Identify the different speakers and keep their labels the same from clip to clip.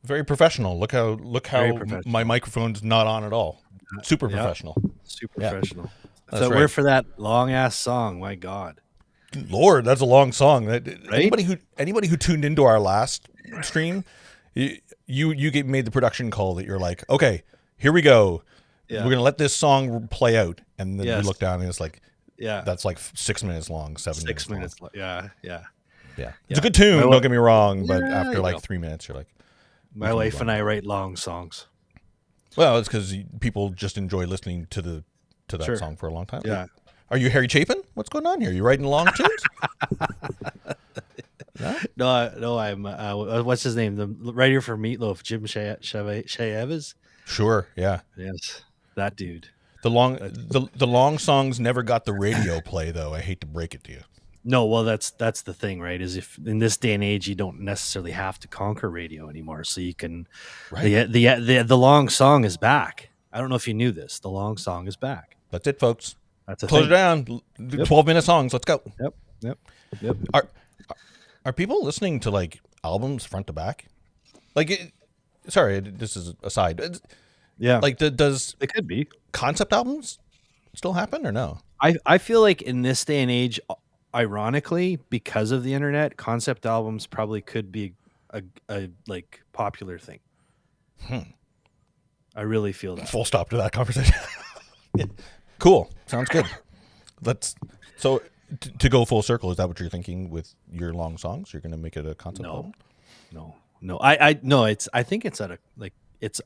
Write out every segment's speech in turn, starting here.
Speaker 1: Very professional. Look
Speaker 2: Very
Speaker 1: how my
Speaker 2: professional.
Speaker 1: microphone's not on at all. Super
Speaker 2: Yeah,
Speaker 1: professional.
Speaker 2: super
Speaker 1: Yeah,
Speaker 2: professional. If
Speaker 1: that's
Speaker 2: that were
Speaker 1: right.
Speaker 2: for that long ass song, my God,
Speaker 1: Lord, that's a long song.
Speaker 2: right?
Speaker 1: Anybody who tuned into our last stream, made the production call that you're like, okay, here we go.
Speaker 2: Yeah.
Speaker 1: We're gonna let this song play out, and then we
Speaker 2: Yes.
Speaker 1: look down and it's like
Speaker 2: Yeah.
Speaker 1: that's like 6 minutes long, 7 minutes long.
Speaker 2: 6 minutes. Yeah. Yeah.
Speaker 1: Yeah, it's a
Speaker 2: Yeah.
Speaker 1: good tune. Don't get me wrong, but
Speaker 2: Yeah.
Speaker 1: after like 3 minutes, you're like, we
Speaker 2: My
Speaker 1: can move
Speaker 2: wife and
Speaker 1: on.
Speaker 2: I write long songs.
Speaker 1: Well, it's because people just enjoy listening to that
Speaker 2: Sure.
Speaker 1: song for a long time.
Speaker 2: Yeah.
Speaker 1: Are you Harry Chapin? What's going on here? You writing long tunes? No?
Speaker 2: No, I'm. What's his name? The writer for Meatloaf, Jim Shaevas.
Speaker 1: Sure. Yeah.
Speaker 2: Yes, that dude.
Speaker 1: The long songs never got the radio play though. I hate to break it to you.
Speaker 2: No, well, that's the thing, right? Is if in this day and age you don't necessarily have to conquer radio anymore, so you can.
Speaker 1: Right.
Speaker 2: The long song is back. I don't know if you knew this. The long song is back.
Speaker 1: That's it, folks.
Speaker 2: That's a
Speaker 1: Close
Speaker 2: thing.
Speaker 1: it down.
Speaker 2: Yep.
Speaker 1: 12-minute songs. Let's go.
Speaker 2: Yep. Yep. Yep.
Speaker 1: Are people listening to like albums front to back? Like, sorry, this is aside.
Speaker 2: Yeah.
Speaker 1: Like, does
Speaker 2: It could be.
Speaker 1: concept albums still happen or no?
Speaker 2: I feel like in this day and age, ironically, because of the internet, concept albums probably could be a like popular thing. I really feel that.
Speaker 1: Full stop to that conversation. Yeah. Cool. Sounds good. To go full circle, is that what you're thinking with your long songs? You're going to make it a concept album?
Speaker 2: No. I think it's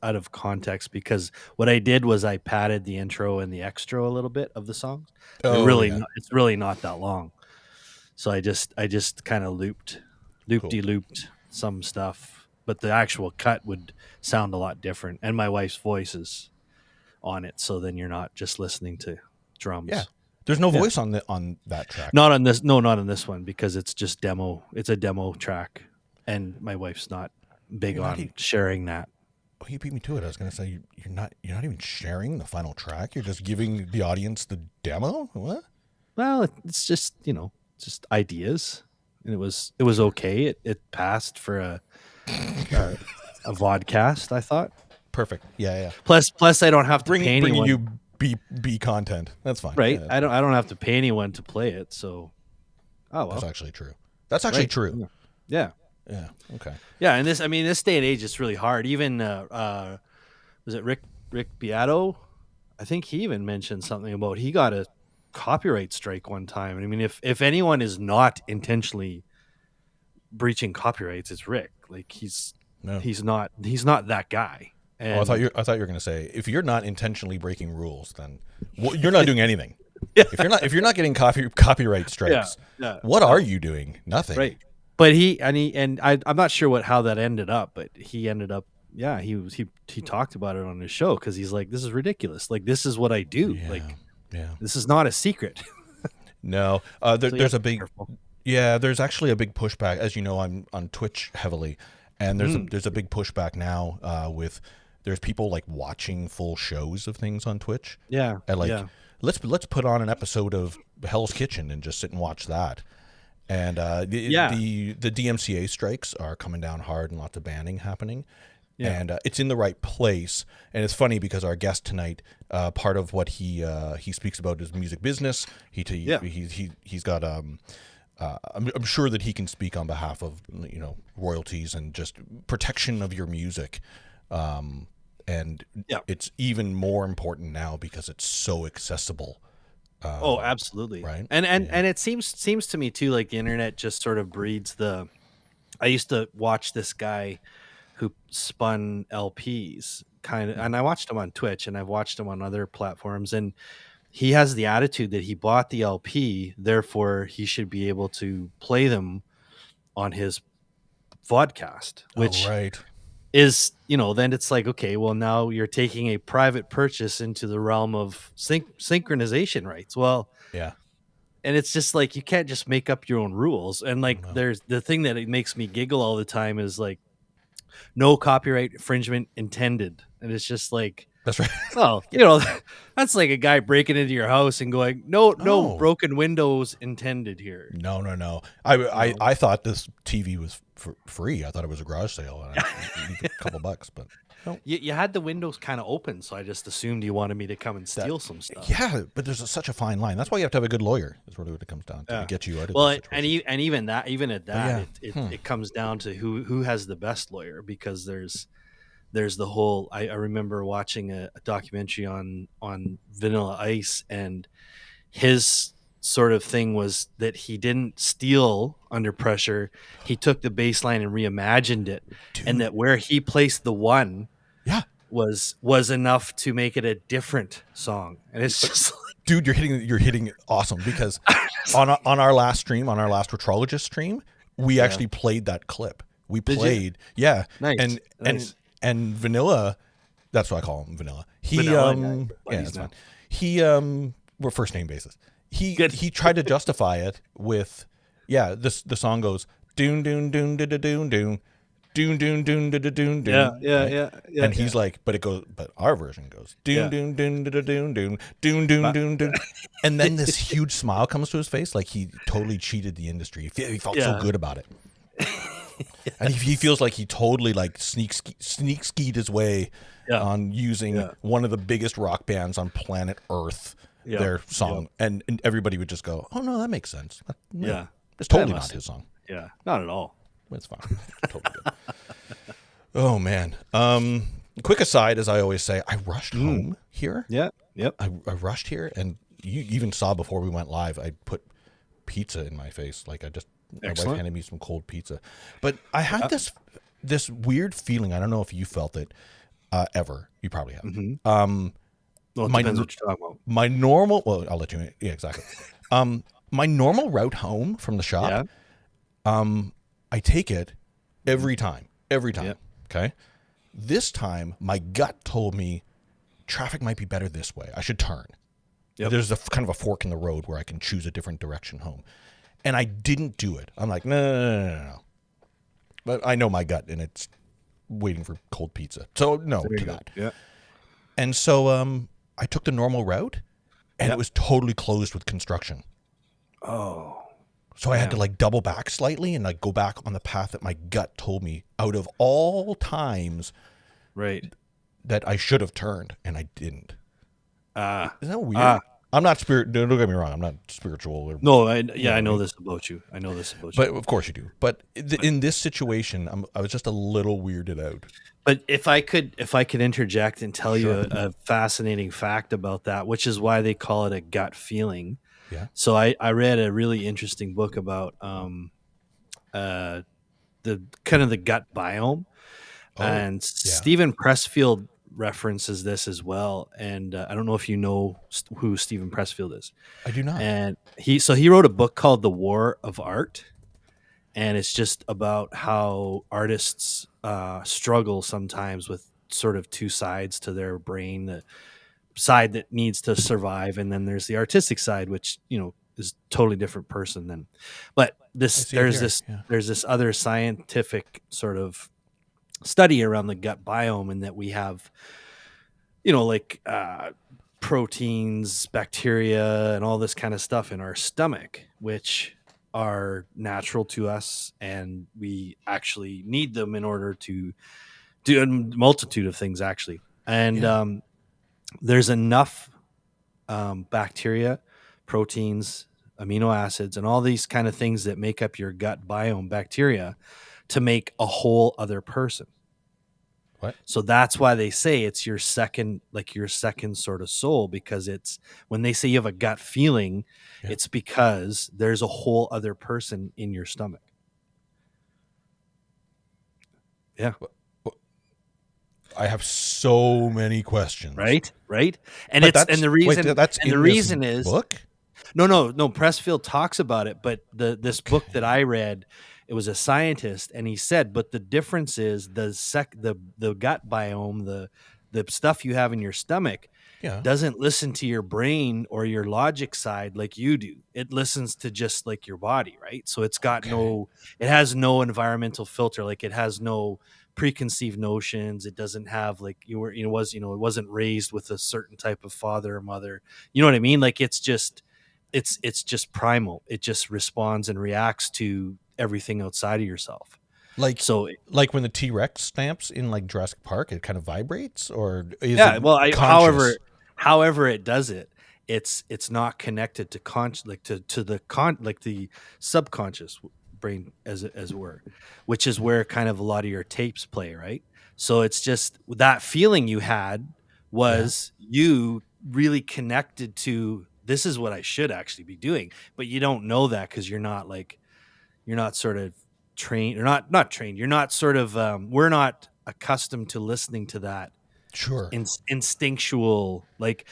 Speaker 2: out of context because what I did was I padded the intro and the extra a little bit of the songs. It's really not that long. So I just kind of looped some stuff, but the actual cut would sound a lot different. And my wife's voice is on it, so then you're not just listening to drums.
Speaker 1: Yeah. There's no voice on that track.
Speaker 2: Not on this. No, not on this one because it's just demo. It's a demo track, and my wife's not big on sharing that.
Speaker 1: Oh, you beat me to it. I was going to say you're not even sharing the final track. You're just giving the audience the demo. What?
Speaker 2: Well, it's just just ideas, and it was okay. It passed for a vodcast. I thought.
Speaker 1: Perfect. Yeah.
Speaker 2: Plus, I don't have to pay anyone.
Speaker 1: Bringing you B content. That's fine.
Speaker 2: Right.
Speaker 1: Yeah,
Speaker 2: I don't have to pay anyone to play it. So. Oh well.
Speaker 1: That's actually true. That's actually true.
Speaker 2: Yeah.
Speaker 1: Yeah. Okay.
Speaker 2: Yeah, and this day and age, it's really hard. Even was it Rick Beato? I think he even mentioned something about he got a copyright strike one time. And I mean, if anyone is not intentionally breaching copyrights, it's Rick. Like he's not that guy. And
Speaker 1: I thought you were going to say if you're not intentionally breaking rules, then you're not doing anything.
Speaker 2: Yeah.
Speaker 1: If you're not getting copyright strikes, what are you doing? Nothing.
Speaker 2: Right. But I'm not sure how that ended up, but he ended up. Yeah, he talked about it on his show because he's like, this is ridiculous. Like this is what I do. This is not a secret.
Speaker 1: No, there's a big. Careful. Yeah, there's actually a big pushback. As you know, I'm on Twitch heavily, and there's a big pushback now with there's people like watching full shows of things on Twitch.
Speaker 2: Yeah,
Speaker 1: and let's put on an episode of Hell's Kitchen and just sit and watch that. And the DMCA strikes are coming down hard and lots of banning happening. Yeah. And it's in the right place. And it's funny because our guest tonight, part of what he speaks about is music business. He's got I'm sure that he can speak on behalf of royalties and just protection of your music. It's even more important now because it's so accessible.
Speaker 2: Oh, absolutely.
Speaker 1: Right.
Speaker 2: And it seems to me too, like the internet just sort of breeds I used to watch this guy who spun LPs and I watched him on Twitch and I've watched him on other platforms, and he has the attitude that he bought the LP, therefore he should be able to play them on his vodcast, which is, then it's like, okay, well, now you're taking a private purchase into the realm of synchronization rights. Well,
Speaker 1: yeah.
Speaker 2: And it's just like, you can't just make up your own rules. And like, there's the thing that it makes me giggle all the time is like, no copyright infringement intended. And it's just like,
Speaker 1: That's right.
Speaker 2: Well, that's like a guy breaking into your house and going, no broken windows intended here.
Speaker 1: No. I thought this TV was for free. I thought it was a garage sale, and a couple bucks, but no.
Speaker 2: You had the windows kind of open, so I just assumed you wanted me to come and steal some stuff.
Speaker 1: Yeah, but there's such a fine line. That's why you have to have a good lawyer. Is really what it comes down to get you out of. Well,
Speaker 2: and even at that, it comes down to who has the best lawyer, because there's the whole. I remember watching a documentary on Vanilla Ice, and his sort of thing was that he didn't steal under pressure. He took the bass line and reimagined it. Dude. And that where he placed the one was enough to make it a different song. And it's just like,
Speaker 1: dude, you're hitting it awesome, because on our last stream, on our last Retrologist stream, we actually played that clip. We played,
Speaker 2: nice.
Speaker 1: And Vanilla, that's what I call him, Vanilla. That's fine. He we're first name basis. He tried to justify it with the song goes doon doon doon doon doon doon doon doon doon doon doon doon.
Speaker 2: Yeah.
Speaker 1: And he's like, but our version goes doon doon doon doon doon doon doon doon doon doon. And then this huge smile comes to his face, like he totally cheated the industry. He felt so good about it. And he feels like he totally like sneak skied his way on using one of the biggest rock bands on planet Earth, their song, and everybody would just go, "Oh no, that makes sense." It's totally not his song.
Speaker 2: Yeah, not at all.
Speaker 1: It's fine. Totally good. Oh man. Quick aside, as I always say, I rushed home here.
Speaker 2: Yeah. Yep.
Speaker 1: I rushed here, and you even saw before we went live, I put pizza in my face. Like my wife handed me some cold pizza. But I had this weird feeling. I don't know if you felt it ever. You probably have.
Speaker 2: Mm-hmm. Well, it depends what you're talking about.
Speaker 1: My normal. Well, I'll let you. Yeah, exactly. My normal route home from the shop. Yeah. I take it every time. Yep. Okay. This time, my gut told me traffic might be better this way. I should turn. Yep. There's a kind of a fork in the road where I can choose a different direction home. And I didn't do it. I'm like, no. But I know my gut, and it's waiting for cold pizza. So no to that.
Speaker 2: Yeah.
Speaker 1: And so I took the normal route, and it was totally closed with construction.
Speaker 2: Oh.
Speaker 1: So I had to like double back slightly and like go back on the path that my gut told me out of all times that I should have turned, and I didn't. Isn't that weird? I'm not don't get me wrong. I'm not spiritual.
Speaker 2: I know this about you.
Speaker 1: But of course you do. But in this situation, I was just a little weirded out.
Speaker 2: But if I could interject and tell you a fascinating fact about that, which is why they call it a gut feeling.
Speaker 1: Yeah.
Speaker 2: So I read a really interesting book about the kind of the gut biome, and Stephen Pressfield references this as well. And I don't know if you know who Stephen Pressfield is.
Speaker 1: I do not.
Speaker 2: And he wrote a book called The War of Art, and it's just about how artists struggle sometimes with sort of two sides to their brain. The side that needs to survive, and then there's the artistic side, which is a totally different person than. But there's this other scientific sort of study around the gut biome, and that we have proteins, bacteria, and all this kind of stuff in our stomach, which are natural to us, and we actually need them in order to do a multitude of things actually. And there's enough bacteria, proteins, amino acids, and all these kind of things that make up your gut biome, bacteria, to make a whole other person.
Speaker 1: What?
Speaker 2: So that's why they say it's your second sort of soul, because it's when they say you have a gut feeling, it's because there's a whole other person in your stomach. Yeah.
Speaker 1: I have so many questions.
Speaker 2: Right. And the reason is
Speaker 1: book.
Speaker 2: No. Pressfield talks about it, but this book that I read, it was a scientist, and he said, but the difference is the gut biome, the stuff you have in your stomach, doesn't listen to your brain or your logic side like you do. It listens to just like your body, right? So it's got it has no environmental filter, like it has no preconceived notions. It doesn't have like it wasn't raised with a certain type of father or mother. You know what I mean? Like it's just primal. It just responds and reacts to everything outside of yourself.
Speaker 1: Like
Speaker 2: So
Speaker 1: like when the T-Rex stamps in like Jurassic Park, it kind of vibrates, or is
Speaker 2: yeah,
Speaker 1: it
Speaker 2: well,
Speaker 1: conscious?
Speaker 2: however it does it, it's not connected to the subconscious brain, as it were, which is where kind of a lot of your tapes play, right? So it's just that feeling you had was you really connected to, this is what I should actually be doing, but you don't know that because you're not sort of trained, or not trained. You're not sort of we're not accustomed to listening to that
Speaker 1: Sure.
Speaker 2: instinctual, like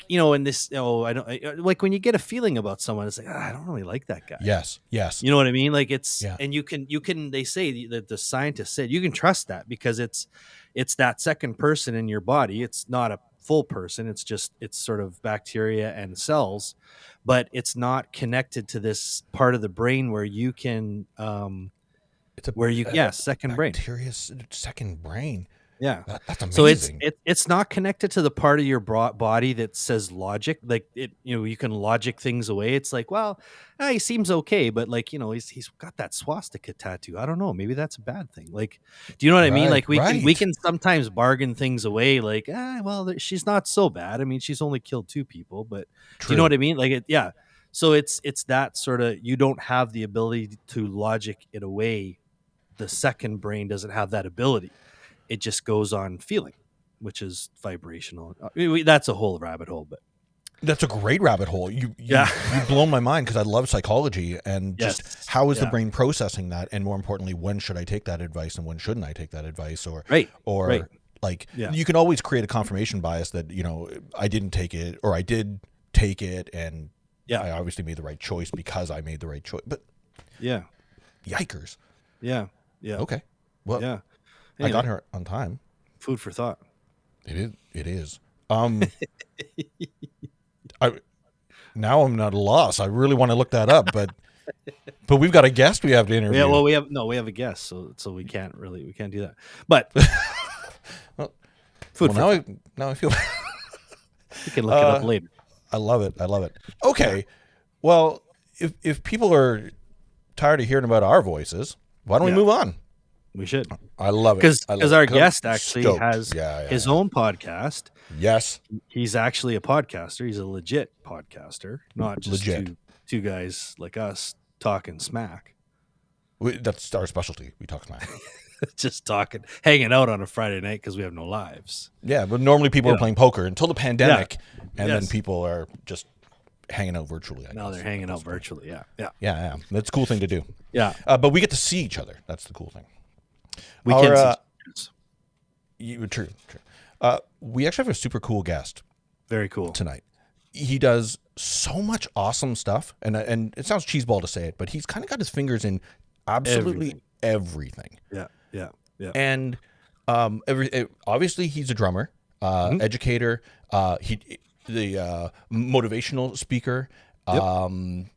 Speaker 2: in this, like when you get a feeling about someone, it's like, I don't really like that guy.
Speaker 1: Yes.
Speaker 2: You know what I mean? Like it's,
Speaker 1: Yeah.
Speaker 2: and you can, they say that the scientists said you can trust that because it's that second person in your body. It's not a full person. It's sort of bacteria and cells, but it's not connected to this part of the brain where you can, second brain.
Speaker 1: Bacteria's second brain.
Speaker 2: Yeah,
Speaker 1: that's amazing.
Speaker 2: So it's not connected to the part of your body that says logic. Like you can logic things away. It's like, well, he seems okay, but like he's got that swastika tattoo. I don't know, maybe that's a bad thing. Like, do you know what I mean? Like we can sometimes bargain things away. Like, well, she's not so bad. I mean, she's only killed 2 people, but do you know what I mean? Like yeah. So it's that sort of, you don't have the ability to logic it away. The second brain doesn't have that ability. It just goes on feeling, which is vibrational. That's a whole rabbit hole, but
Speaker 1: that's a great rabbit hole. You blow my mind, because I love psychology and just how is the brain processing that, and more importantly, when should I take that advice and when shouldn't I take that advice, or you can always create a confirmation bias that I didn't take it, or I did take it, and I obviously made the right choice because I made the right choice. But yikers. Okay. Well, anyway. I got her on time.
Speaker 2: Food for thought.
Speaker 1: It is. Now I'm at a loss. I really want to look that up, but we've got a guest we have to interview.
Speaker 2: Yeah, well, we have a guest, so we can't do that. But food for thought.
Speaker 1: Now I feel
Speaker 2: you can look it up later.
Speaker 1: I love it. Okay. Well, if people are tired of hearing about our voices, why don't we move on?
Speaker 2: We should.
Speaker 1: I love it.
Speaker 2: Because our guest actually has his own podcast.
Speaker 1: Yes.
Speaker 2: He's actually a podcaster. He's a legit podcaster, not just two guys like us talking smack.
Speaker 1: That's our specialty. We talk smack.
Speaker 2: Just talking, hanging out on a Friday night because we have no lives.
Speaker 1: Yeah, but normally people are playing poker until the pandemic, and then people are just hanging out virtually.
Speaker 2: Now they're hanging out virtually.
Speaker 1: Yeah. That's a cool thing to do.
Speaker 2: Yeah.
Speaker 1: But we get to see each other. That's the cool thing.
Speaker 2: We can see.
Speaker 1: True. We actually have a super cool guest.
Speaker 2: Very cool.
Speaker 1: Tonight. He does so much awesome stuff, and it sounds cheeseball to say it, but he's kind of got his fingers in absolutely everything.
Speaker 2: Yeah.
Speaker 1: And obviously he's a drummer, educator, the motivational speaker, actor,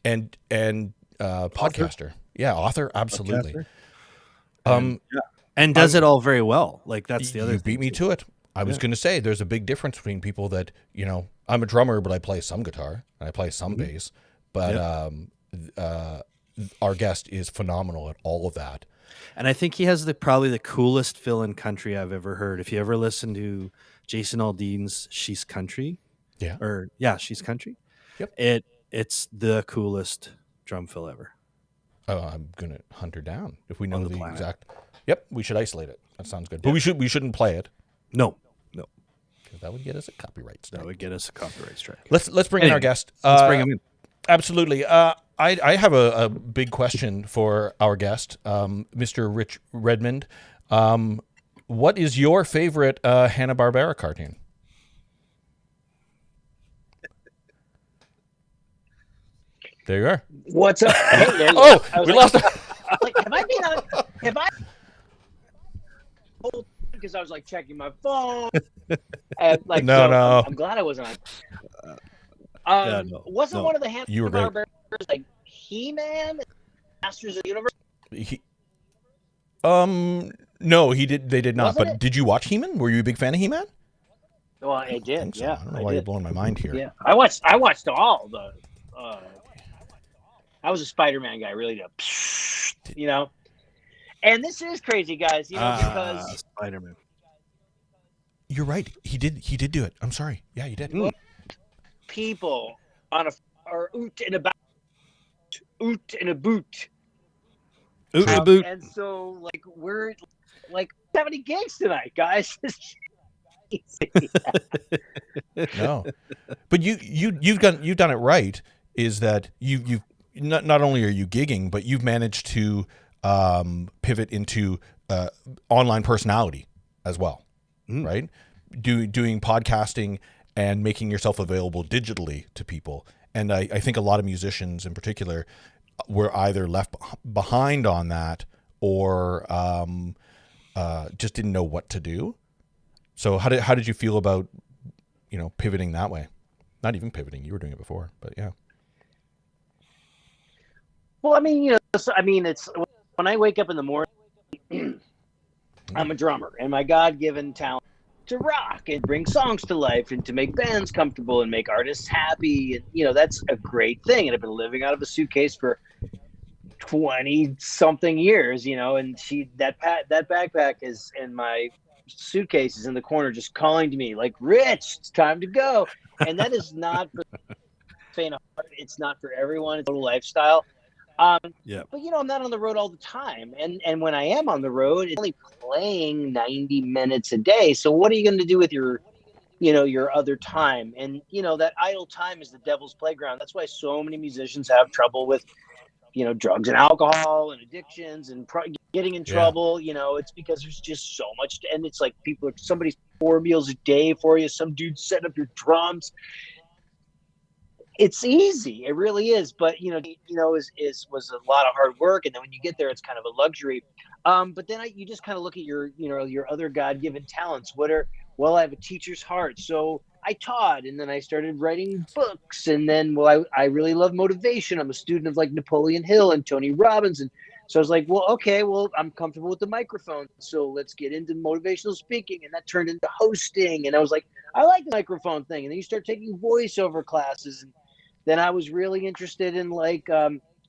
Speaker 1: and podcaster. Author, absolutely.
Speaker 2: Podcaster. And does it all very well. Like that's the other thing.
Speaker 1: You beat me to it. I was going to say there's a big difference between people that, I'm a drummer, but I play some guitar and I play some bass, but our guest is phenomenal at all of that.
Speaker 2: And I think he has probably the coolest fill-in country I've ever heard. If you ever listen to Jason Aldean's She's Country, She's Country.
Speaker 1: Yep.
Speaker 2: It's the coolest drum fill ever.
Speaker 1: Oh, I'm gonna hunt her down if we know the exact. Yep, we should isolate it. That sounds good. But we shouldn't play it.
Speaker 2: No.
Speaker 1: Because that would get us a copyright strike. Let's bring in our guest.
Speaker 2: Let's bring him in.
Speaker 1: Absolutely. I have a big question for our guest, Mr. Rich Redmond. What is your favorite Hanna-Barbera cartoon? There you are.
Speaker 3: What's up? Hey,
Speaker 1: we lost.
Speaker 3: Like, have I? Because I was like checking my phone. And, like,
Speaker 1: no.
Speaker 3: I'm glad I wasn't on. Wasn't one of the Hanna-Barbera like He-Man? Masters of the Universe?
Speaker 1: No, they did not.
Speaker 3: Wasn't
Speaker 1: But
Speaker 3: it?
Speaker 1: did you watch He-Man? Were you a big fan of He-Man?
Speaker 3: Well, I did.
Speaker 1: I think so.
Speaker 3: Yeah,
Speaker 1: I don't know why you're blowing my mind here.
Speaker 3: Yeah, I watched all the. I was a Spider-Man guy, really. You know, and this is crazy, guys. You know, because
Speaker 2: Spider-Man.
Speaker 1: You're right. He did do it. I'm sorry. Yeah, you did.
Speaker 3: People on a oot in a boot.
Speaker 2: Oot in a boot.
Speaker 3: And so, like, we're like 70 gigs tonight, guys.
Speaker 1: No, but you've done it right. Is that you've not only are you gigging, but you've managed to pivot into online personality as well, right? Doing podcasting and making yourself available digitally to people. And I think a lot of musicians in particular were either left behind on that or just didn't know what to do. So how did you feel about, pivoting that way? Not even pivoting. You were doing it before, but yeah.
Speaker 3: Well, I mean, it's when I wake up in the morning, I'm a drummer, and my God-given talent to rock and bring songs to life and to make bands comfortable and make artists happy. And, that's a great thing. And I've been living out of a suitcase for 20 something years, and that backpack is in my suitcase is in the corner just calling to me like, Rich, it's time to go. And that is not for the faint of heart. It's not for everyone. It's a lifestyle. But I'm not on the road all the time, and when I am on the road, it's only playing 90 minutes a day. So what are you going to do with your other time? And that idle time is the devil's playground. That's why so many musicians have trouble with drugs and alcohol and addictions and getting in trouble. It's because there's just so much, and it's like somebody's 4 meals a day for you. Some dude set up your drums. It's easy. It really is. But, was a lot of hard work. And then when you get there, it's kind of a luxury. But then you just kind of look at your other God-given talents. I have a teacher's heart. So I taught, and then I started writing books. And then, I really love motivation. I'm a student of like Napoleon Hill and Tony Robbins. And so I was like, I'm comfortable with the microphone. So let's get into motivational speaking. And that turned into hosting. And I was like, I like the microphone thing. And then you start taking voiceover classes. And then I was really interested in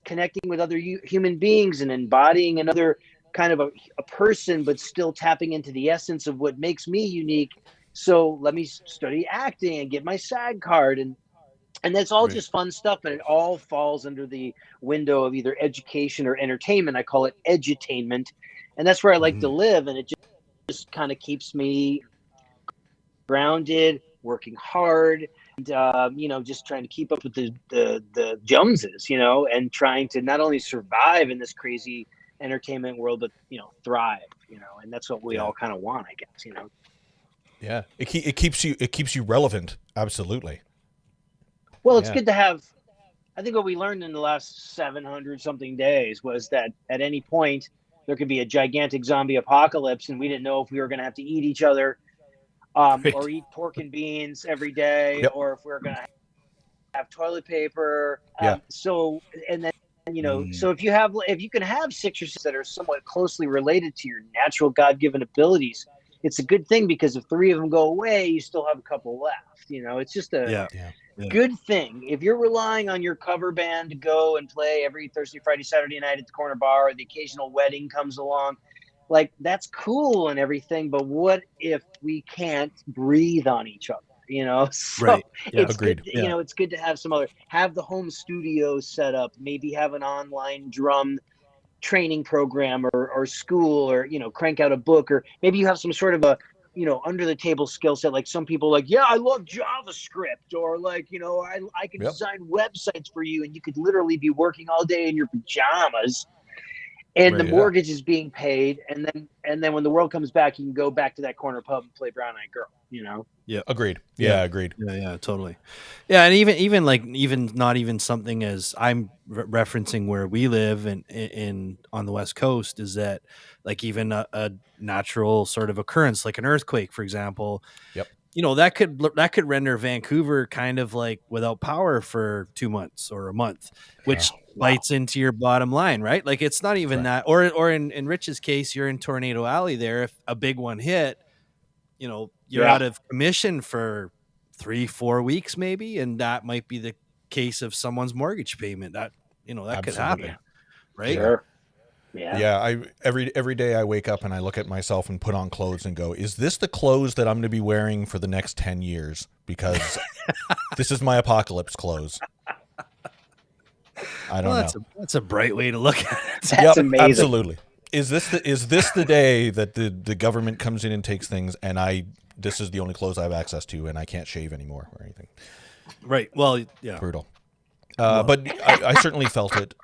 Speaker 3: connecting with other human beings and embodying another kind of a person, but still tapping into the essence of what makes me unique. So let me study acting and get my SAG card. And that's all just fun stuff, but it all falls under the window of either education or entertainment. I call it edutainment. And that's where I like to live. And it just kind of keeps me grounded, working hard, and, just trying to keep up with the Joneses, and trying to not only survive in this crazy entertainment world, but, thrive, and that's what we all kind of want, I guess,
Speaker 1: Yeah. It keeps you relevant. Absolutely.
Speaker 3: Well, it's good to have, I think what we learned in the last 700 something days was that at any point there could be a gigantic zombie apocalypse and we didn't know if we were going to have to eat each other. Or eat pork and beans every day, or if we're going to have toilet paper. So if you can have 6 or 6 that are somewhat closely related to your natural God-given abilities, it's a good thing because if 3 of them go away, you still have a couple left. It's just a good thing. If you're relying on your cover band to go and play every Thursday, Friday, Saturday night at the corner bar, or the occasional wedding comes along, like that's cool and everything, but what if we can't breathe on each other? So it's
Speaker 1: agreed.
Speaker 3: good. It's good to have the home studio set up, maybe have an online drum training program or school, or crank out a book, or maybe you have some sort of a under the table skill set. Like some people I love JavaScript, or I can design websites for you, and you could literally be working all day in your pajamas. And the mortgage is being paid, and then when the world comes back, you can go back to that corner pub and play Brown Eyed Girl.
Speaker 1: Yeah, agreed. Yeah, agreed.
Speaker 2: Yeah, totally. Yeah, and even not even something as I'm referencing where we live in on the West Coast is that like even a natural sort of occurrence like an earthquake, for example.
Speaker 1: Yep.
Speaker 2: that could render Vancouver kind of like without power for 2 months or a month, which bites into your bottom line, right? Like it's not even that, or in Rich's case, you're in Tornado Alley there. If a big one hit, you're out of commission for 3-4 weeks maybe, and that might be the case of someone's mortgage payment. That that could happen, right?
Speaker 3: Sure. Yeah.
Speaker 1: Every day I wake up and I look at myself and put on clothes and go, is this the clothes that I'm going to be wearing for the next 10 years? Because this is my apocalypse clothes. I don't know.
Speaker 2: That's a bright way to look at it.
Speaker 3: That's amazing.
Speaker 1: Absolutely. Is this the day that the government comes in and takes things, and this is the only clothes I have access to, and I can't shave anymore or anything?
Speaker 2: Right. Well, yeah.
Speaker 1: Brutal. But I certainly felt it.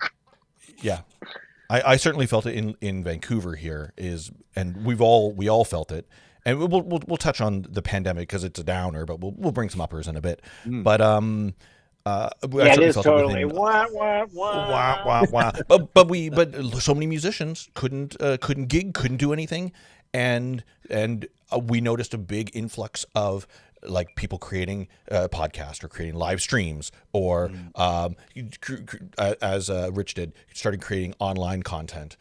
Speaker 1: Yeah. I certainly felt it in Vancouver here and we all felt it, and we'll touch on the pandemic because it's a downer, but we'll bring some uppers in a bit. But
Speaker 3: it is totally wah, wah, wah.
Speaker 1: Wah, wah, wah. But so many musicians couldn't gig, couldn't do anything, and we noticed a big influx of like people creating a podcast or creating live streams or as Rich did, started creating online content,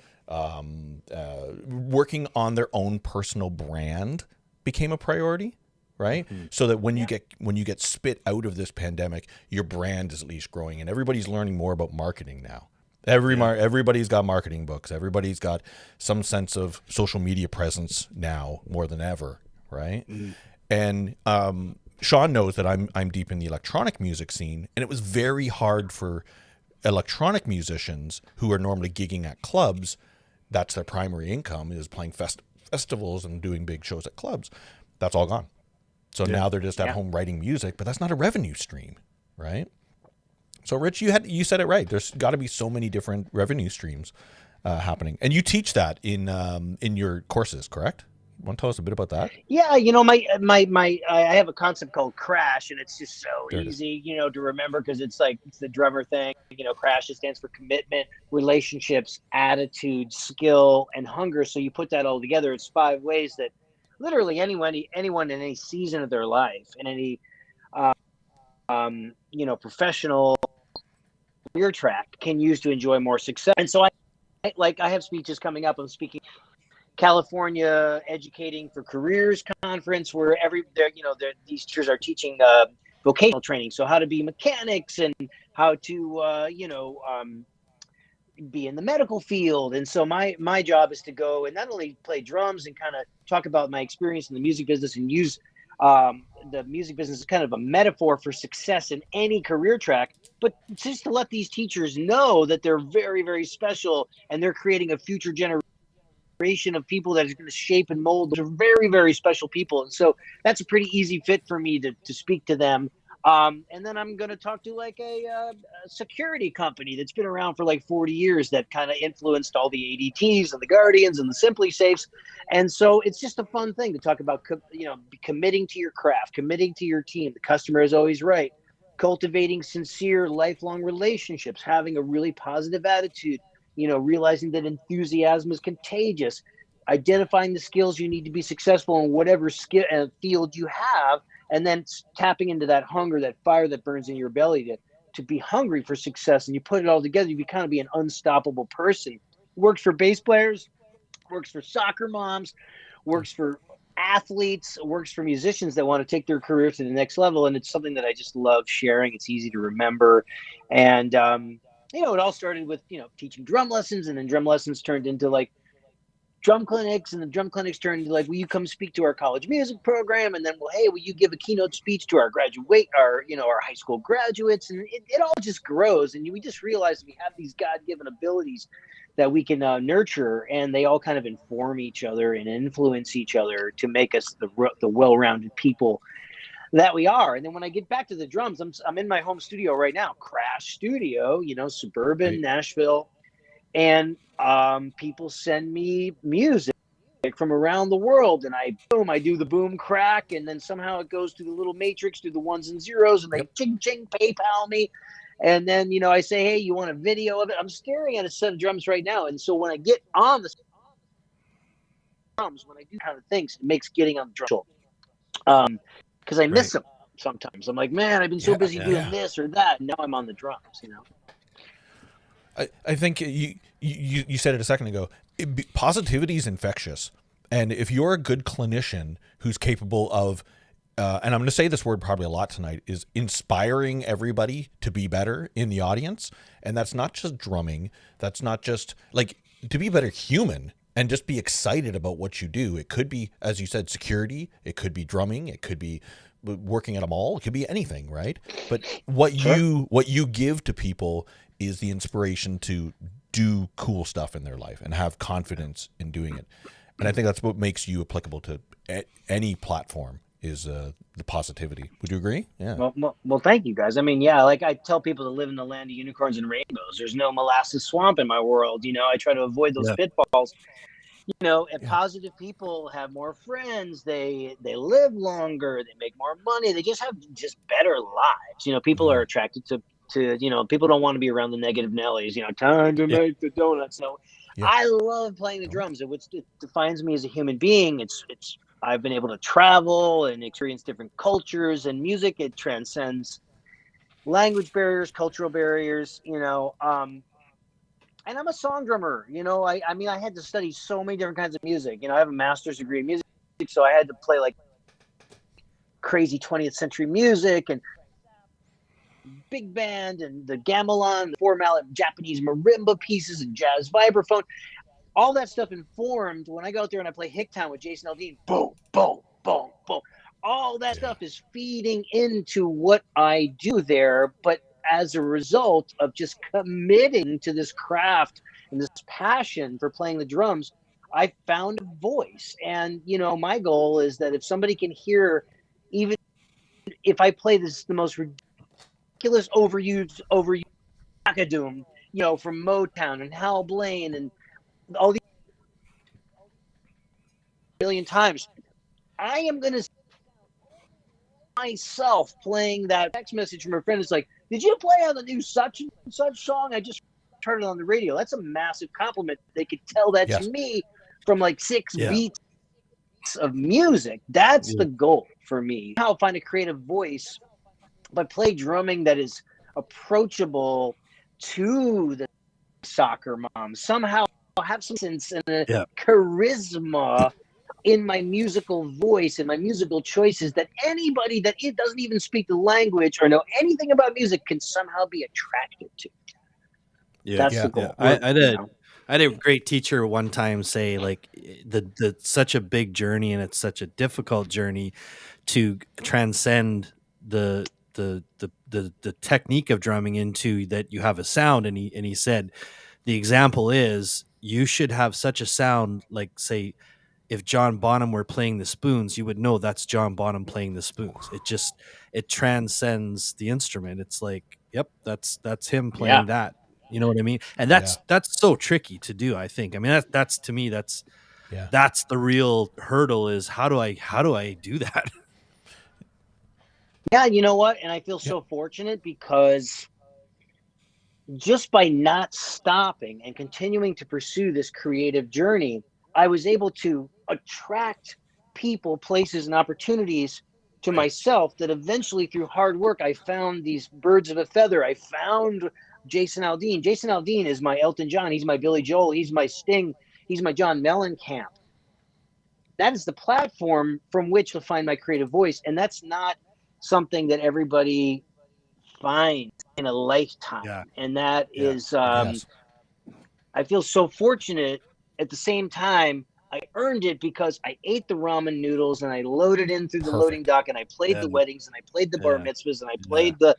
Speaker 1: working on their own personal brand became a priority, right? So that when you get spit out of this pandemic, your brand is at least growing, and everybody's learning more about marketing now. Everybody's got marketing books. Everybody's got some sense of social media presence now more than ever, right? And Sean knows that I'm deep in the electronic music scene, and it was very hard for electronic musicians who are normally gigging at clubs. That's their primary income, is playing festivals and doing big shows at clubs. That's all gone. So now they're just at home writing music, but that's not a revenue stream, right? So Rich, you said it right. There's got to be so many different revenue streams happening, and you teach that in your courses, correct? Want to tell us a bit about that?
Speaker 3: Yeah, I have a concept called crash, and it's just so easy, to remember because it's the drummer thing. Crash, it stands for commitment, relationships, attitude, skill, and hunger. So you put that all together. It's 5 ways that literally anyone in any season of their life, in any professional career track, can use to enjoy more success. And so I have speeches coming up. I'm speaking California Educating for Careers conference, where these teachers are teaching vocational training, so how to be mechanics and how to be in the medical field. And so my job is to go and not only play drums and kind of talk about my experience in the music business and use the music business as kind of a metaphor for success in any career track, but just to let these teachers know that they're very, very special and they're creating a future generation of people that is going to shape and mold. They're very, very special people. And so that's a pretty easy fit for me to speak to them. And then I'm going to talk to like a security company that's been around for like 40 years that kind of influenced all the ADTs and the Guardians and the Simply Safes. And so it's just a fun thing to talk about, committing to your craft, committing to your team. The customer is always right. Cultivating sincere, lifelong relationships, having a really positive attitude, realizing that enthusiasm is contagious, identifying the skills you need to be successful in whatever skill field you have, and then tapping into that hunger, that fire that burns in your belly to be hungry for success. And you put it all together, you kind of be an unstoppable person. Works for bass players, works for soccer moms, works for athletes, works for musicians that want to take their career to the next level. And it's something that I just love sharing. It's easy to remember. And, it all started with, teaching drum lessons, and then drum lessons turned into like drum clinics, and the drum clinics turned into like, will you come speak to our college music program? And then, well, hey, will you give a keynote speech to our high school graduates? And it all just grows. And we just realize we have these God-given abilities that we can nurture, and they all kind of inform each other and influence each other to make us the well-rounded people that we are. And then when I get back to the drums, I'm in my home studio right now, Crash Studio, suburban Nashville, and people send me music from around the world, and I do the boom crack, and then somehow it goes through the little matrix, through the ones and zeros, and they ching PayPal me, and then I say, hey, you want a video of it? I'm staring at a set of drums right now, and so when I get on the drums, when I do kind of things, it makes getting on the drum because I miss them sometimes. I'm like, man, I've been so busy doing this or that. And now I'm on the drums, you know.
Speaker 1: I think you said it a second ago. Positivity is infectious. And if you're a good clinician who's capable of, and I'm going to say this word probably a lot tonight, is inspiring everybody to be better in the audience. And that's not just drumming. That's not just like to be a better human and just be excited about what you do. It could be, as you said, security. It could be drumming. It could be working at a mall. It could be anything, right? But what you give to people is the inspiration to do cool stuff in their life and have confidence in doing it. And I think that's what makes you applicable to any platform is the positivity. Would you agree? Yeah.
Speaker 3: Well, thank you guys. I mean, yeah, like I tell people to live in the land of unicorns and rainbows. There's no molasses swamp in my world. You know, I try to avoid those pitfalls. You know, and positive people have more friends. They live longer. They make more money. They just have better lives. You know, people are attracted to you know, people don't want to be around the negative Nellies. You know, time to make the donuts. So I love playing the drums. It defines me as a human being. I've been able to travel and experience different cultures and music. It transcends language barriers, cultural barriers, you know. And I'm a song drummer, you know. I mean, I had to study so many different kinds of music. You know, I have a master's degree in music, so I had to play like crazy 20th century music and big band and the gamelan, the 4-mallet Japanese marimba pieces and jazz vibraphone. All that stuff informed when I go out there and I play Hicktown with Jason Aldean. Boom, boom, boom, boom. All that stuff is feeding into what I do there, but as a result of just committing to this craft and this passion for playing the drums, I found a voice. And, you know, my goal is that if somebody can hear, even if I play the most ridiculous overused Doom, you know, from Motown and Hal Blaine and all these million times, I am going to myself playing that text message from a friend. It's like, did you play on the new such and such song? I just heard it on the radio. That's a massive compliment. They could tell that to me from like 6 beats of music. That's the goal for me. How find a creative voice, but play drumming that is approachable to the soccer mom. Somehow have some sense and a charisma in my musical voice and my musical choices that anybody that it doesn't even speak the language or know anything about music can somehow be attracted to. That's the goal.
Speaker 2: I had a great teacher one time say, like, the such a big journey and it's such a difficult journey to transcend the technique of drumming into that you have a sound. And he said the example is you should have such a sound, like, say, if John Bonham were playing the spoons, you would know that's John Bonham playing the spoons. It transcends the instrument. It's like, yep, that's him playing that. You know what I mean? And that's so tricky to do, I think. I mean, that's to me, that's the real hurdle is how do I do that?
Speaker 3: Yeah, you know what? And I feel so fortunate because just by not stopping and continuing to pursue this creative journey, I was able to attract people, places, and opportunities to myself that eventually through hard work, I found these birds of a feather. I found Jason Aldean. Jason Aldean is my Elton John. He's my Billy Joel. He's my Sting. He's my John Mellencamp. That is the platform from which to find my creative voice. And that's not something that everybody finds in a lifetime. Yeah. And that is, I feel so fortunate. At the same time, I earned it because I ate the ramen noodles and I loaded in through the loading dock and I played the weddings and I played the bar mitzvahs and I played the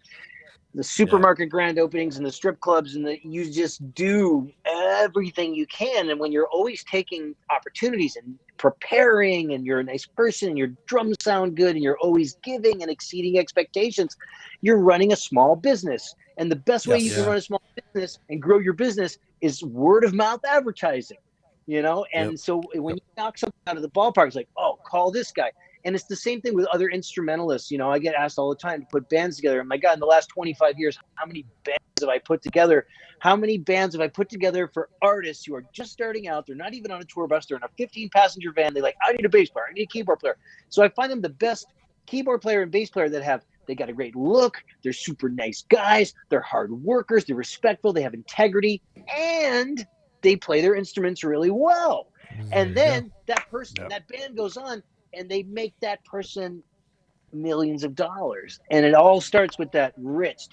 Speaker 3: supermarket grand openings and the strip clubs, and you just do everything you can. And when you're always taking opportunities and preparing and you're a nice person and your drums sound good and you're always giving and exceeding expectations, you're running a small business. And the best way you can run a small business and grow your business is word of mouth advertising, you know? And so when you knock something out of the ballpark, it's like, oh, call this guy. And it's the same thing with other instrumentalists. You know, I get asked all the time to put bands together. And my God, in the last 25 years, how many bands have I put together? How many bands have I put together for artists who are just starting out? They're not even on a tour bus. They're in a 15-passenger van. They're like, I need a bass player. I need a keyboard player. So I find them the best keyboard player and bass player that they got a great look, they're super nice guys, they're hard workers, they're respectful, they have integrity, and they play their instruments really well. And then that person, that band goes on and they make that person millions of dollars. And it all starts with that Rich,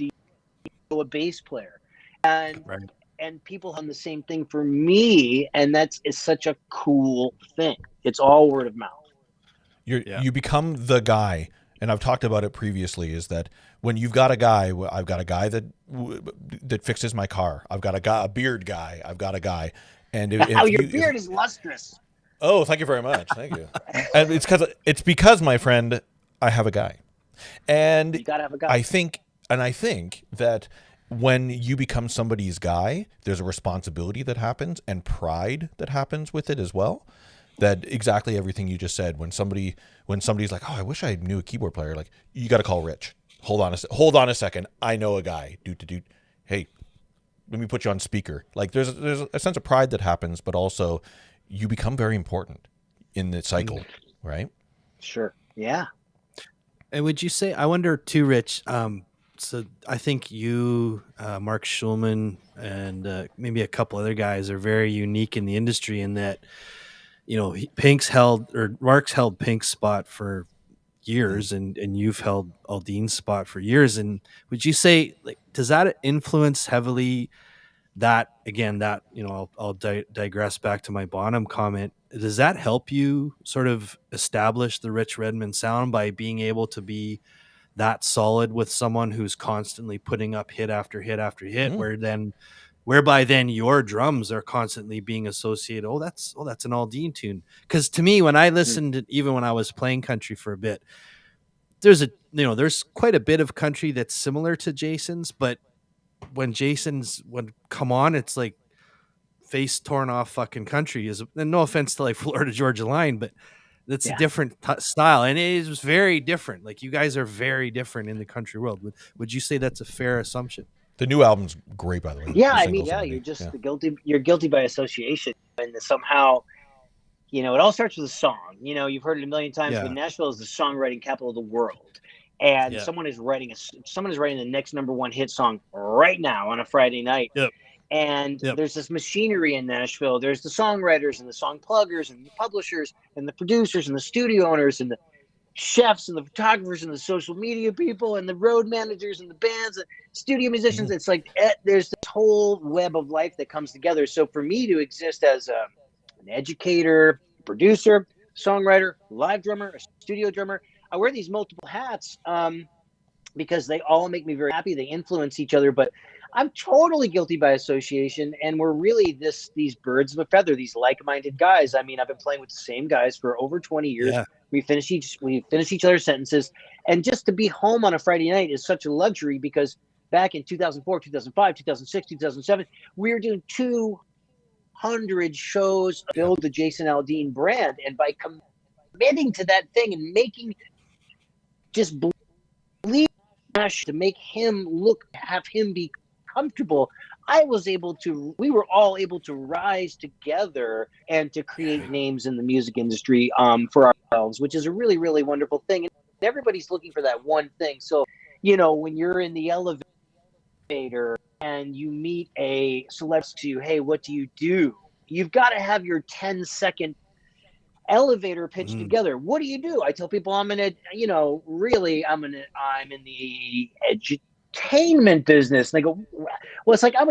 Speaker 3: a bass player. And people have the same thing for me, and it's such a cool thing. It's all word of mouth.
Speaker 1: You become the guy, and I've talked about it previously, is that when you've got a guy, I've got a guy that fixes my car. I've got a beard guy. I've got a guy. And
Speaker 3: your beard is lustrous.
Speaker 1: Oh, thank you very much. Thank you. And it's because, my friend, I have a guy. And
Speaker 3: you gotta have a guy.
Speaker 1: I think that when you become somebody's guy, there's a responsibility that happens and pride that happens with it as well. That exactly everything you just said. When somebody's like, "Oh, I wish I knew a keyboard player," like, you got to call Rich. Hold on a second. I know a guy. Dude. Hey, let me put you on speaker. Like, there's a sense of pride that happens, but also you become very important in the cycle, right?
Speaker 3: Sure. Yeah.
Speaker 2: And would you say, I wonder too, Rich, so I think you, Mark Schulman, and maybe a couple other guys are very unique in the industry in that, Mark's held Pink's spot for years, and you've held Aldean's spot for years. And would you say, like, does that influence heavily that, again, that, I'll digress back to my Bonham comment. Does that help you sort of establish the Rich Redmond sound by being able to be that solid with someone who's constantly putting up hit after hit after hit, whereby then your drums are constantly being associated? Oh, that's an Aldean tune. Because to me, when I listened, even when I was playing country for a bit, there's quite a bit of country that's similar to Jason's, but when Jason's would come on, it's like face torn off fucking country. And no offense to like Florida Georgia Line, but that's a different style, and it is very different. Like, you guys are very different in the country world. Would you say that's a fair assumption?
Speaker 1: The new album's great, by the way.
Speaker 3: Yeah, you're just guilty. You're guilty by association, and somehow, it all starts with a song. You've heard it a million times, but Nashville is the songwriting capital of the world, and someone is writing the next number one hit song right now on a Friday night.
Speaker 2: Yep.
Speaker 3: And there's this machinery in Nashville. There's the songwriters and the song pluggers and the publishers and the producers and the studio owners and the chefs and the photographers and the social media people and the road managers and the bands and studio musicians. It's like there's this whole web of life that comes together. So for me to exist as an educator, producer, songwriter, live drummer, a studio drummer, I wear these multiple hats because they all make me very happy. They influence each other, but I'm totally guilty by association, and we're really these birds of a feather, these like-minded guys. I mean, I've been playing with the same guys for over 20 years. Yeah. We finish each other's sentences, and just to be home on a Friday night is such a luxury, because back in 2004, 2005, 2006, 2007, we were doing 200 shows to build the Jason Aldean brand, and by committing to that thing and believe to make him have him be comfortable, we were all able to rise together and to create names in the music industry for ourselves, which is a really, really wonderful thing. And everybody's looking for that one thing. So, when you're in the elevator and you meet a celebrity, hey, what do you do? You've got to have your 10-second elevator pitch together. What do you do? I tell people I'm in the entertainment business. And they go, well, it's like I'm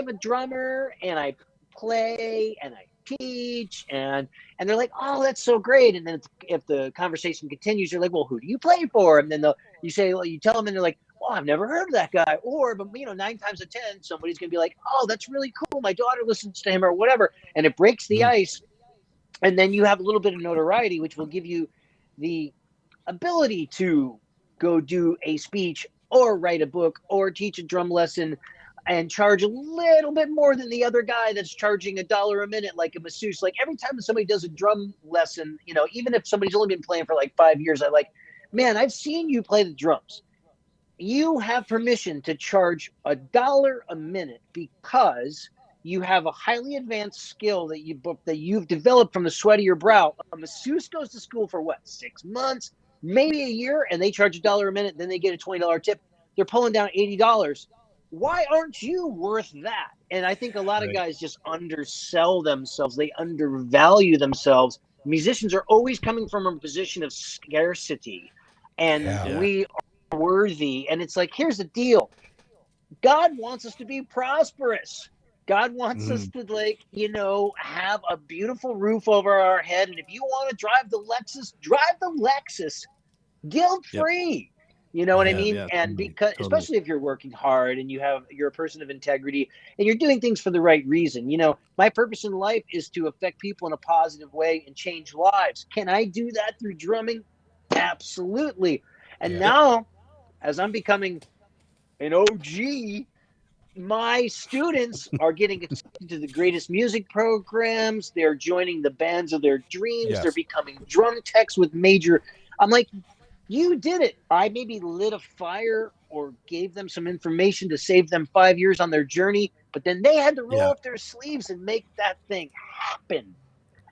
Speaker 3: a drummer and I play and I teach, and they're like, oh, that's so great. And then if the conversation continues, you're like, well, who do you play for? And then you tell them, and they're like, well, I've never heard of that guy. But 9 times out of 10, somebody's gonna be like, oh, that's really cool, my daughter listens to him, or whatever. And it breaks the ice, and then you have a little bit of notoriety, which will give you the ability to go do a speech or write a book or teach a drum lesson and charge a little bit more than the other guy that's charging $1 a minute, like a masseuse. Like, every time somebody does a drum lesson, even if somebody's only been playing for like 5 years, I'm like, man, I've seen you play the drums. You have permission to charge $1 a minute because you have a highly advanced skill that you've developed from the sweat of your brow. A masseuse goes to school for 6 months, maybe a year, and they charge $1 a minute, then they get a $20 tip. They're pulling down $80. Why aren't you worth that? And I think a lot of guys just undersell themselves. They undervalue themselves. Musicians are always coming from a position of scarcity, and we are worthy. And it's like, here's the deal. God wants us to be prosperous. God wants us to, like, you know, have a beautiful roof over our head. And if you want to drive the Lexus guilt free. You know what I mean? And because, especially if you're working hard and you're a person of integrity and you're doing things for the right reason. You know, my purpose in life is to affect people in a positive way and change lives. Can I do that through drumming? Absolutely. And now, as I'm becoming an OG, my students are getting accepted to the greatest music programs. They're joining the bands of their dreams. They're becoming drum techs with major. I'm like, you did it. I maybe lit a fire or gave them some information to save them 5 years on their journey, but then they had to roll up their sleeves and make that thing happen.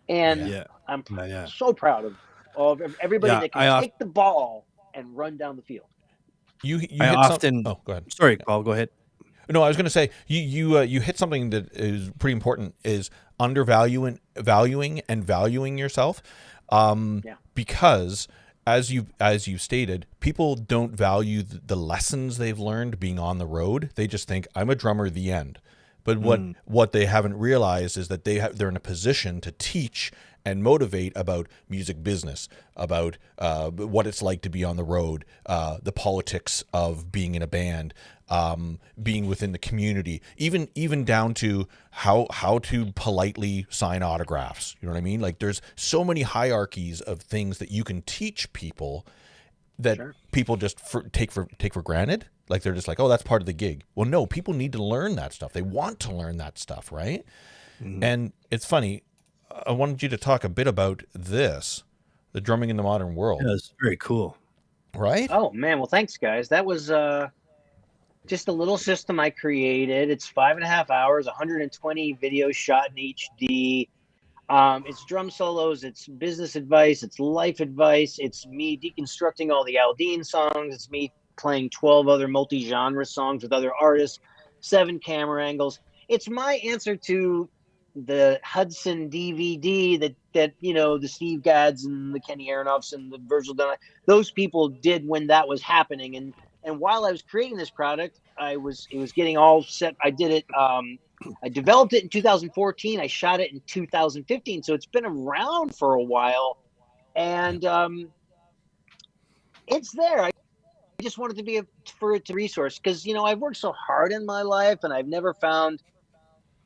Speaker 3: And I'm so proud of everybody that can take the ball and run down the field.
Speaker 1: You
Speaker 2: oh, go ahead. Sorry, Paul, go ahead.
Speaker 1: No, I was going to say you hit something that is pretty important, is valuing and valuing yourself, because as you stated, people don't value the lessons they've learned being on the road. They just think, I'm a drummer, the end. But what they haven't realized is that they're in a position to teach and motivate about music business, about what it's like to be on the road, the politics of being in a band, being within the community, even down to how to politely sign autographs. You know what I mean? Like, there's so many hierarchies of things that you can teach people that people just take for granted. Like, they're just like, oh, that's part of the gig. Well, no, people need to learn that stuff. They want to learn that stuff, right? And it's funny. I wanted you to talk a bit about this, the drumming in the modern world.
Speaker 2: Yeah, it's very cool.
Speaker 1: Right?
Speaker 3: Oh, man. Well, thanks, guys. That was just a little system I created. It's 5.5 hours, 120 videos shot in HD. It's drum solos, it's business advice, it's life advice. It's me deconstructing all the Aldean songs. It's me playing 12 other multi-genre songs with other artists, 7 camera angles. It's my answer to the Hudson DVD that you know, the Steve Gads and the Kenny Aronoffs and the Virgil Dunn, those people did when that was happening. And while I was creating this product, it was getting all set. I did it. I developed it in 2014. I shot it in 2015. So it's been around for a while, and it's there. I just wanted to be for it to resource, because, you know, I've worked so hard in my life and I've never found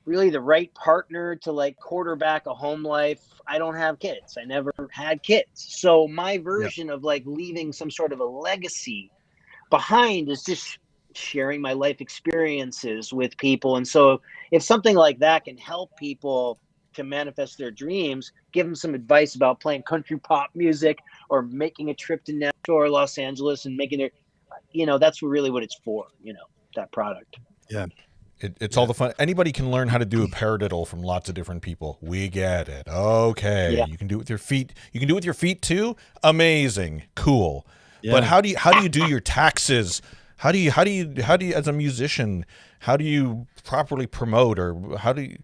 Speaker 3: really the right partner to, like, quarterback a home life. I don't have kids. I never had kids. So my version of, like, leaving some sort of a legacy behind is just sharing my life experiences with people. And so if something like that can help people to manifest their dreams, give them some advice about playing country pop music or making a trip to Nashville or Los Angeles and making their, you know, that's really what it's for, you know, that product.
Speaker 2: Yeah.
Speaker 1: It's all the fun. Anybody can learn how to do a paradiddle from lots of different people. We get it. Okay. Yeah. You can do it with your feet. You can do it with your feet too. Amazing. Cool. Yeah. But how do you do your taxes? How do you as a musician, how do you properly promote, or how do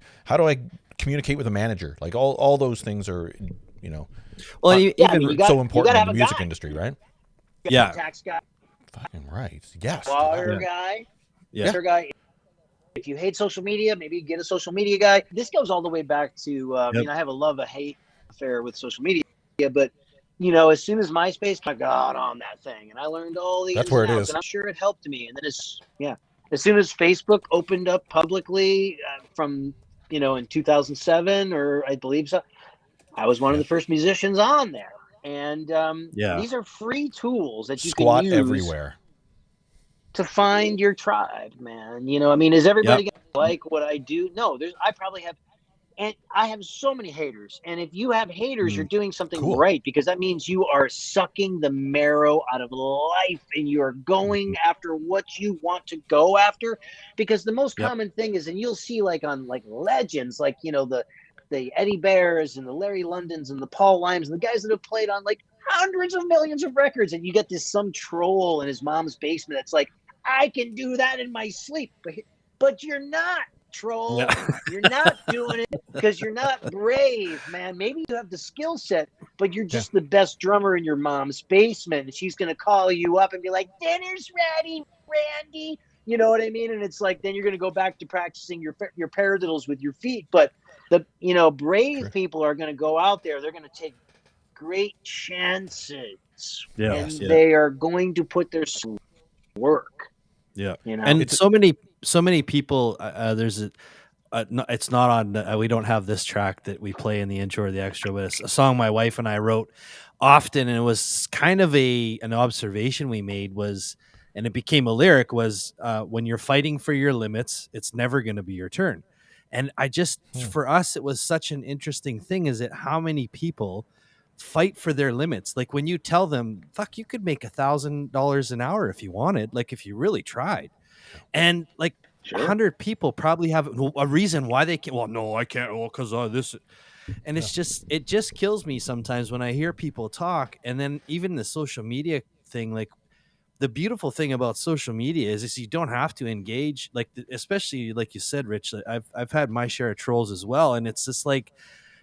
Speaker 1: I communicate with a manager? Like, all those things are, you know, so important in the music industry, right?
Speaker 2: Yeah.
Speaker 3: Tax guy.
Speaker 1: Fucking right. Yes.
Speaker 3: Lawyer guy. Yeah. Guy. If you hate social media, maybe get a social media guy. This goes all the way back to, you know, I have a love-hate affair with social media, but, you know, as soon as MySpace, I got on that thing and I learned all the
Speaker 1: That's where it is.
Speaker 3: And I'm sure it helped me. And then as soon as Facebook opened up publicly from, you know, in 2007, or I believe so, I was one of the first musicians on there. And these are free tools that you can use
Speaker 1: everywhere
Speaker 3: to find your tribe, man. You know, I mean, is everybody gonna like what I do? No, I probably have, and I have so many haters. And if you have haters, you're doing something right, because that means you are sucking the marrow out of life and you are going after what you want to go after. Because the most common thing is, and you'll see, like, on, like, legends, like, you know, the Eddie Bears and the Larry Londons and the Paul Limes and the guys that have played on, like, hundreds of millions of records, and you get some troll in his mom's basement that's like, I can do that in my sleep, but you're not, troll.
Speaker 2: Yeah.
Speaker 3: You're not doing it because you're not brave, man. Maybe you have the skill set, but you're just the best drummer in your mom's basement, and she's gonna call you up and be like, dinner's ready, Randy. You know what I mean? And it's like, then you're gonna go back to practicing your paradiddles with your feet. But the brave people are gonna go out there. They're gonna take great chances, and they are going to put their work.
Speaker 2: Yeah,
Speaker 3: you know,
Speaker 2: and so many people. There's it's not on. We don't have this track that we play in the intro or the extra, but it's a song my wife and I wrote often, and it was kind of an observation we made was, and it became a lyric was, when you're fighting for your limits, it's never going to be your turn. And I just, for us, it was such an interesting thing. Is it how many people fight for their limits? Like when you tell them, fuck, you could make $1,000 an hour if you wanted, like if you really tried. And like 100 people probably have a reason why they can't. Well, no, I can't. Well, because this. And it's just, it just kills me sometimes when I hear people talk. And then even the social media thing, like the beautiful thing about social media is you don't have to engage, like, especially like you said, Rich, I've had my share of trolls as well. And it's just like,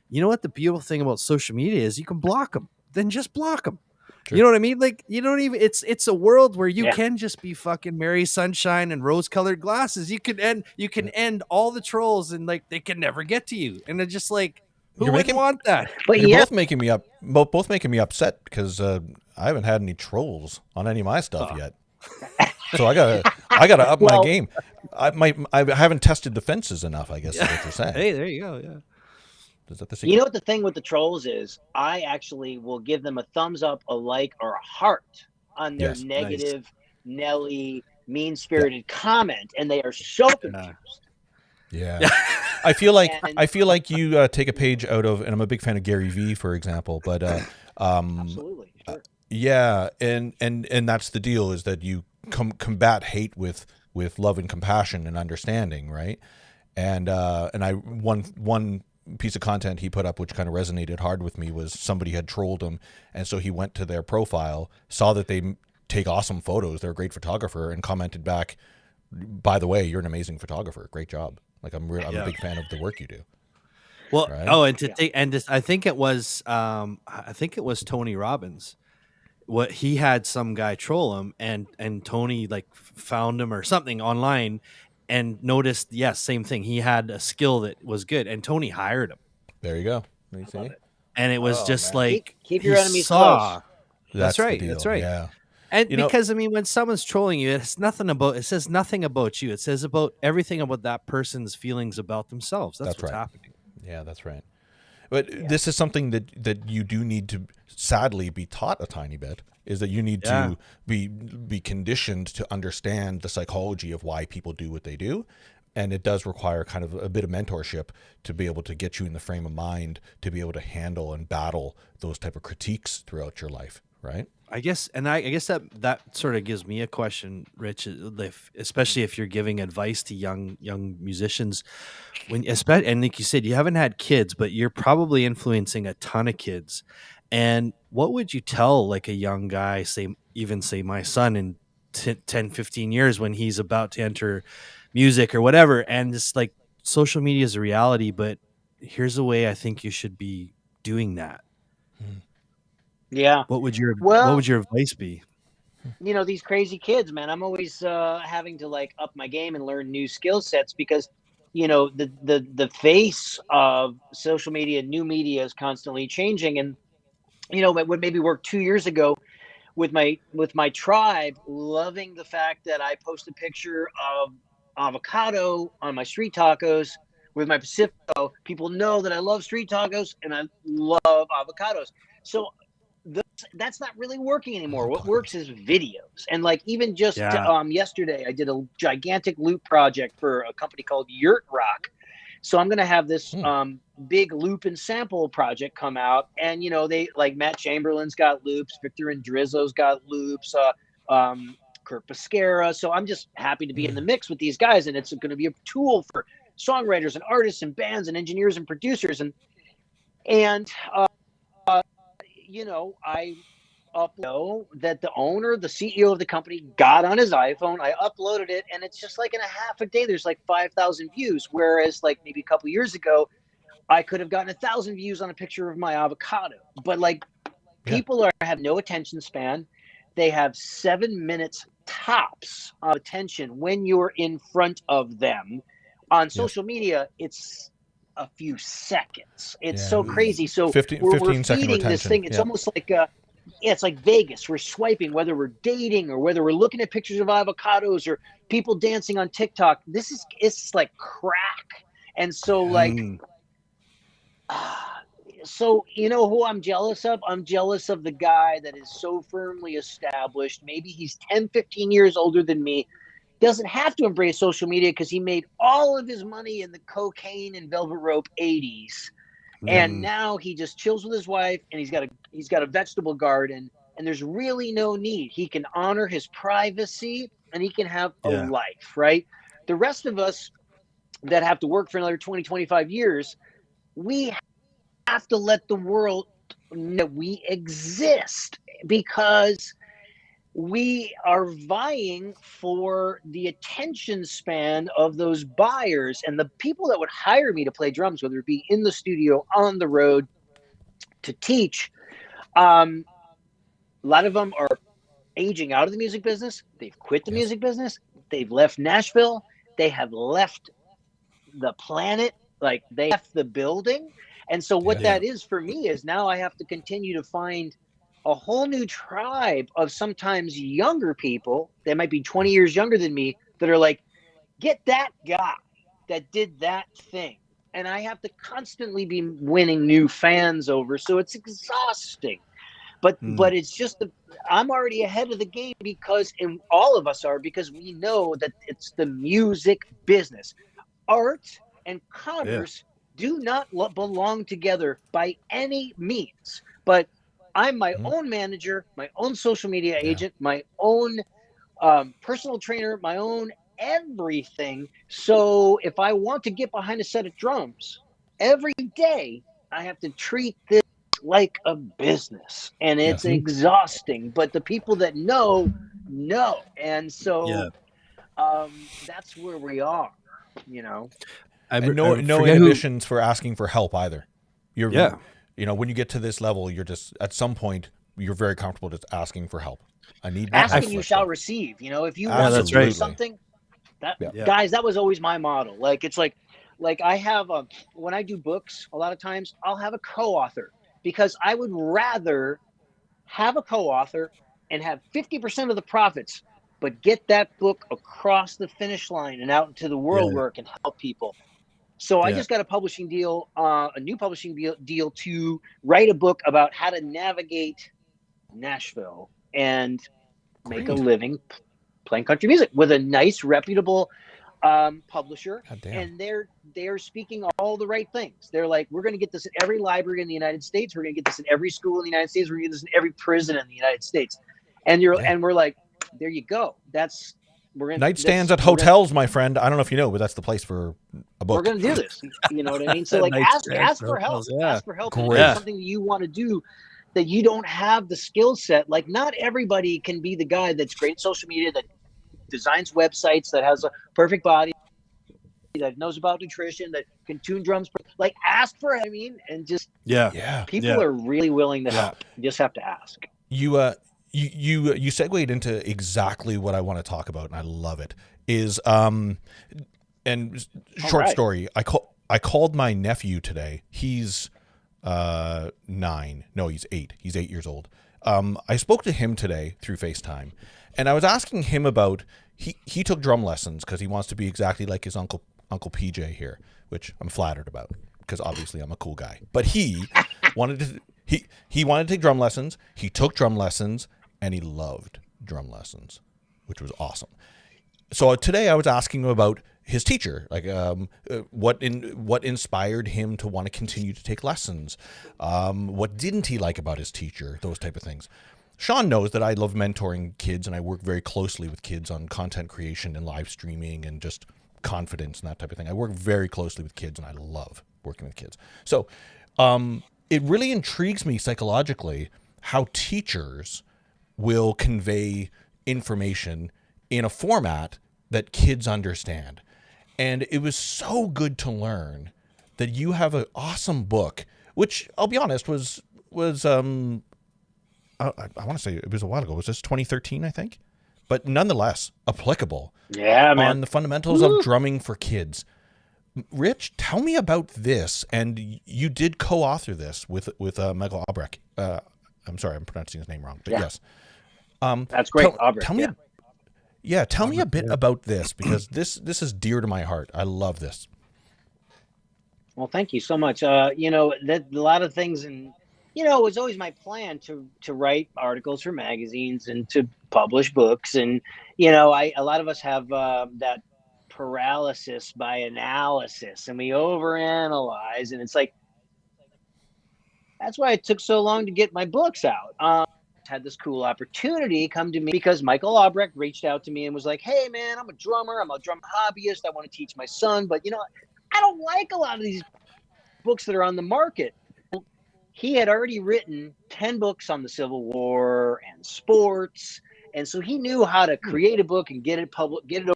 Speaker 2: you know what the beautiful thing about social media is? You can block them. Then just block them. Sure. You know what I mean? Like, you don't even, it's a world where you can just be fucking Mary Sunshine and rose-colored glasses. You can end all the trolls, and like they can never get to you. And it's just like, who would want that?
Speaker 1: But you're both making me upset because I haven't had any trolls on any of my stuff yet. So I gotta up my game. I haven't tested the fences enough, I guess is what you're saying.
Speaker 2: Hey, there you go. Yeah.
Speaker 1: Is that the
Speaker 3: you know what the thing with the trolls is? I actually will give them a thumbs up, a like, or a heart on their negative, Nelly, mean-spirited comment, and they are so confused.
Speaker 1: Yeah. I feel like you take a page out of, and I'm a big fan of Gary Vee, for example, but
Speaker 3: absolutely, sure.
Speaker 1: Yeah, and that's the deal, is that you combat hate with love and compassion and understanding, right? And one piece of content he put up which kind of resonated hard with me was somebody had trolled him, and so he went to their profile, saw that they take awesome photos, they're a great photographer, and commented back, by the way, you're an amazing photographer, great job. Like I'm a big fan of the work you do.
Speaker 2: Well, right? I think it was Tony Robbins. What he had some guy troll him, and Tony like found him or something online and noticed, same thing. He had a skill that was good, and Tony hired him.
Speaker 1: There you go. You see?
Speaker 2: And it was just like,
Speaker 3: keep your enemies close.
Speaker 2: That's right. That's right.
Speaker 1: Yeah.
Speaker 2: And because I mean, when someone's trolling you, it says nothing about you. It says about everything about that person's feelings about themselves. That's what's happening.
Speaker 1: Yeah, that's right. But this is something that you do need to sadly be taught a tiny bit, is that you need to be conditioned to understand the psychology of why people do what they do. And it does require kind of a bit of mentorship to be able to get you in the frame of mind to be able to handle and battle those type of critiques throughout your life, right?
Speaker 2: I guess that sort of gives me a question, Rich, especially if you're giving advice to young musicians, and like you said, you haven't had kids, but you're probably influencing a ton of kids. And what would you tell like a young guy, say my son in 10, 15 years when he's about to enter music or whatever, and it's like social media is a reality, but here's a way I think you should be doing that.
Speaker 3: Yeah.
Speaker 2: What would your advice be?
Speaker 3: You know, these crazy kids, man, I'm always having to like up my game and learn new skill sets because, you know, the face of social media, new media is constantly changing. And, you know, what maybe worked 2 years ago with my tribe, loving the fact that I post a picture of avocado on my street tacos with my Pacifico. People know that I love street tacos and I love avocados. So that's not really working anymore. What works is videos. And like even just yesterday, I did a gigantic loop project for a company called Yurt Rock. So I'm going to have this big loop and sample project come out. And, you know, they like Matt Chamberlain's got loops, Victor Indrizzo's got loops, Kurt Pescara. So I'm just happy to be in the mix with these guys. And it's going to be a tool for songwriters and artists and bands and engineers and producers. And I upload that the owner, the CEO of the company got on his iPhone. I uploaded it, and it's just like in a half a day, there's like 5,000 views. Whereas like maybe a couple years ago, I could have gotten 1,000 views on a picture of my avocado. But like people have no attention span. They have 7 minutes tops of attention when you're in front of them. On social media, it's a few seconds. It's so crazy. So
Speaker 1: 15
Speaker 3: we're
Speaker 1: second
Speaker 3: feeding
Speaker 1: retention.
Speaker 3: this thing. It's almost like it's like Vegas. We're swiping, whether we're dating or whether we're looking at pictures of avocados or people dancing on TikTok. It's like crack. And so like, so you know who I'm jealous of? I'm jealous of the guy that is so firmly established. Maybe he's 10, 15 years older than me. Doesn't have to embrace social media because he made all of his money in the cocaine and velvet rope 80s. And now he just chills with his wife, and he's got a vegetable garden, and there's really no need. He can honor his privacy, and he can have a life, right? The rest of us that have to work for another 20, 25 years, we have to let the world know that we exist, because we are vying for the attention span of those buyers and the people that would hire me to play drums, whether it be in the studio, on the road, to teach. A lot of them are aging out of the music business. They've quit the music business. They've left Nashville. They have left the planet. Like, they left the building. And so what that is for me is now I have to continue to find a whole new tribe of sometimes younger people that might be 20 years younger than me that are like, get that guy that did that thing. And I have to constantly be winning new fans over. So it's exhausting. But it's just I'm already ahead of the game, because, and all of us are, because we know that it's the music business. Art and commerce do not belong together by any means. But I'm my own manager, my own social media agent, my own personal trainer, my own everything. So if I want to get behind a set of drums every day, I have to treat this like a business, and it's exhausting. But the people that know. And so that's where we are,
Speaker 1: No inhibitions for asking for help either. When you get to this level, you're just, at some point, you're very comfortable just asking for help. I need
Speaker 3: asking, you shall receive. If you want to do something, guys, that was always my model. Like, it's like I have when I do books, a lot of times I'll have a co-author, because I would rather have a co-author and have 50% of the profits, but get that book across the finish line and out into the world where it can help people. So I just got a publishing deal, a new publishing deal to write a book about how to navigate Nashville and make a living playing country music with a nice, reputable publisher. And they're speaking all the right things. They're like, we're going to get this in every library in the United States. We're going to get this in every school in the United States. We're going to get this in every prison in the United States. And we're like, there you go.
Speaker 1: Nightstands at hotels, my friend. I don't know if you know, but that's the place for a book.
Speaker 3: We're going to do this. You know what I mean? So like, ask for help. Ask for help. If there's something that you want to do that you don't have the skill set. Like, not everybody can be the guy that's great at social media, that designs websites, that has a perfect body, that knows about nutrition, that can tune drums. Like, ask for it. I mean, and just people are really willing to help. You just have to ask.
Speaker 1: You segued into exactly what I want to talk about, and I love it. Story. I called my nephew today. He's 9. No, he's 8. He's 8 years old. I spoke to him today through FaceTime, and I was asking him about he took drum lessons because he wants to be exactly like his Uncle PJ here, which I'm flattered about because obviously I'm a cool guy. But he wanted to take drum lessons. He took drum lessons. And he loved drum lessons, which was awesome. So today I was asking him about his teacher, like what inspired him to want to continue to take lessons. What didn't he like about his teacher? Those type of things. Sean knows that I love mentoring kids, and I work very closely with kids on content creation and live streaming and just confidence and that type of thing. I work very closely with kids, and I love working with kids. So it really intrigues me psychologically how teachers will convey information in a format that kids understand. And it was so good to learn that you have an awesome book, which I'll be honest was I want to say it was a while ago. Was this 2013, I think? But nonetheless, applicable.
Speaker 3: Yeah, man.
Speaker 1: On the fundamentals of drumming for kids. Rich, tell me about this. And you did co-author this with Michael Albrecht. I'm sorry, I'm pronouncing his name wrong, but yes.
Speaker 3: That's great.
Speaker 1: Tell me a bit about this, because this is dear to my heart. I love this.
Speaker 3: Well, thank you so much. That a lot of things, and it was always my plan to write articles for magazines and to publish books, and a lot of us have that paralysis by analysis, and we overanalyze, and it's like that's why it took so long to get my books out. Had this cool opportunity come to me because Michael Albrecht reached out to me and was like, "Hey, man, I'm a drummer. I'm a drum hobbyist. I want to teach my son, but I don't like a lot of these books that are on the market." He had already written 10 books on the Civil War and sports, and so he knew how to create a book and get it public, get it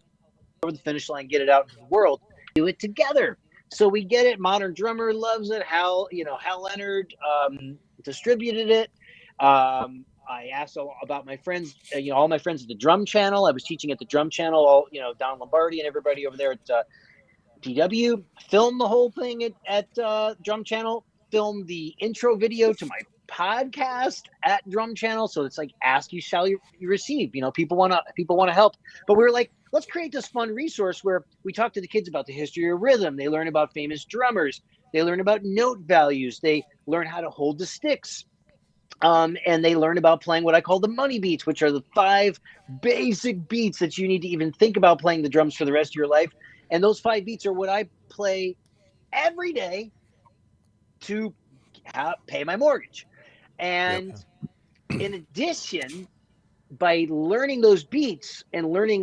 Speaker 3: over the finish line, get it out into the world, do it together. So we get it. Modern Drummer loves it. Hal Leonard distributed it. I asked about my friends, all my friends at the Drum Channel. I was teaching at the Drum Channel, Don Lombardi and everybody over there at DW. Filmed the whole thing at Drum Channel. Filmed the intro video to my podcast at Drum Channel. So it's like, ask, you shall you receive. People want to help. But we were like, let's create this fun resource where we talk to the kids about the history of rhythm. They learn about famous drummers. They learn about note values. They learn how to hold the sticks. And they learn about playing what I call the money beats, which are the 5 basic beats that you need to even think about playing the drums for the rest of your life. And those 5 beats are what I play every day to pay my mortgage. And in addition, by learning those beats and learning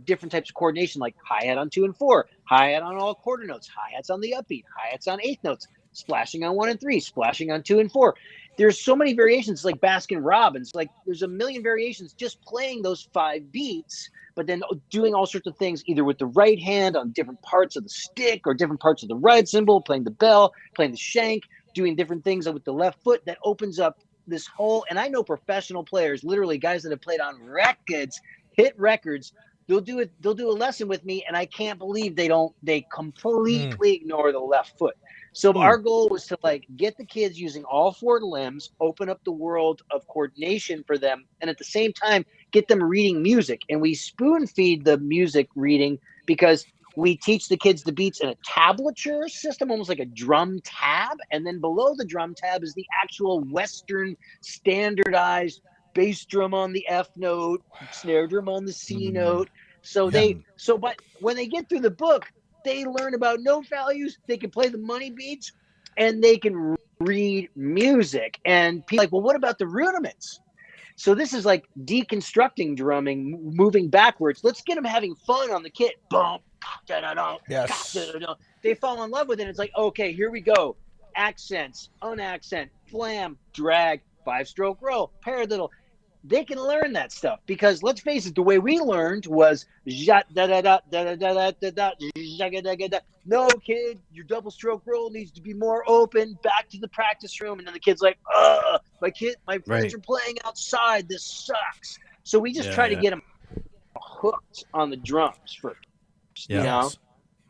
Speaker 3: different types of coordination, like hi-hat on 2 and 4, hi-hat on all quarter notes, hi-hats on the upbeat, hi-hats on 8th notes, splashing on 1 and 3, splashing on 2 and 4. There's so many variations, like Baskin Robbins. Like there's a million variations just playing those 5 beats, but then doing all sorts of things either with the right hand on different parts of the stick or different parts of the ride cymbal, playing the bell, playing the shank, doing different things with the left foot. That opens up this whole, and I know professional players, literally guys that have played on records, hit records. They'll do a lesson with me, and I can't believe they completely ignore the left foot. So our goal was to get the kids using all 4 limbs, open up the world of coordination for them, and at the same time get them reading music. And we spoon feed the music reading because we teach the kids the beats in a tablature system, almost like a drum tab, and then below the drum tab is the actual Western standardized bass drum on the F note, snare drum on the C note. But when they get through the book, they learn about note values, they can play the money beats, and they can read music. And people are like, well, what about the rudiments? So this is like deconstructing drumming, moving backwards. Let's get them having fun on the kit. Boom,
Speaker 1: yes.
Speaker 3: They fall in love with it. It's like, okay, here we go. Accents, unaccent, flam, drag, 5-stroke roll, paradiddle. They can learn that stuff because let's face it, the way we learned was no, kid, your double stroke roll needs to be more open, back to the practice room. And then the kid's like, my friends are playing outside. This sucks. So we just try to get them hooked on the drums first.
Speaker 2: Yeah.
Speaker 3: You know?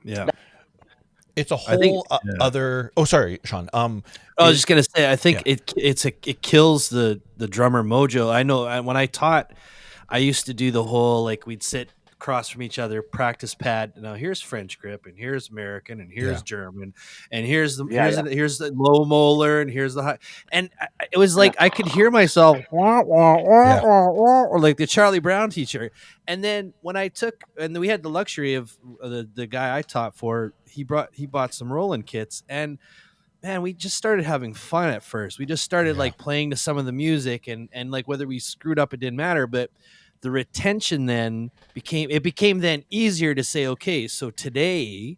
Speaker 2: Yeah.
Speaker 1: It's a whole other. Oh, sorry, Sean.
Speaker 2: I was just gonna say, I think it kills the drummer mojo. I know when I taught, I used to do the whole we'd sit across from each other, practice pad. Now here's French grip, and here's American, and here's German, and here's the low molar, and here's the high. And it was like I could hear myself, or like the Charlie Brown teacher. And then when I took, and we had the luxury of the guy I taught for, he bought some rolling kits, and man, we just started having fun at first. We just started playing to some of the music, and whether we screwed up, it didn't matter, but the retention then became then easier to say, okay, so today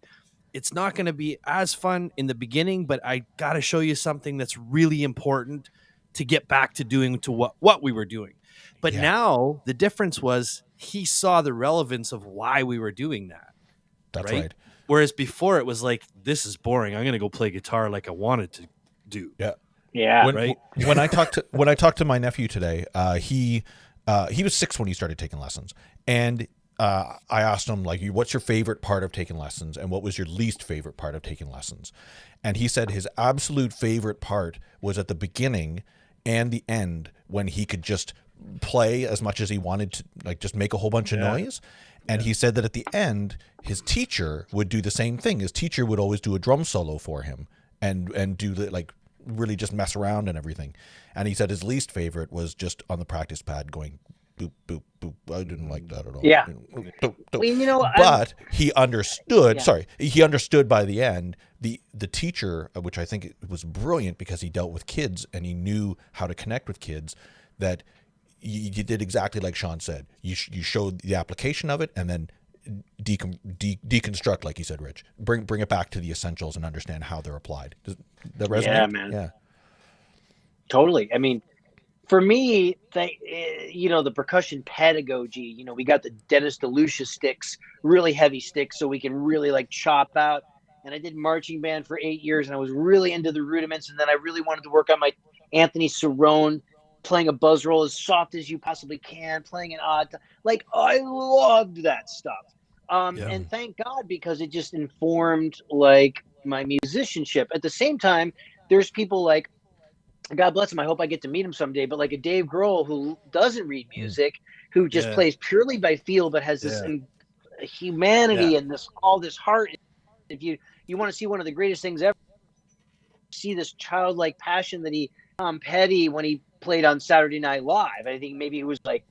Speaker 2: it's not going to be as fun in the beginning, but I got to show you something that's really important to get back to doing to what we were doing. But now the difference was he saw the relevance of why we were doing that.
Speaker 1: That's right.
Speaker 2: Whereas before it was like, this is boring. I'm going to go play guitar like I wanted to do.
Speaker 3: Yeah.
Speaker 1: When I talked to my nephew today, he was 6 when he started taking lessons, and I asked him, like, what's your favorite part of taking lessons, and what was your least favorite part of taking lessons? And he said his absolute favorite part was at the beginning and the end, when he could just play as much as he wanted to, like just make a whole bunch of noise. And he said that at the end, his teacher would do the same thing. His teacher would always do a drum solo for him and do the, like, really just mess around and everything. And he said his least favorite was just on the practice pad going boop, boop, boop. I didn't like that at all.
Speaker 3: Yeah.
Speaker 1: Boop, boop, boop.
Speaker 3: Well,
Speaker 1: but he understood, he understood by the end, the teacher, which I think was brilliant because he dealt with kids and he knew how to connect with kids, that you did exactly like Sean said. You showed the application of it and then deconstruct, like you said, Rich. Bring it back to the essentials and understand how they're applied. Does that resonate?
Speaker 3: Yeah, man.
Speaker 1: Yeah.
Speaker 3: Totally. I mean, for me, the percussion pedagogy, we got the Dennis DeLucia sticks, really heavy sticks, so we can really like chop out. And I did marching band for 8 years, and I was really into the rudiments. And then I really wanted to work on my Anthony Cerrone, playing a buzz roll as soft as you possibly can, playing an odd, like, I loved that stuff. And thank God, because it just informed like my musicianship. At the same time, there's people like, God bless him, I hope I get to meet him someday, but like a Dave Grohl who doesn't read music, who just plays purely by feel, but has this humanity and all this heart. If you want to see one of the greatest things ever, see this childlike passion that Tom Petty, when he played on Saturday Night Live. I think maybe he was like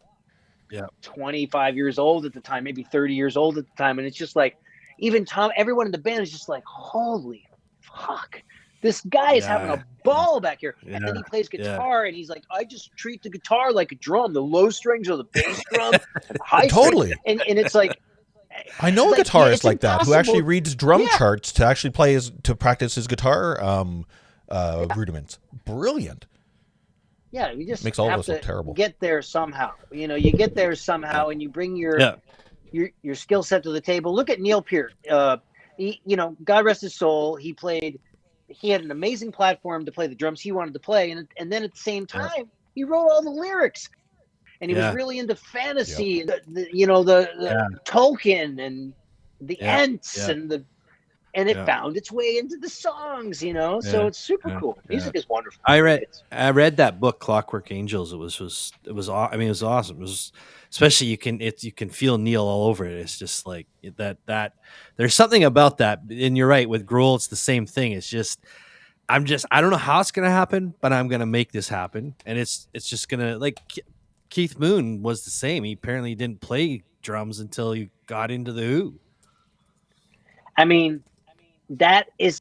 Speaker 3: 25 years old at the time, maybe 30 years old at the time. And it's just like, even Tom, everyone in the band is just like, holy fuck, this guy is having a ball back here. And then he plays guitar and he's like, I just treat the guitar like a drum. The low strings are the bass drum. And the high strings. And it's like,
Speaker 1: I know a guitarist like that who actually reads drum charts to actually to practice his guitar rudiments. Brilliant.
Speaker 3: Yeah, we just
Speaker 1: makes all
Speaker 3: have
Speaker 1: of us look
Speaker 3: to
Speaker 1: terrible.
Speaker 3: Get there somehow. You get there somehow, and you bring your skill set to the table. Look at Neil Peart. God rest his soul. He had an amazing platform to play the drums he wanted to play, and then at the same time, he wrote all the lyrics. And he was really into fantasy, the Tolkien and the Ents and it found its way into the songs, so it's super cool. Music is wonderful.
Speaker 2: I read that book, Clockwork Angels. It was awesome. It was, especially you can feel Neil all over it. It's just like that there's something about that. And you're right, with Grohl, it's the same thing. It's just, I don't know how it's going to happen, but I'm going to make this happen. And it's just going to, like, Keith Moon was the same. He apparently didn't play drums until he got into the Who.
Speaker 3: I mean, that is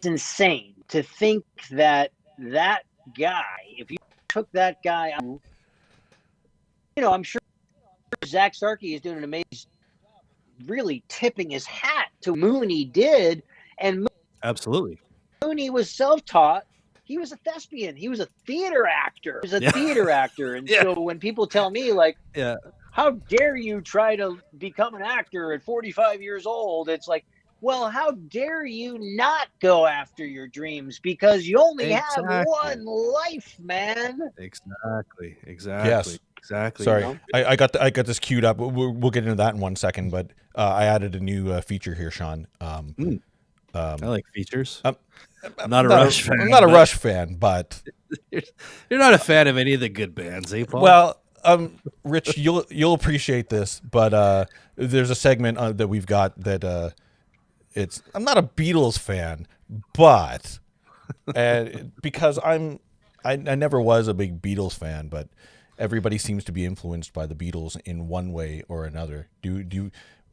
Speaker 3: insane to think that guy, if you took that guy, I'm sure Zach Starkey is doing an amazing job, really tipping his hat to Mooney did. And
Speaker 2: absolutely,
Speaker 3: Mooney was self-taught. He was a thespian. He was a theater actor. And so when people tell me, like, how dare you try to become an actor at 45 years old? It's like, well, how dare you not go after your dreams, because you only have one life, man.
Speaker 2: Exactly.
Speaker 1: Yes.
Speaker 2: Exactly.
Speaker 1: Sorry, I got this queued up. We'll get into that in 1 second, but I added a new feature here, Sean. I
Speaker 2: like features.
Speaker 1: I'm not a Rush fan. I'm not a Rush fan, but
Speaker 2: you're not a fan of any of the good bands, eh, Paul?
Speaker 1: Well, Rich, you'll appreciate this, but there's a segment that we've got that I'm not a Beatles fan, but because I never was a big Beatles fan, but everybody seems to be influenced by the Beatles in one way or another.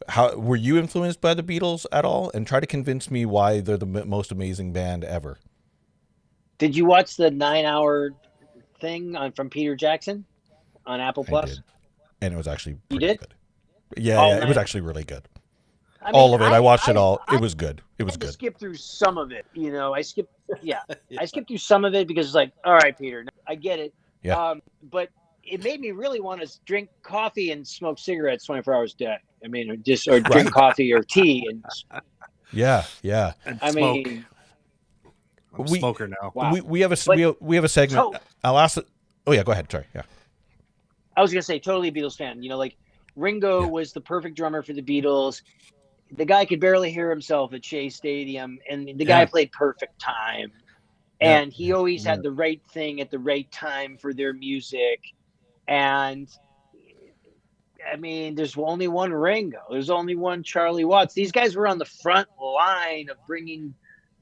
Speaker 1: How were you influenced by the Beatles at all? And try to convince me why they're the most amazing band ever.
Speaker 3: Did you watch the 9-hour thing from Peter Jackson on Apple Plus?
Speaker 1: I did. And it was actually
Speaker 3: pretty
Speaker 1: good. Yeah, it was actually really good.
Speaker 3: I mean,
Speaker 1: all of it. I watched it all. It was good. It was
Speaker 3: had to
Speaker 1: good.
Speaker 3: skip through some of it. I skipped. Yeah, I skipped through some of it because it's like, all right, Peter, I get it.
Speaker 1: Yeah.
Speaker 3: But it made me really want to drink coffee and smoke cigarettes 24 hours a day. I mean, or drink coffee or tea and.
Speaker 1: Yeah.
Speaker 2: And
Speaker 3: I
Speaker 2: smoke.
Speaker 3: mean,
Speaker 2: I'm a smoker now.
Speaker 3: wow.
Speaker 1: We have a segment. I'll ask it. Oh yeah, go ahead. Sorry. Yeah.
Speaker 3: I was gonna say totally a Beatles fan. Like Ringo was the perfect drummer for the Beatles. The guy could barely hear himself at Shea Stadium, and the guy played perfect time. And he always had the right thing at the right time for their music. And I mean, there's only one Ringo. There's only one Charlie Watts. These guys were on the front line of bringing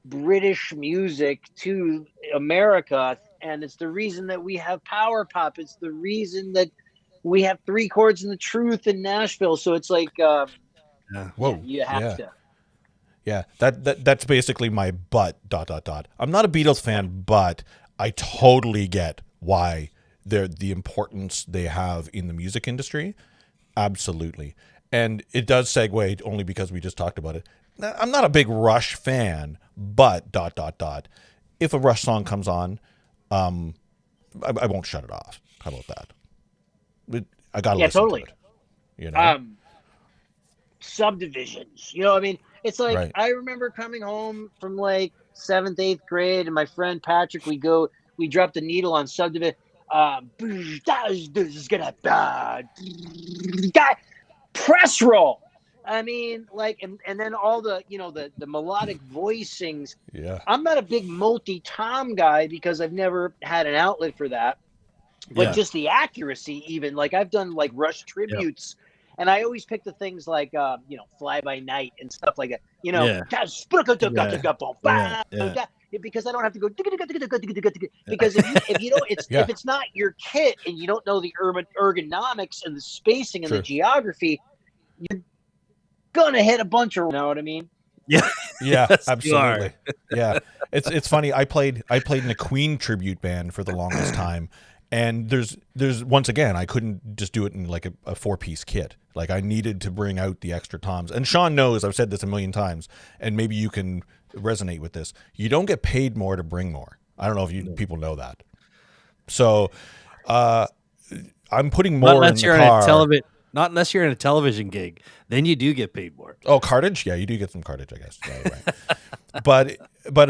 Speaker 3: British music to America. And it's the reason that we have power pop. It's the reason that we have 3 Chords and the Truth in Nashville. So it's like, you have to.
Speaker 1: Yeah, that's basically my but ... I'm not a Beatles fan, but I totally get why they're the importance they have in the music industry. Absolutely. And it does segue only because we just talked about it. I'm not a big Rush fan, but ... if a Rush song comes on, I won't shut it off. How about that? I gotta listen to it.
Speaker 3: Subdivisions. I mean, it's like I remember coming home from like 7th, 8th grade, and my friend Patrick, we dropped the needle on Subdivision. Press roll. I mean, like, and then all the the melodic voicings.
Speaker 1: Yeah.
Speaker 3: I'm not a big multi-tom guy because I've never had an outlet for that. But just the accuracy, even like I've done like Rush tributes. And I always pick the things like, Fly By Night and stuff like that. Because I don't have to go. Because if you don't, if it's not your kit and you don't know the ergonomics and the spacing and the geography, you're gonna hit a bunch of. You know what I mean?
Speaker 1: Yeah, absolutely. Yeah, it's funny. I played in a Queen tribute band for the longest time. And there's once again, I couldn't just do it in like a 4-piece kit. Like I needed to bring out the extra toms. And Sean knows, I've said this a million times, and maybe you can resonate with this. You don't get paid more to bring more. I don't know if people know that. So I'm putting more in the car.
Speaker 2: Not unless you're in a television gig. Then you do get paid more.
Speaker 1: Oh, cartage? Yeah, you do get some cartage, I guess. Right. But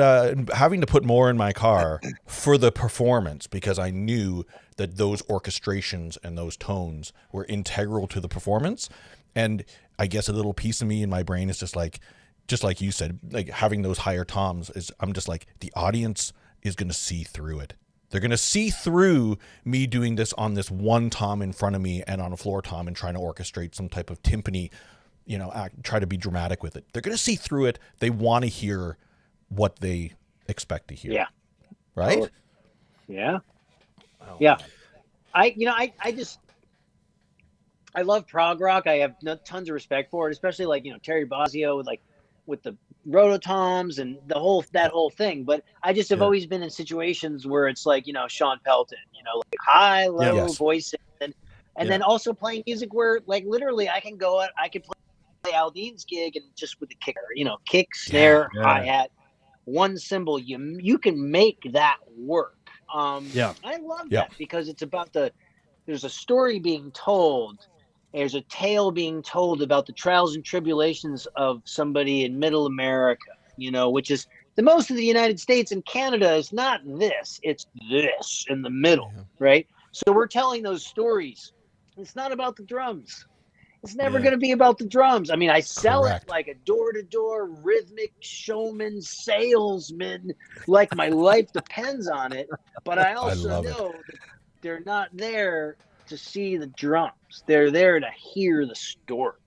Speaker 1: having to put more in my car for the performance because I knew that those orchestrations and those tones were integral to the performance. And I guess a little piece of me in my brain is just like you said, like having those higher toms I'm just like, the audience is going to see through it. They're going to see through me doing this on this one tom in front of me and on a floor tom and trying to orchestrate some type of timpani, try to be dramatic with it. They're going to see through it. They want to hear what they expect to hear.
Speaker 3: Yeah.
Speaker 1: Right?
Speaker 3: Yeah. Oh, yeah. I love prog rock. I have tons of respect for it, especially like, Terry Bozzio with the rototoms and that whole thing. But I just have always been in situations where it's like, Sean Pelton, like high, low voicing and then also playing music where like literally I can play Aldean's gig and just with the kicker, kick, snare, hi-hat, one cymbal, you can make that work. I love that because it's about there's a story being told. There's a tale being told about the trials and tribulations of somebody in middle America, which is the most of the United States and Canada is not this. It's this in the middle, right? So we're telling those stories. It's not about the drums. It's never going to be about the drums. I mean, I sell it like a door-to-door rhythmic showman, salesman, like my life depends on it. But I also know that they're not there to see the drums. They're there to hear the story.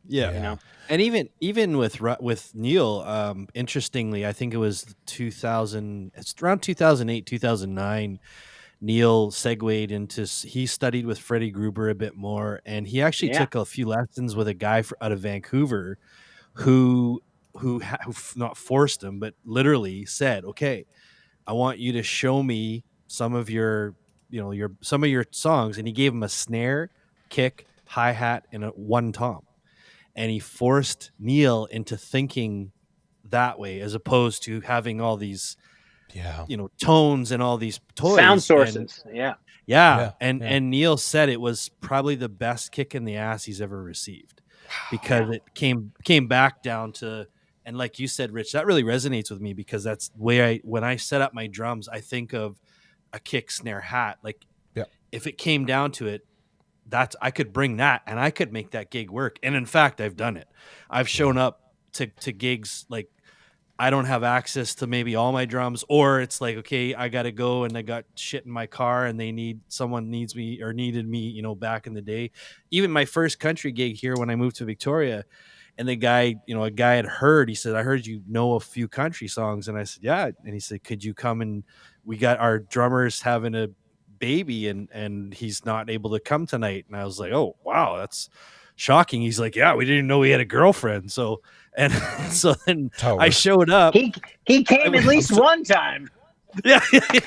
Speaker 2: Yeah. And even with Neil, interestingly, I think it was 2000. It's around 2008, 2009. Neil segued into, he studied with Freddie Gruber a bit more, and he actually took a few lessons with a guy out of Vancouver who not forced him, but literally said, okay, I want you to show me some of your songs. And he gave him a snare, kick, hi-hat, and a one tom. and he forced Neil into thinking that way, as opposed to having all these, tones and all these toys,
Speaker 3: sound sources.
Speaker 2: And Neil said it was probably the best kick in the ass he's ever received, because it came back down to, and like you said, Rich, that really resonates with me, because that's the way when I set up my drums, I think of a kick, snare, hat. Like, if it came down to it, I could bring that and I could make that gig work. And in fact, I've done it. I've shown up to gigs like I don't have access to maybe all my drums, or it's like, okay, I got to go and I got shit in my car and someone needs me or needed me, back in the day. Even my first country gig here when I moved to Victoria, and the guy, a guy had heard, he said, I heard you know a few country songs. And I said, yeah. And he said, could you come, and we got our drummers having a baby and he's not able to come tonight. And I was like, oh wow, that's shocking. He's like, yeah, we didn't know he had a girlfriend. So then I showed up.
Speaker 3: He came at least one time.
Speaker 2: Yeah,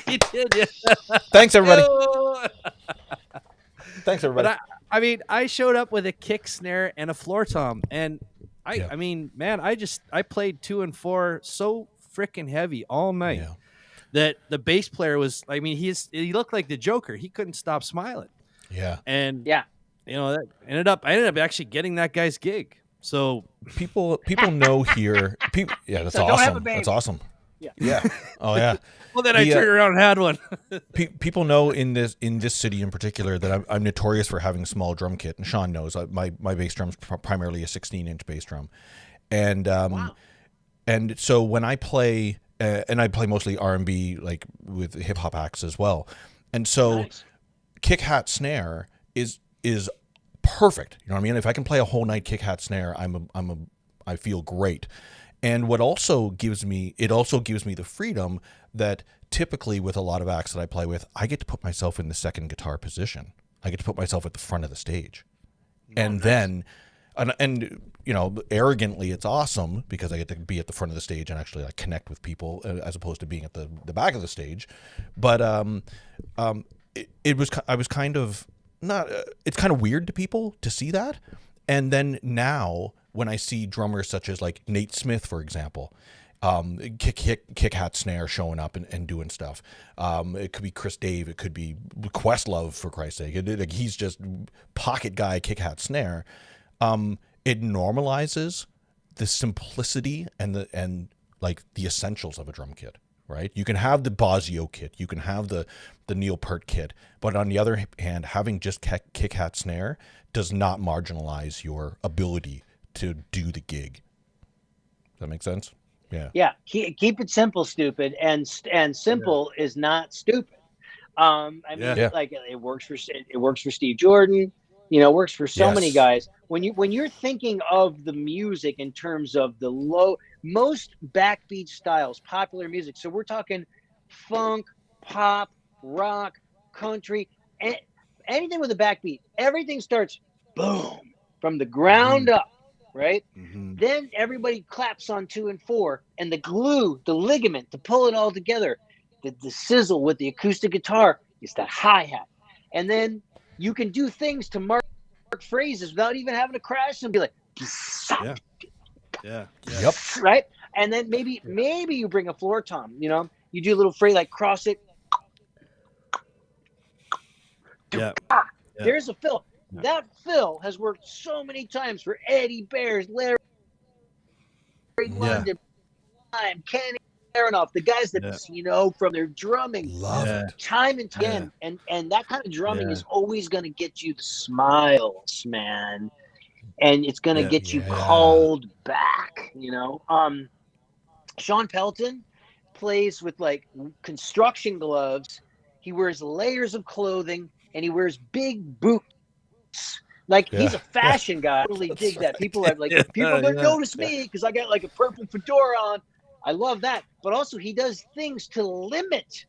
Speaker 2: he did. Yeah.
Speaker 1: Thanks everybody. Thanks everybody.
Speaker 2: But I showed up with a kick, snare, and a floor tom, and I mean, man, I played 2 and 4 so freaking heavy all night. Yeah. That the bass player was, he looked like the Joker. He couldn't stop smiling.
Speaker 1: Yeah.
Speaker 2: And that I ended up actually getting that guy's gig. So
Speaker 1: people know here. That's awesome. That's awesome. Yeah. Oh yeah.
Speaker 2: Well, then I turned around and had one.
Speaker 1: People know in this city in particular that I'm notorious for having a small drum kit, and Sean knows my bass drum's primarily a 16-inch bass drum, and and so when I play. And I play mostly R&B, like with hip hop acts as well, and so kick, hat, snare is perfect. You know what I mean? If I can play a whole night kick, hat, snare, I feel great. And what also gives me the freedom that typically with a lot of acts that I play with, I get to put myself in the second guitar position. I get to put myself at the front of the stage, then. And arrogantly, it's awesome because I get to be at the front of the stage and actually like connect with people as opposed to being at the back of the stage. But I was kind of not. It's kind of weird to people to see that. And then now when I see drummers such as like Nate Smith, for example, kick, hat, snare showing up and doing stuff. It could be Chris Dave. It could be Questlove, for Christ's sake. He's just pocket guy, kick, hat, snare. It normalizes the simplicity and the essentials of a drum kit, right? You can have the Bosio kit, you can have the Neil Peart kit, but on the other hand, having just kick, hat, snare does not marginalize your ability to do the gig. Does that make sense? Yeah.
Speaker 3: Yeah. Keep it simple, stupid, and simple is not stupid. Like it works for Steve Jordan. Works for so many guys. When you're thinking of the music in terms of the most backbeat styles, popular music. So we're talking funk, pop, rock, country, anything with a backbeat. Everything starts boom from the ground up, right? Mm-hmm. Then everybody claps on 2 and 4, and the glue, the ligament to pull it all together, the sizzle with the acoustic guitar is that hi-hat, and then you can do things to mark phrases without even having to crash and be like,
Speaker 1: yep,
Speaker 3: right. And then maybe you bring a floor tom. You do a little phrase like cross it. There's a fill. That fill has worked so many times for Eddie Bears, Larry London, Kenny Aronoff, the guys that from their drumming, time and time again, and that kind of drumming is always going to get you the smiles, man, and it's going to get you called back. Sean Pelton plays with like construction gloves. He wears layers of clothing and he wears big boots. Like he's a fashion guy. I really dig that. People are like, people are going to notice me because I got like a purple fedora on. I love that. But also he does things to limit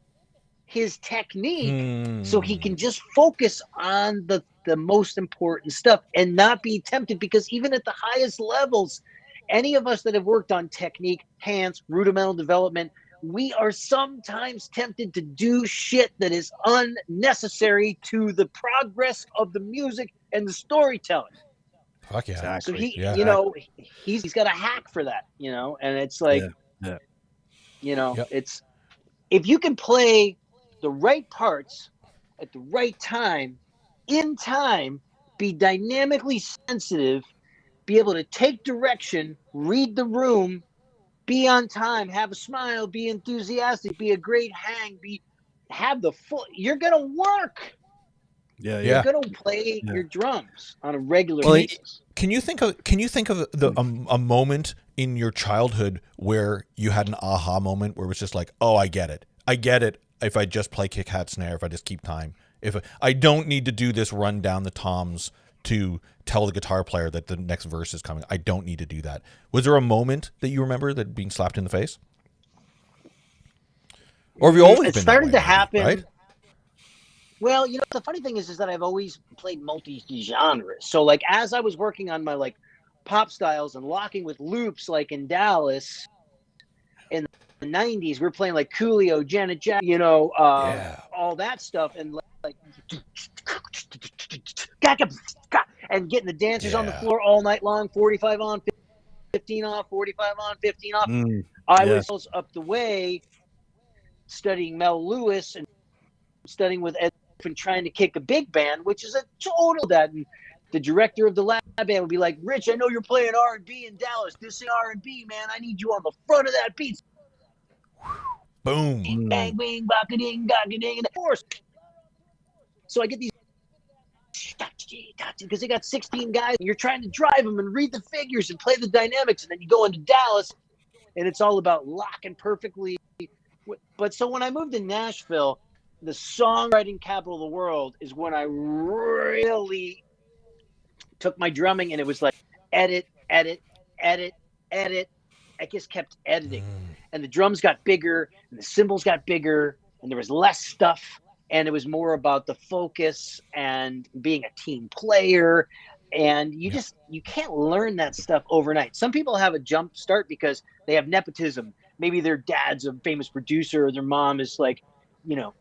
Speaker 3: his technique so he can just focus on the most important stuff and not be tempted, because even at the highest levels, any of us that have worked on technique, hands, rudimental development, we are sometimes tempted to do shit that is unnecessary to the progress of the music and the storytelling.
Speaker 1: Fuck yeah.
Speaker 2: Exactly.
Speaker 3: So he,
Speaker 1: Yeah.
Speaker 3: you know, he's got a hack for that, you know, and it's like,
Speaker 2: Yeah.
Speaker 3: you know,
Speaker 1: Yep.
Speaker 3: it's, if you can play the right parts at the right time, in time, be dynamically sensitive, be able to take direction, read the room, be on time, have a smile, be enthusiastic, be a great hang, have the full, you're going to work.
Speaker 2: Yeah.
Speaker 3: You're going to play your drums on a regular basis.
Speaker 1: Can you think of a moment in your childhood where you had an aha moment where it was just like, oh, I get it. If I just play kick, hat, snare, if I just keep time, if I don't need to do this run down the toms to tell the guitar player that the next verse is coming. I don't need to do that. Was there a moment that you remember that being slapped in the face? Or have you always been
Speaker 3: started
Speaker 1: that way,
Speaker 3: to happen,
Speaker 1: right?
Speaker 3: Well, you know, the funny thing is that I've always played multi-genres. So like as I was working on my like pop styles and locking with loops like in Dallas in the 90s, we're playing like Coolio, Janet Jackson, you know, all that stuff, and like and getting the dancers on the floor all night long, 45 on, 15 off, 45 on, 15 off. I was up the way studying Mel Lewis and studying with Ed and trying to kick a big band, which is a total that. And the director of the lab band would be like, Rich, I know you're playing R&B in Dallas. This is R&B, man. I need you on the front of that beat.
Speaker 1: Boom.
Speaker 3: Bang, bang, baka-ding, gaka-ding, and of course. So I get these because they got 16 guys. And you're trying to drive them and read the figures and play the dynamics. And then you go into Dallas, and it's all about locking perfectly. But so when I moved to Nashville, the songwriting capital of the world is when I really took my drumming, and it was like edit. I just kept editing, and the drums got bigger and the cymbals got bigger and there was less stuff, and it was more about the focus and being a team player. And you can't learn that stuff overnight. Some people have a jump start because they have nepotism. Maybe their dad's a famous producer or their mom is like, you know,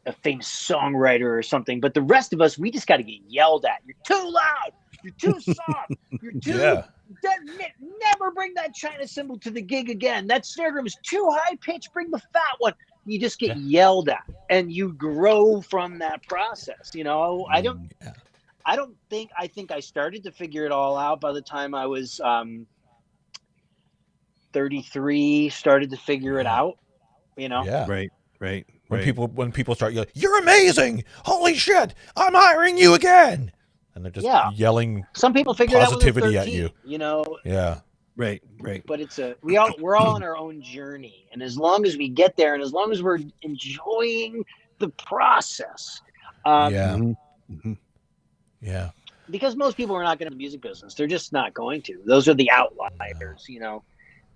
Speaker 3: a famous songwriter or something. But the rest of us, we just got to get yelled at. You're too loud. You're too soft. You're too never bring that China cymbal to the gig again. That snare drum is too high pitched. Bring the fat one. You just get yelled at, and you grow from that process. You know, I think I started to figure it all out by the time I was 33. Started to figure it out. You know,
Speaker 2: right.
Speaker 1: When people start yelling, "You're amazing! Holy shit! I'm hiring you again!" And they're just yelling.
Speaker 3: Some people figure it out
Speaker 1: positivity at you.
Speaker 3: You know.
Speaker 1: Yeah.
Speaker 3: Right. But it's we're all on our own journey, and as long as we get there, and as long as we're enjoying the process, because most people are not going to the music business. They're just not going to. Those are the outliers, you know.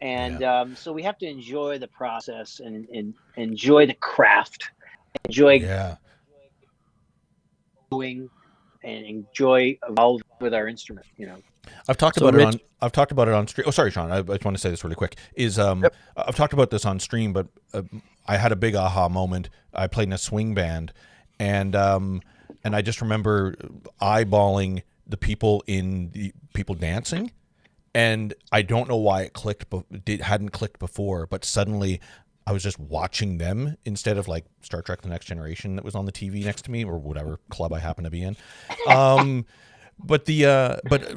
Speaker 3: And so we have to enjoy the process and enjoy the craft, enjoy going, and enjoy evolving with our instrument. You know,
Speaker 1: I've talked about it on stream. Oh, sorry, Sean. I just want to say this really quick. I've talked about this on stream, but I had a big aha moment. I played in a swing band, and I just remember eyeballing the people dancing. And I don't know why it clicked, but hadn't clicked before. But suddenly, I was just watching them instead of like Star Trek: The Next Generation that was on the TV next to me, or whatever club I happen to be in. But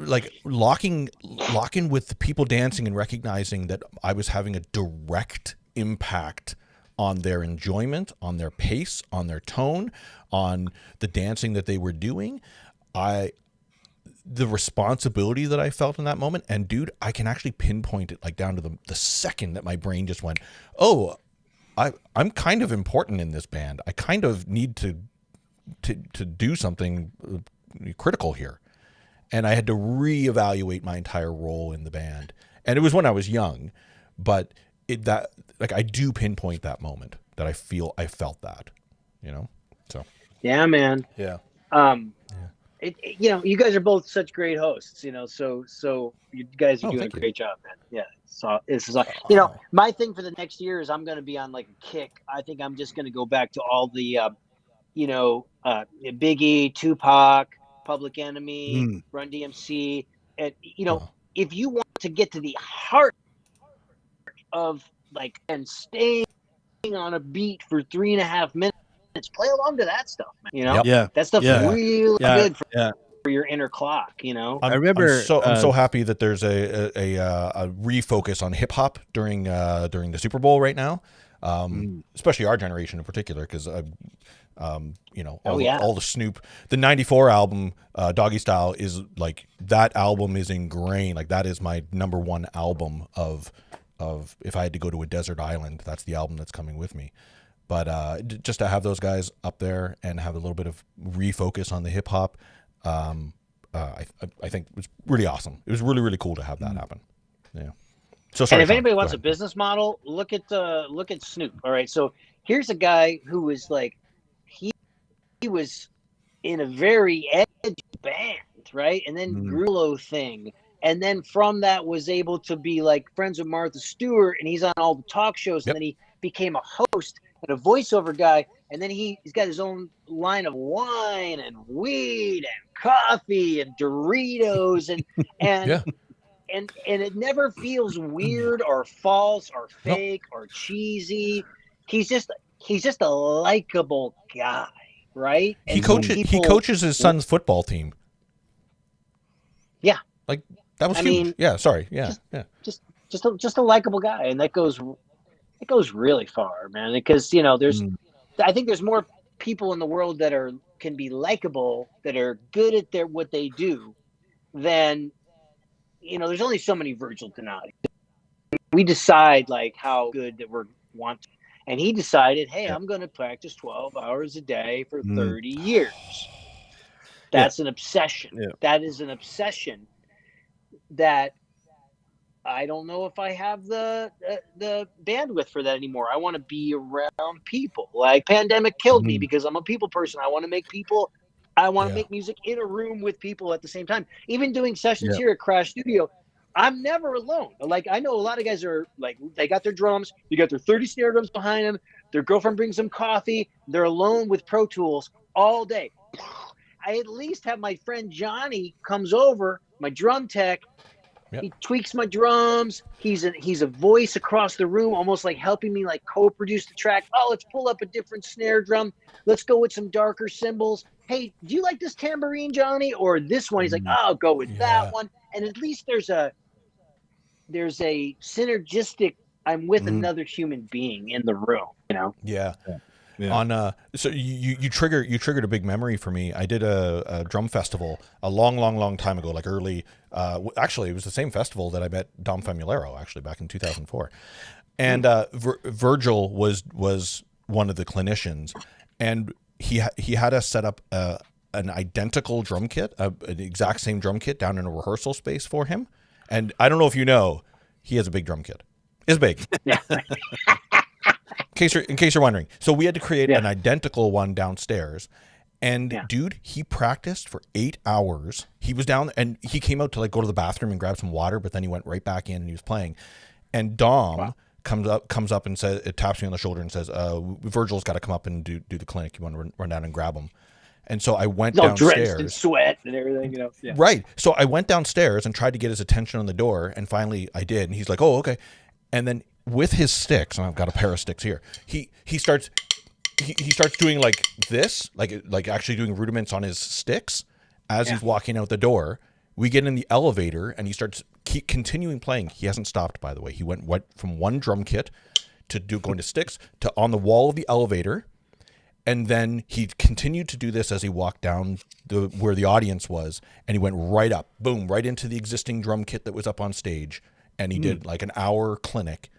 Speaker 1: like locking with the people dancing and recognizing that I was having a direct impact on their enjoyment, on their pace, on their tone, on the dancing that they were doing. The responsibility that I felt in that moment, and dude, I can actually pinpoint it like down to the second that my brain just went, oh, I'm kind of important in this band. I kind of need to do something critical here. And I had to reevaluate my entire role in the band. And it was when I was young, but I do pinpoint that moment that I felt that, you know? So.
Speaker 3: Yeah, man.
Speaker 1: Yeah.
Speaker 3: You know, you guys are both such great hosts, you know, so you guys are doing a great job, man. Yeah. So this is, you know, my thing for the next year is I'm going to be on like a kick. I think I'm just going to go back to all the, you know, Biggie, Tupac, Public Enemy, Run DMC, if you want to get to the heart of like and staying on a beat for 3.5 minutes, play along to that stuff, man.
Speaker 1: Yep.
Speaker 3: That stuff's really good for your inner clock.
Speaker 2: I remember.
Speaker 1: I'm so happy that there's a refocus on hip hop during the Super Bowl right now, especially our generation in particular, because all the Snoop, the '94 album, Doggy Style, is like, that album is ingrained. Like, that is my number one album of if I had to go to a desert island, that's the album that's coming with me. But just to have those guys up there and have a little bit of refocus on the hip hop, I think it was really awesome. It was really, really cool to have that happen. Yeah. So sorry.
Speaker 3: And if anybody wants a business model, look at Snoop. All right. So here's a guy who was like, he was in a very edgy band, right? And then Grillo thing. And then from that was able to be like friends with Martha Stewart, and he's on all the talk shows. And then he became a host and a voiceover guy. And then he's got his own line of wine and weed and coffee and Doritos and it never feels weird or false or fake or cheesy. He's just a likable guy, right? And
Speaker 1: he coaches his son's football team.
Speaker 3: Yeah.
Speaker 1: Like, that was huge.
Speaker 3: Just a likable guy, and that goes really far, man. Because I think there's more people in the world that can be likable, that are good at what they do, than there's only so many Virgil Donati. We decide like how good that we want, and he decided, hey, I'm going to practice 12 hours a day for 30 years. That's an obsession. Yeah. That is an obsession that I don't know if I have the bandwidth for that anymore. I want to be around people. Like, pandemic killed me because I'm a people person. I want to make music in a room with people at the same time. Even doing sessions here at Crash Studio, I'm never alone. Like, I know a lot of guys are like, they got their drums, they got their 30 snare drums behind them, their girlfriend brings them coffee, they're alone with Pro Tools all day. I at least have my friend Johnny comes over, my drum tech. Yep. He tweaks my drums. He's a voice across the room, almost like helping me like co-produce the track. Oh, let's pull up a different snare drum. Let's go with some darker cymbals. Hey, do you like this tambourine, Johnny, or this one? He's like, oh, I'll go with that one. And at least there's a synergistic. I'm with another human being in the room.
Speaker 1: Yeah. On so you triggered a big memory for me. I did a drum festival a long time ago, like early. Actually, it was the same festival that I met Dom Famulero, actually, back in 2004. And Virgil was one of the clinicians, and he had us set up an identical drum kit, an exact same drum kit, down in a rehearsal space for him. And I don't know if you know, he has a big drum kit. It's big. In case you're wondering. So we had to create an identical one downstairs. And dude, he practiced for 8 hours. He was down and he came out to like go to the bathroom and grab some water, but then he went right back in and he was playing. And Dom comes up and says, it taps me on the shoulder and says, Virgil's got to come up and do the clinic. You want to run down and grab him. And so I went downstairs. Drenched in
Speaker 3: sweat and everything, Yeah.
Speaker 1: Right. So I went downstairs and tried to get his attention on the door, and finally I did. And he's like, oh, okay. And then with his sticks, and I've got a pair of sticks here, he starts doing like this, like actually doing rudiments on his sticks as he's walking out the door. We get in the elevator and he starts continuing playing. He hasn't stopped, by the way. He went from one drum kit to going to sticks to on the wall of the elevator. And then he continued to do this as he walked down where the audience was, and he went right up, boom, right into the existing drum kit that was up on stage. And he did like an hour clinic.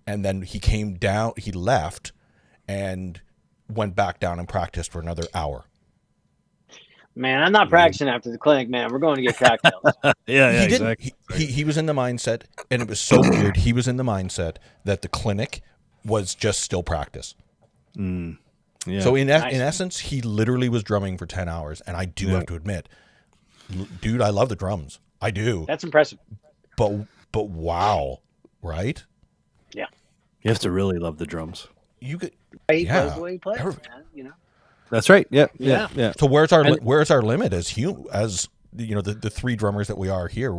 Speaker 1: And then he came down, he left and went back down and practiced for another hour.
Speaker 3: Man, I'm not practicing after the clinic, man. We're going to get cocktails.
Speaker 1: Exactly. He was in the mindset, and it was so weird. He was in the mindset that the clinic was just still practice. Yeah. So in essence, he literally was drumming for 10 hours. And I do have to admit, dude, I love the drums. I do.
Speaker 3: That's impressive.
Speaker 1: But wow, right?
Speaker 2: Yeah. You have to really love the drums.
Speaker 1: You could,
Speaker 3: he plays the way he plays, man,
Speaker 2: That's right. Yeah. So
Speaker 1: where's our limit as the three drummers that we are here,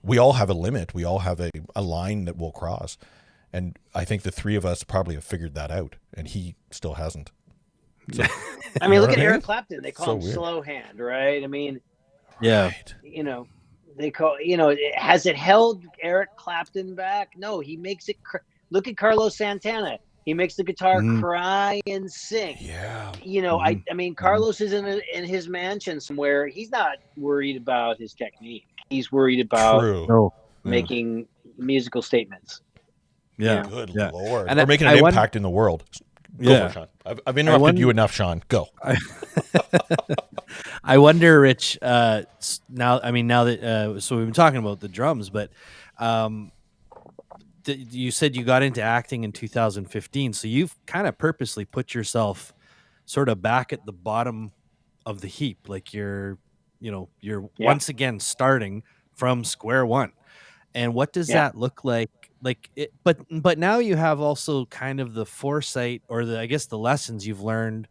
Speaker 1: we all have a limit. We all have a line that we'll cross. And I think the three of us probably have figured that out, and he still hasn't. So,
Speaker 3: I mean, look at Eric Clapton. They call him
Speaker 1: weird.
Speaker 3: slow hand, right? I mean,
Speaker 1: right.
Speaker 3: They call, has it held Eric Clapton back? No, he makes it. Look at Carlos Santana. He makes the guitar cry and sing.
Speaker 1: Yeah.
Speaker 3: I mean, Carlos is in his mansion somewhere. He's not worried about his technique. He's worried about making musical statements.
Speaker 1: Yeah. Good Lord. And making an impact in the world. Go for it, Sean. I've interrupted you enough, Sean. Go.
Speaker 2: I wonder, Rich, now that so we've been talking about the drums, but you said you got into acting in 2015, so you've kind of purposely put yourself sort of back at the bottom of the heap, like you're once again starting from square one. And what does that look like? But now you have also kind of the foresight, or the lessons you've learned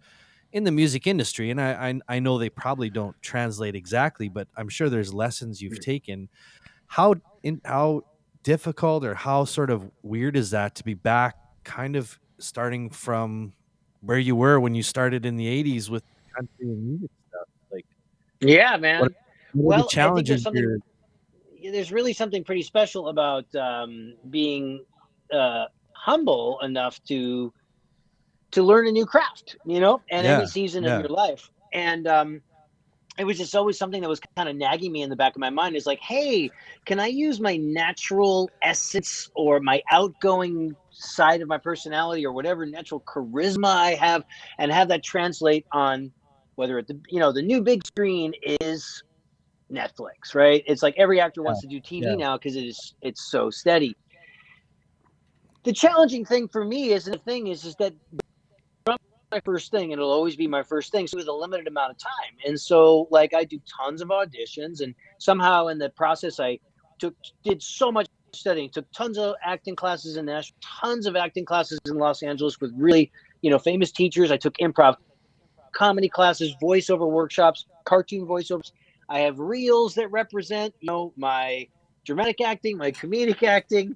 Speaker 2: in the music industry, and I know they probably don't translate exactly, but I'm sure there's lessons you've taken. How difficult or how sort of weird is that to be back, kind of starting from where you were when you started in the 80s with country and music stuff? Like,
Speaker 3: yeah, man.
Speaker 2: What are the challenges?
Speaker 3: There's really something pretty special about being humble enough to learn a new craft, any season of your life. And it was just always something that was kind of nagging me in the back of my mind, is like, hey, can I use my natural essence or my outgoing side of my personality or whatever natural charisma I have, and have that translate on whether the new big screen is Netflix, right? It's like every actor wants to do TV now because it's so steady. The challenging thing for me is that my first thing, and it'll always be my first thing. So with a limited amount of time. And so like I do tons of auditions, and somehow in the process I did so much studying, took tons of acting classes in Nashville, tons of acting classes in Los Angeles with really, famous teachers. I took improv comedy classes, voiceover workshops, cartoon voiceovers. I have reels that represent, my dramatic acting, my comedic acting,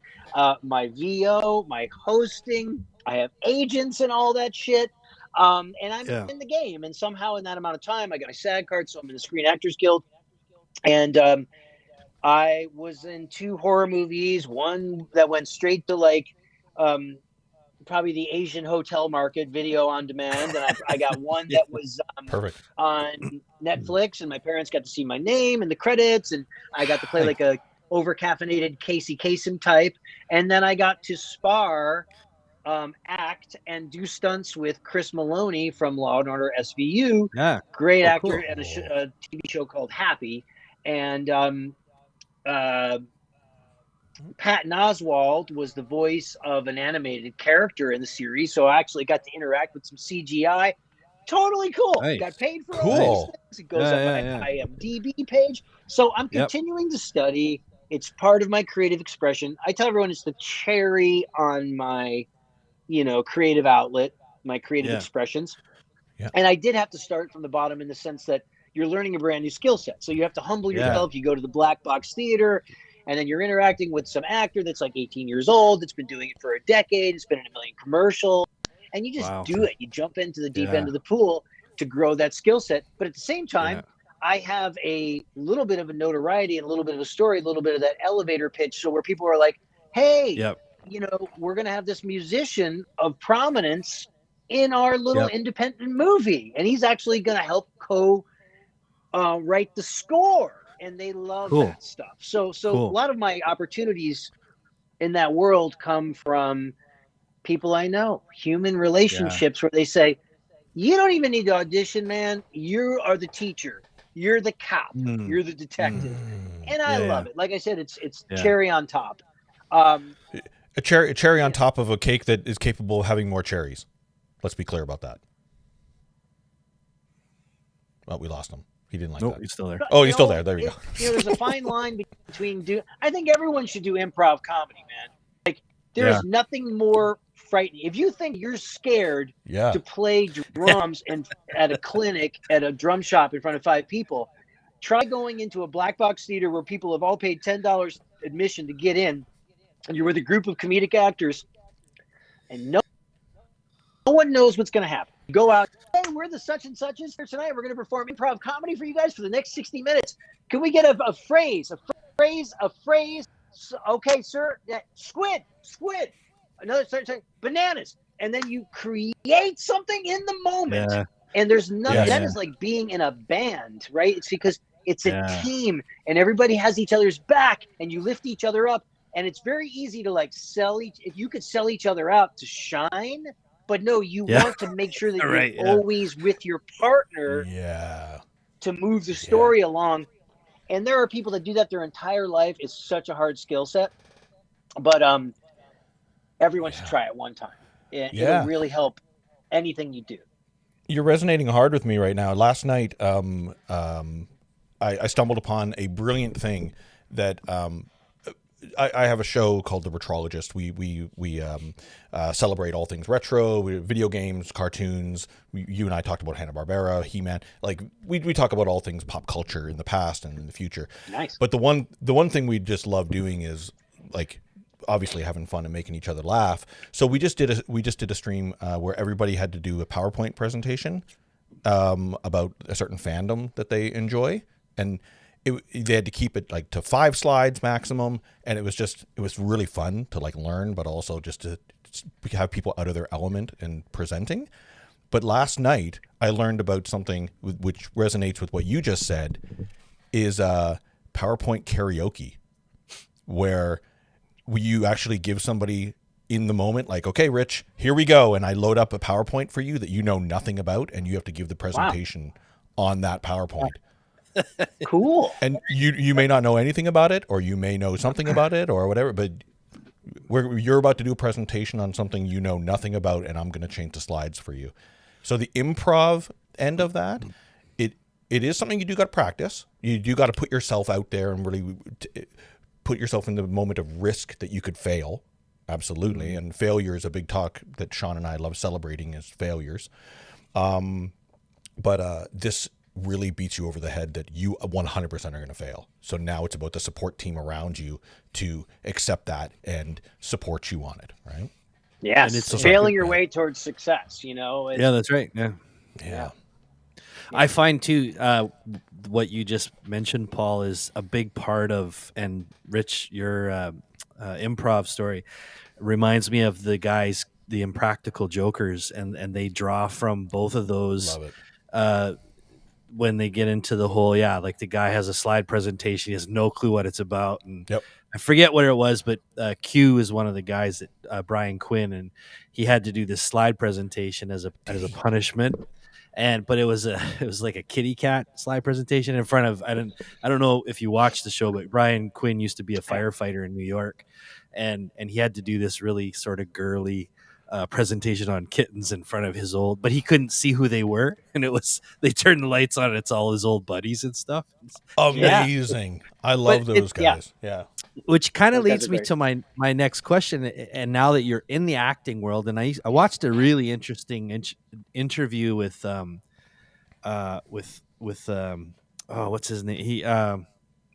Speaker 3: my VO, my hosting. I have agents and all that shit. And I'm in the game. And somehow in that amount of time, I got a SAG card, so I'm in the Screen Actors Guild. And I was in 2 horror movies, one that went straight to probably the Asian hotel market, video on demand. And I got one that was on Netflix, and my parents got to see my name in the credits, and I got to play like a over-caffeinated Casey Kasem type. And then I got to spar, act, and do stunts with Chris Maloney from Law & Order SVU. Yeah. Great actor, cool. At a TV show called Happy. And Patton Oswalt was the voice of an animated character in the series, so I actually got to interact with some CGI. Totally cool. Nice. Got paid for all these things. It goes up on my IMDb page. So I'm continuing to study. It's part of my creative expression. I tell everyone it's the cherry on my, creative outlet, my creative expressions. Yeah. And I did have to start from the bottom in the sense that you're learning a brand new skill set. So you have to humble yourself. You go to the black box theater, and then you're interacting with some actor that's like 18 years old, that's been doing it for a decade, it's been in a million commercials, and you just do it. You jump into the deep end of the pool to grow that skill set. But at the same time, I have a little bit of a notoriety and a little bit of a story, a little bit of that elevator pitch. So where people are like, hey, we're going to have this musician of prominence in our little independent movie. And he's actually going to help write the score. And they love that stuff. So a lot of my opportunities in that world come from people I know, human relationships where they say, you don't even need to audition, man. You are the teacher. You're the cop. You're the detective. And I love it. Like I said, it's cherry on top.
Speaker 1: A cherry on top of a cake that is capable of having more cherries. Let's be clear about that. Well, we lost him. He didn't like that.
Speaker 2: He's still there.
Speaker 1: Oh, he's still there. There you go.
Speaker 3: There's a fine line between I think everyone should do improv comedy, man. Like, there's nothing more frightening. If you think you're scared to play drums at a clinic, at a drum shop in front of 5 people, Try going into a black box theater where people have all paid $10 admission to get in, and you're with a group of comedic actors, and no one knows what's going to happen. You go out, hey, we're the such and suches here tonight. We're going to perform improv comedy for you guys for the next 60 minutes. Can we get a phrase? Okay, sir. Squid. Another, sorry, bananas. And then you create something in the moment.
Speaker 2: Yeah.
Speaker 3: And there's nothing.
Speaker 2: Yeah,
Speaker 3: that
Speaker 2: yeah.
Speaker 3: is like being in a band, right? It's because it's a team, and everybody has each other's back, and you lift each other up. And it's very easy to like if you could sell each other out to shine, but no, you want to make sure that you're always with your partner to move the story along. And there are people that do that their entire life. It's such a hard skill set, but everyone should try it one time. It'll really help anything you do.
Speaker 1: You're resonating hard with me right now. Last night, I stumbled upon a brilliant thing that I have a show called The Retrologist. We celebrate all things retro, video games, cartoons. You and I talked about Hanna-Barbera, He-Man. Like we talk about all things pop culture in the past and in the future.
Speaker 3: Nice.
Speaker 1: But the one thing we just love doing is like obviously having fun and making each other laugh. So we just did a stream where everybody had to do a PowerPoint presentation about a certain fandom that they enjoy, and they had to keep it like to 5 slides maximum, and it was really fun to like learn, but also just to have people out of their element and presenting. But last night I learned about something which resonates with what you just said, is PowerPoint karaoke, where you actually give somebody in the moment, like, okay, Rich, here we go, and I load up a PowerPoint for you that you know nothing about, and you have to give the presentation on that PowerPoint.
Speaker 3: Cool.
Speaker 1: And you may not know anything about it, or you may know something about it or whatever, but you're about to do a presentation on something you know nothing about, and I'm going to change the slides for you. So the improv end of that, it is something you do got to practice. You do got to put yourself out there and really put yourself in the moment of risk that you could fail. Absolutely. And failure is a big talk that Sean and I love celebrating, is failures. But this really beats you over the head that you 100% are going to fail. So now it's about the support team around you to accept that and support you on it, right?
Speaker 3: Yes, and it's failing your way towards success, you know?
Speaker 2: Yeah, that's right. Yeah. I find too, what you just mentioned, Paul, is a big part of, and Rich, your improv story reminds me of the guys, the Impractical Jokers, and they draw from both of those.
Speaker 1: Love it.
Speaker 2: When they get into the whole, like the guy has a slide presentation, he has no clue what it's about, and I forget what it was, but Q is one of the guys that Brian Quinn, and he had to do this slide presentation as a punishment. But it was like a kitty cat slide presentation in front of, I don't know if you watched the show, but Brian Quinn used to be a firefighter in New York, and he had to do this really sort of girly presentation on kittens in front of his but he couldn't see who they were, and they turned the lights on, and it's all his old buddies and stuff.
Speaker 1: Amazing. I love those guys. Yeah.
Speaker 2: Which kind of leads me to my next question. And now that you're in the acting world, and I watched a really interesting interview with what's his name? He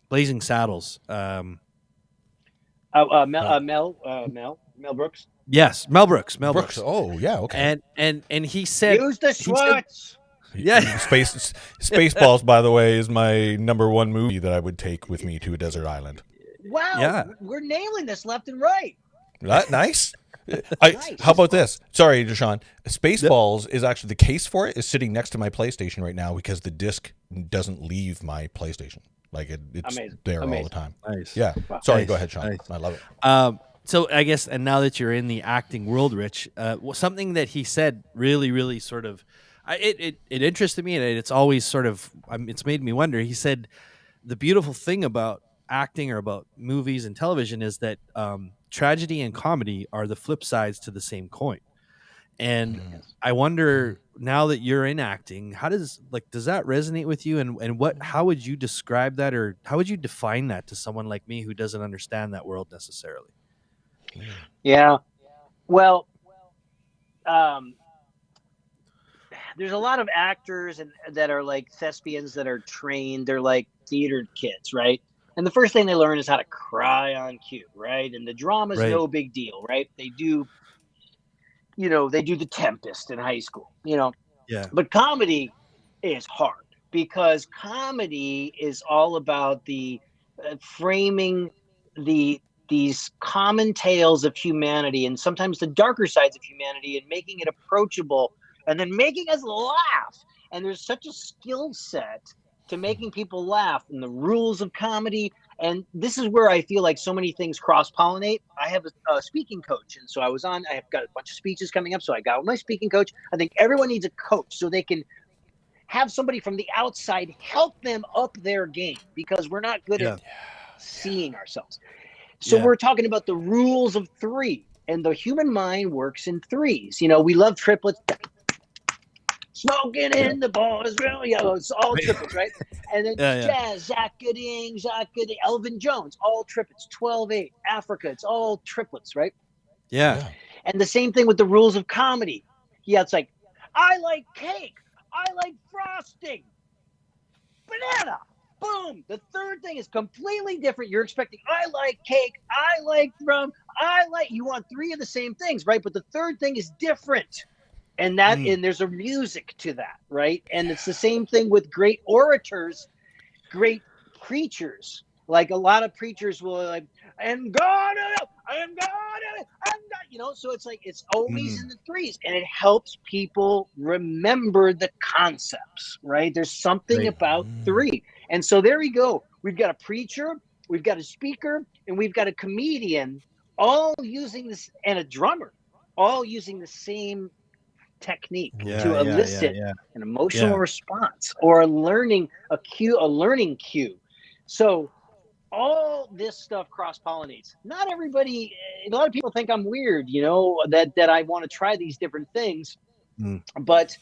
Speaker 2: Blazing Saddles.
Speaker 3: Mel Brooks.
Speaker 2: Yes, Mel Brooks.
Speaker 1: Oh yeah, okay.
Speaker 2: And he said,
Speaker 3: use the Schwartz.
Speaker 1: Spaceballs, by the way, is my #1 movie that I would take with me to a desert island.
Speaker 3: Wow. Yeah. We're nailing this left and right.
Speaker 1: Nice. How about this? Sorry, Deshaun. Spaceballs is actually, the case for it is sitting next to my PlayStation right now, because the disc doesn't leave my PlayStation. Like it's there all the time.
Speaker 2: Nice.
Speaker 1: Yeah.
Speaker 2: Wow.
Speaker 1: Sorry, go ahead, Sean. Nice. I love it.
Speaker 2: So I guess, and now that you're in the acting world, Rich, something that he said really, really sort of, it interested me, and it's always sort of, it's made me wonder. He said, the beautiful thing about acting or about movies and television is that tragedy and comedy are the flip sides to the same coin. And I wonder, now that you're in acting, does that resonate with you? And how would you describe that, or how would you define that to someone like me who doesn't understand that world necessarily?
Speaker 3: Yeah. Well, there's a lot of actors that are like thespians that are trained. They're like theater kids, right? And the first thing they learn is how to cry on cue, right? And the drama's
Speaker 2: Right.
Speaker 3: no big deal, right? They do The Tempest in high school,
Speaker 2: Yeah.
Speaker 3: But comedy is hard because comedy is all about the framing these common tales of humanity and sometimes the darker sides of humanity and making it approachable and then making us laugh. And there's such a skill set to making people laugh and the rules of comedy. And this is where I feel like so many things cross-pollinate. I have a speaking coach. And so I have got a bunch of speeches coming up. So I got with my speaking coach. I think everyone needs a coach so they can have somebody from the outside help them up their game because we're not good at seeing ourselves. So we're talking about the rules of three, and the human mind works in threes. We love triplets. Smoking in the bars, it's all triplets, right? And then jazz, Zackading, Elvin Jones, all triplets. 12/8, Africa, it's all triplets, right?
Speaker 2: Yeah.
Speaker 3: And the same thing with the rules of comedy. Yeah, it's like, I like cake, I like frosting, banana. Boom. The third thing is completely different. You're expecting, I like cake, I like rum, you want three of the same things, right? But the third thing is different. And and there's a music to that, right? And it's the same thing with great orators, great preachers. Like a lot of preachers will like, I'm gonna, so it's like, it's always in the threes and it helps people remember the concepts, right? There's something about three. And so there we go. We've got a preacher, we've got a speaker, and we've got a comedian all using this, and a drummer, all using the same technique to elicit an emotional response or a learning cue. So all this stuff cross-pollinates. Not everybody, a lot of people think I'm weird, that I want to try these different things. But,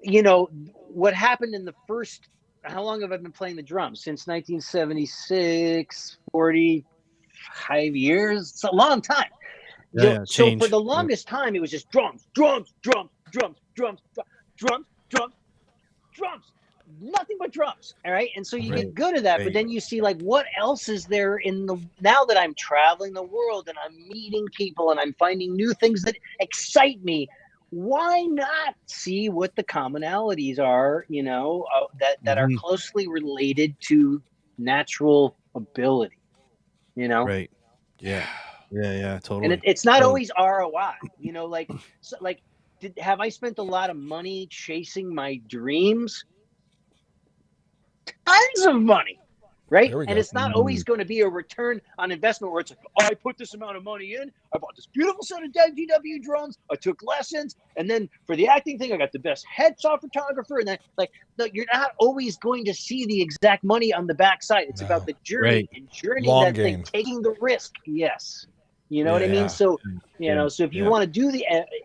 Speaker 3: what happened in the first, how long have I been playing the drums? Since 1976, 45 years. It's a long time. So for the longest time, it was just drums, nothing but drums. All right. And so you get good at that, but then you see like, what else is there now that I'm traveling the world and I'm meeting people and I'm finding new things that excite me. Why not see what the commonalities are, that are closely related to natural ability,
Speaker 2: Right. Yeah. Yeah, totally.
Speaker 3: And it's not always ROI, have I spent a lot of money chasing my dreams? Tons of money, right? And it's not always going to be a return on investment where it's like, I put this amount of money in, I bought this beautiful set of DW drums, I took lessons, and then for the acting thing, I got the best headshot photographer, and then no, you're not always going to see the exact money on the backside. It's about the journey and journeying that thing, taking the risk. Yes. You know what I mean? So, so if you want to do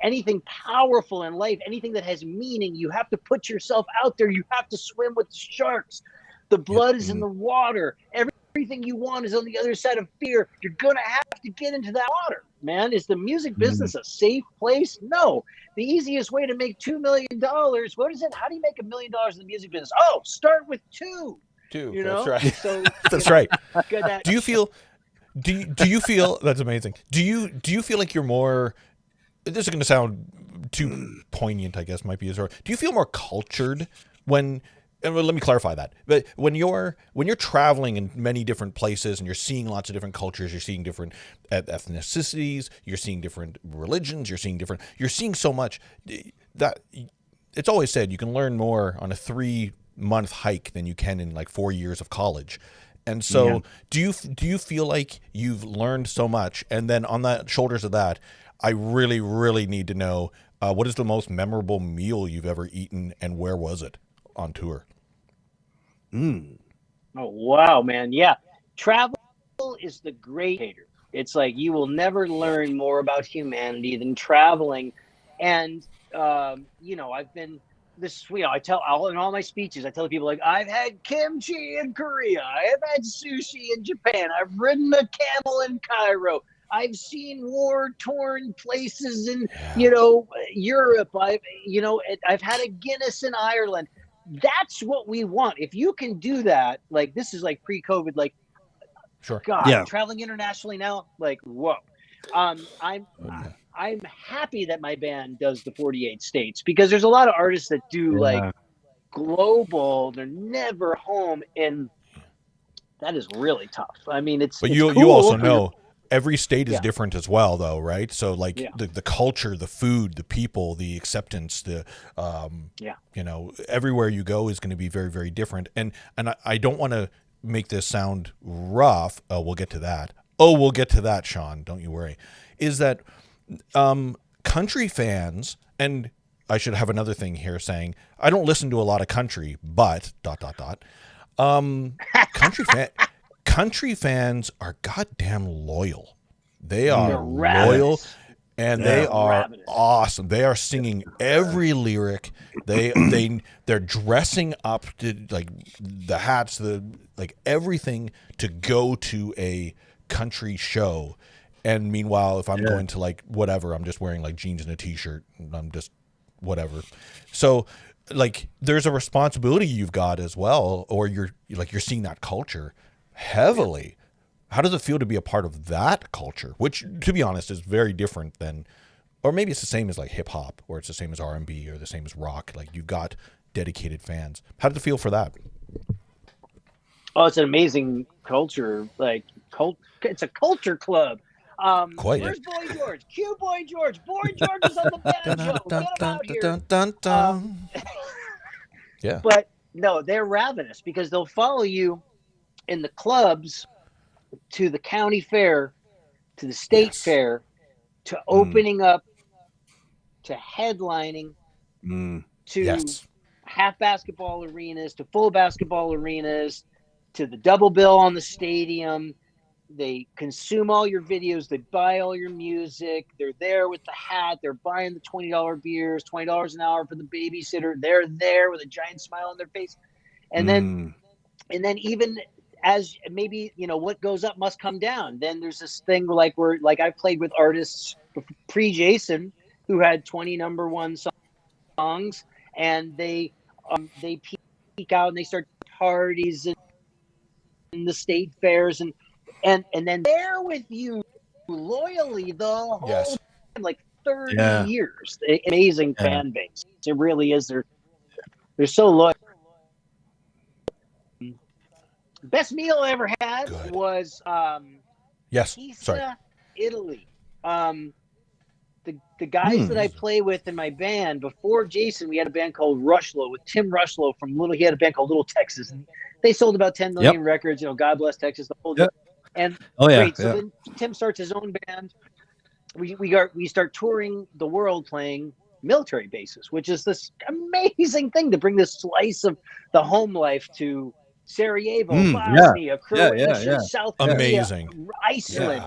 Speaker 3: anything powerful in life, anything that has meaning, you have to put yourself out there. You have to swim with the sharks. The blood is in the water. Everything you want is on the other side of fear. You're going to have to get into that water, man. Is the music business a safe place? No. The easiest way to make $2 million, what is it? How do you make $1 million in the music business? Oh, start with two.
Speaker 1: That's right.
Speaker 3: So,
Speaker 1: that's right. Do you feel... Do you feel that's amazing? Do you feel like you're more? This is going to sound too poignant, I guess. Might be as hard. Do you feel more cultured when? And let me clarify that. But when you're traveling in many different places and you're seeing lots of different cultures, you're seeing different ethnicities, you're seeing different religions, you're seeing so much that it's always said you can learn more on a 3-month hike than you can in like 4 years of college. And so do you feel like you've learned so much? And then on the shoulders of that, I really, really need to know, what is the most memorable meal you've ever eaten and where was it on tour?
Speaker 3: Oh, wow, man. Yeah. Travel is the great hater. It's like you will never learn more about humanity than traveling. And, I've been... I tell in all my speeches, I tell people like, I've had kimchi in Korea, I have had sushi in Japan, I've ridden a camel in Cairo, I've seen war-torn places in, Europe. I've had a Guinness in Ireland. That's what we want. If you can do that, like this is like pre-COVID, like,
Speaker 1: sure.
Speaker 3: God, traveling internationally now, like, whoa. I'm happy that my band does the 48 states, because there's a lot of artists that do like global. They're never home, and that is really tough. I mean, it's
Speaker 1: you
Speaker 3: cool
Speaker 1: also know every state is different as well, though, right? So like the culture, the food, the people, the acceptance, the everywhere you go is going to be very, very different. And I don't want to make this sound rough. We'll get to that. We'll get to that, Sean. Don't you worry. Is that country fans, and I should have another thing here saying I don't listen to a lot of country, but ... country fans are goddamn loyal. They are loyal, and they are awesome. They are singing every lyric. They're dressing up to like the hats, like everything to go to a country show. And meanwhile, if I'm going to like whatever, I'm just wearing like jeans and a t-shirt, and I'm just whatever. So like there's a responsibility you've got as well, or you're seeing that culture heavily. How does it feel to be a part of that culture, which to be honest is very different than, or maybe it's the same as like hip hop, or it's the same as R&B, or the same as rock? Like you've got dedicated fans. How did it feel for that?
Speaker 3: Oh, it's an amazing culture. Like it's a culture club. Where's Boy George? Cue Boy George. Boy George is on the banjo. Get him out here.
Speaker 1: Yeah.
Speaker 3: But no, they're ravenous, because they'll follow you in the clubs to the county fair, to the state fair, to opening up, to headlining, to half basketball arenas, to full basketball arenas, to the double bill on the stadium. They consume all your videos. They buy all your music. They're there with the hat. They're buying the $20 beers, $20 an hour for the babysitter. They're there with a giant smile on their face. And then even as maybe, what goes up must come down. Then there's this thing like I played with artists pre-Jason who had 20 number one songs, and they peak out and they start parties in the state fairs, and then they're with you loyally the whole time, like 30 years. Amazing fan base. It really is. They're so loyal. Best meal I ever had was pizza, Italy. The guys that I play with in my band before Jason, we had a band called Rushlow with Tim Rushlow he had a band called Little Texas, and they sold about 10 million records. God bless Texas, the whole and great. So then Tim starts his own band. We start touring the world playing military bases, which is this amazing thing to bring this slice of the home life to Sarajevo, Bosnia, Croatia, South Korea, Iceland.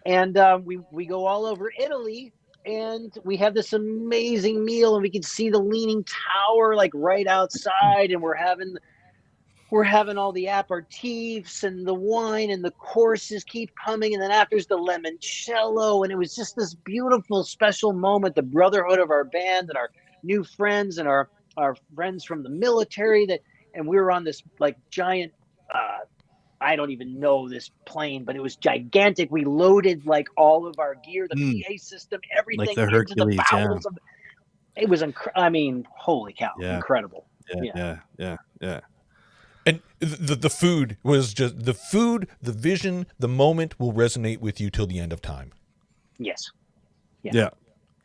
Speaker 3: And we go all over Italy, and we have this amazing meal, and we can see the Leaning Tower like right outside, and we're having all the aperitifs and the wine, and the courses keep coming, and then after's the limoncello, and it was just this beautiful, special moment, the brotherhood of our band and our new friends and our friends from the military, and we were on this like giant I don't even know this plane, but it was gigantic. We loaded like all of our gear, the PA system, everything
Speaker 2: like the
Speaker 3: into
Speaker 2: Hercules,
Speaker 3: the bowels of it. Was holy cow, incredible.
Speaker 2: Yeah.
Speaker 1: And the food was just the food, the vision, the moment will resonate with you till the end of time.
Speaker 3: Yes.
Speaker 2: Yeah.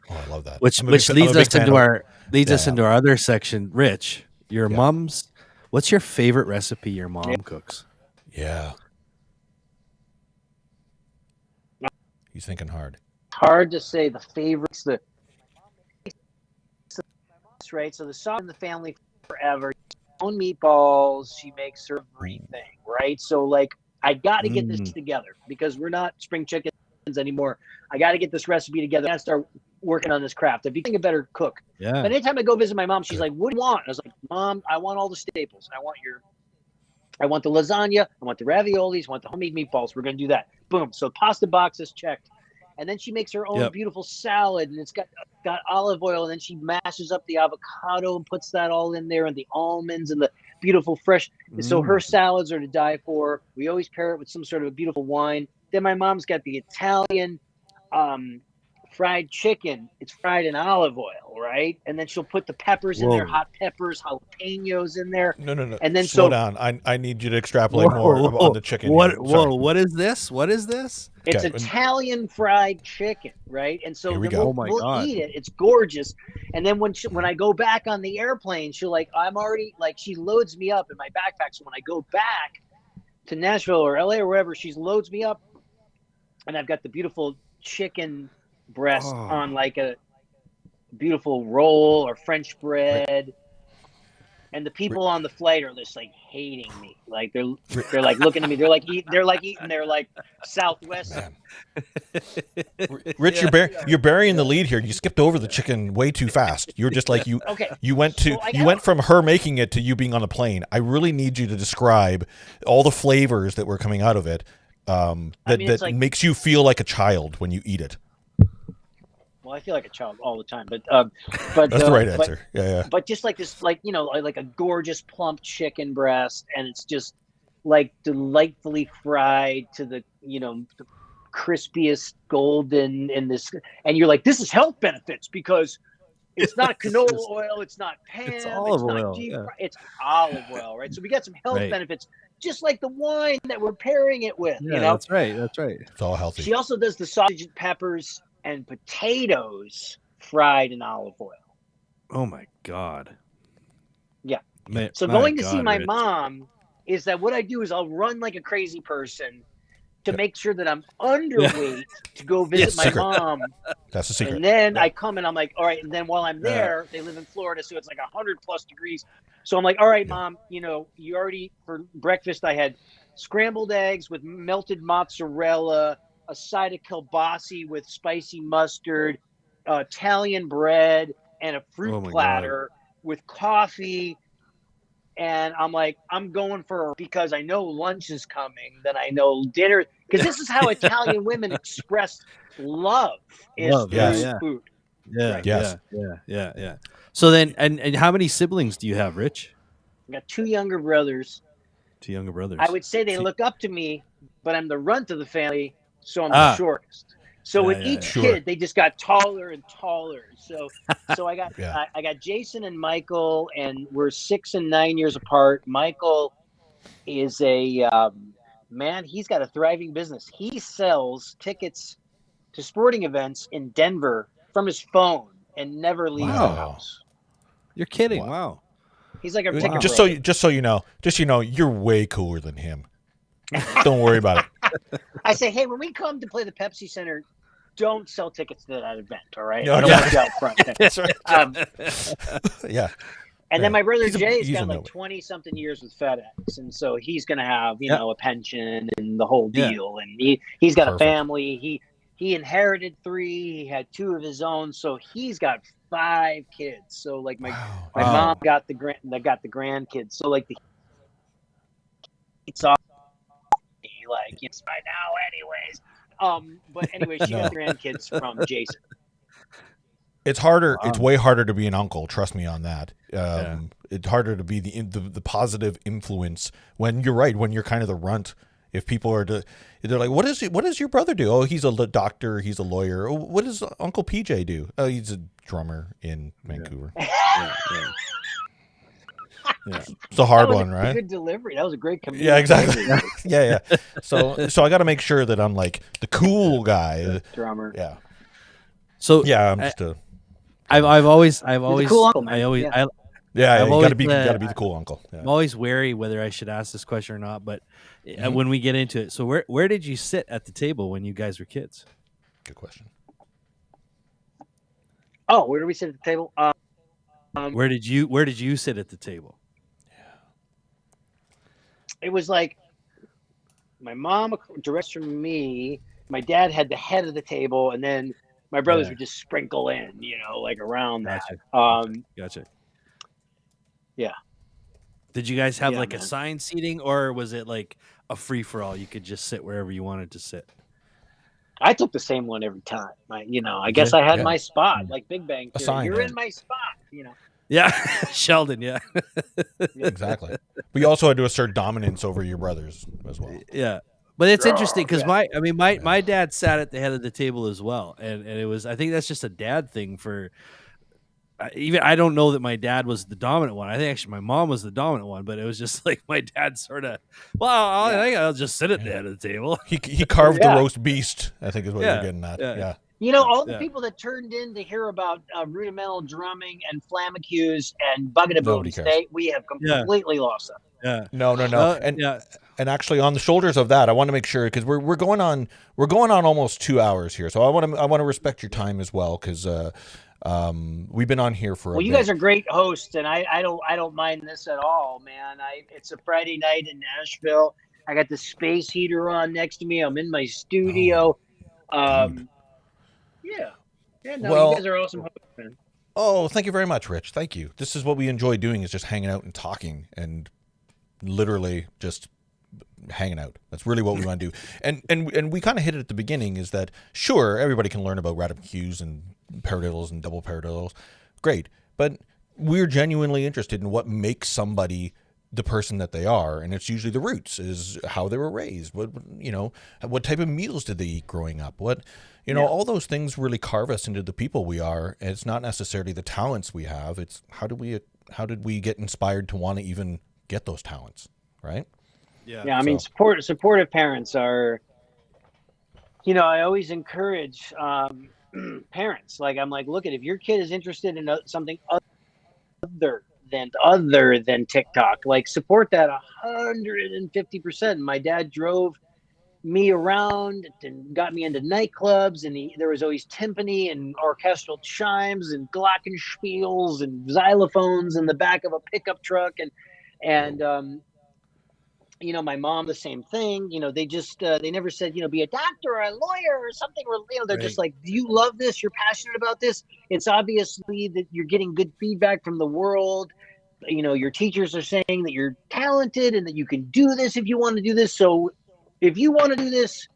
Speaker 1: Oh, I love that.
Speaker 2: Which leads us into our other section. Rich, your mom's. What's your favorite recipe your mom cooks?
Speaker 1: Yeah. He's thinking hard.
Speaker 3: Hard to say the favorites. Right. So the sauce in the family forever. Own meatballs. She makes everything. Right. So like I got to get this together because we're not spring chickens anymore. I got to get this recipe together. I got to start working on this craft. I'd be a better cook.
Speaker 2: Yeah.
Speaker 3: But anytime I go visit my mom, she's like, "What do you want?" I was like, "Mom, I want all the staples. I want I want the lasagna. I want the raviolis. I want the homemade meatballs. We're going to do that. Boom. So pasta box is checked. And then she makes her own beautiful salad, and it's got olive oil. And then she mashes up the avocado and puts that all in there, and the almonds and the beautiful fresh. So her salads are to die for. We always pair it with some sort of a beautiful wine. Then my mom's got the Italian fried chicken. It's fried in olive oil, right? And then she'll put the peppers in there, hot peppers, jalapenos in there.
Speaker 1: No.
Speaker 3: And then
Speaker 1: slow down. I need you to extrapolate more on the chicken.
Speaker 2: What is this? What is this?
Speaker 3: It's Italian fried chicken, right? And so we'll eat it. It's gorgeous. And then when I go back on the airplane, she'll she loads me up in my backpack. So when I go back to Nashville or LA or wherever, she loads me up, and I've got the beautiful chicken breast on like a beautiful roll or French bread. And the people on the flight are just like hating me. Like they're like looking at me. They're like eating their like Southwest.
Speaker 1: Rich, you're burying the lead here. You skipped over the chicken way too fast. You're just like you went from her making it to you being on the plane. I really need you to describe all the flavors that were coming out of it. That makes you feel like a child when you eat it.
Speaker 3: Well, I feel like a child all the time, but
Speaker 1: that's the right answer. Yeah.
Speaker 3: But just like this, like like a gorgeous plump chicken breast, and it's just like delightfully fried to the the crispiest golden in this, and you're like, this is health benefits because it's not canola oil, it's not Pam, it's olive oil, it's olive oil, right? So we got some health benefits, just like the wine that we're pairing it with.
Speaker 2: Yeah, that's right.
Speaker 1: It's all healthy.
Speaker 3: She also does the sausage and peppers and potatoes fried in olive oil.
Speaker 2: Oh my God.
Speaker 3: Yeah. So going to see my mom is that what I do is I'll run like a crazy person to make sure that I'm underweight to go visit my mom.
Speaker 1: That's the secret.
Speaker 3: And then I come and I'm like, all right. And then while I'm there, they live in Florida, so it's like 100+ degrees. So I'm like, all right, Mom, you already, for breakfast, I had scrambled eggs with melted mozzarella, a side of kielbasa with spicy mustard, Italian bread, and a fruit platter with coffee. And I'm like, I'm going because I know lunch is coming, then I know dinner. Because this is how Italian women express love food.
Speaker 2: Yeah. So then, and how many siblings do you have, Rich?
Speaker 3: I got 2 younger brothers.
Speaker 2: 2 younger brothers.
Speaker 3: I would say they look up to me, but I'm the runt of the family. So I'm the shortest. So with each kid, they just got taller and taller. So I got I got Jason and Michael, and we're 6 and 9 years apart. Michael is a man. He's got a thriving business. He sells tickets to sporting events in Denver from his phone and never leaves the house.
Speaker 2: You're kidding! Wow.
Speaker 3: He's like a ticket
Speaker 1: just so you know, you're way cooler than him. Don't worry about it.
Speaker 3: I say, hey, when we come to play the Pepsi Center, don't sell tickets to that event, all right?
Speaker 1: No,
Speaker 3: I don't want you out front.
Speaker 1: That's right.
Speaker 3: And then my brother Jay's got like 20-something years with FedEx, and so he's going to have, a pension and the whole deal. And he's got a family. He inherited 3. He had 2 of his own, so he's got 5 kids. So like my mom got the grandkids. So like it's all like it's by now anyways. But anyway, she got the grandkids from Jason.
Speaker 1: It's harder. It's way harder to be an uncle. Trust me on that. It's harder to be the positive influence when you're right. When you're kind of the runt. If people are they're like, what does your brother do? Oh, he's a doctor. He's a lawyer. Oh, what does Uncle PJ do? Oh, he's a drummer in Vancouver. It's a hard one, right?
Speaker 3: Good delivery. That was a great comedian.
Speaker 1: Yeah, exactly. yeah. So I got to make sure that I'm like the cool guy,
Speaker 3: the drummer.
Speaker 1: Yeah.
Speaker 2: So
Speaker 1: I'm just
Speaker 2: I've always
Speaker 3: cool uncle, man.
Speaker 1: you got to be the cool uncle. Yeah.
Speaker 2: I'm always wary whether I should ask this question or not, but when we get into it, so where did you sit at the table when you guys were kids?
Speaker 1: Good question.
Speaker 3: Oh, where did we sit at the table?
Speaker 2: Where did you sit at the table?
Speaker 3: It was like my mom directs from me. My dad had the head of the table, and then my brothers would just sprinkle in, like around that.
Speaker 2: Gotcha.
Speaker 3: Yeah.
Speaker 2: Did you guys have
Speaker 3: Yeah,
Speaker 2: like
Speaker 3: man.
Speaker 2: assigned seating, or was it like a free for all? You could just sit wherever you wanted to sit.
Speaker 3: I took the same one every time. I
Speaker 2: Did
Speaker 3: guess
Speaker 2: you?
Speaker 3: I had
Speaker 1: Yeah.
Speaker 3: my spot, like Big Bang Theory.
Speaker 1: Assigned.
Speaker 3: You're in my spot.
Speaker 2: Yeah, Sheldon. Yeah,
Speaker 1: Exactly. But you also had to assert dominance over your brothers as well.
Speaker 2: yeah. But it's interesting because
Speaker 3: Yeah.
Speaker 2: my dad sat at the head of the table as well, and it was, I think that's just a dad thing for. Even I don't know that my dad was the dominant one. I think actually my mom was the dominant one, but it was just like my dad sort of. Well, I think I'll just sit at the head of the table.
Speaker 1: He carved the roast beast, I think is what you're getting at.
Speaker 2: Yeah.
Speaker 1: Yeah.
Speaker 3: All the people that turned in to hear about rudimental drumming and flammacues and
Speaker 1: Nobody
Speaker 3: bugadaboos,
Speaker 1: cares.
Speaker 3: we have completely lost them.
Speaker 2: Yeah.
Speaker 1: No. And actually, on the shoulders of that, I want to make sure, because we're going on almost 2 hours here, so I want to respect your time as well, because we've been on here for a bit.
Speaker 3: You guys are great hosts, and I don't mind this at all, man. It's a Friday night in Nashville. I got the space heater on next to me. I'm in my studio. You guys are awesome hosts, man.
Speaker 1: Oh, thank you very much, Rich. Thank you. This is what we enjoy doing, is just hanging out and talking, and literally just hanging out. That's really what we want to do. And we kind of hit it at the beginning, is that sure, everybody can learn about rhythmic cues and paradiddles and double paradiddles. Great. But we're genuinely interested in what makes somebody the person that they are, and it's usually the roots, is how they were raised, what type of meals did they eat growing up, all those things really carve us into the people we are. And it's not necessarily the talents we have, it's how did we get inspired to want to even get those talents, right?
Speaker 3: I mean, supportive parents are, I always encourage parents, I'm like, look, if your kid is interested in something other than TikTok, support that 150%. My dad drove me around and got me into nightclubs, and there was always timpani and orchestral chimes and glockenspiels and xylophones in the back of a pickup truck, and my mom, the same thing. They just they never said, be a doctor or a lawyer or something. They're just like, do you love this? You're passionate about this. It's obviously that you're getting good feedback from the world. Your teachers are saying that you're talented and that you can do this if you want to do this. So if you want to do this,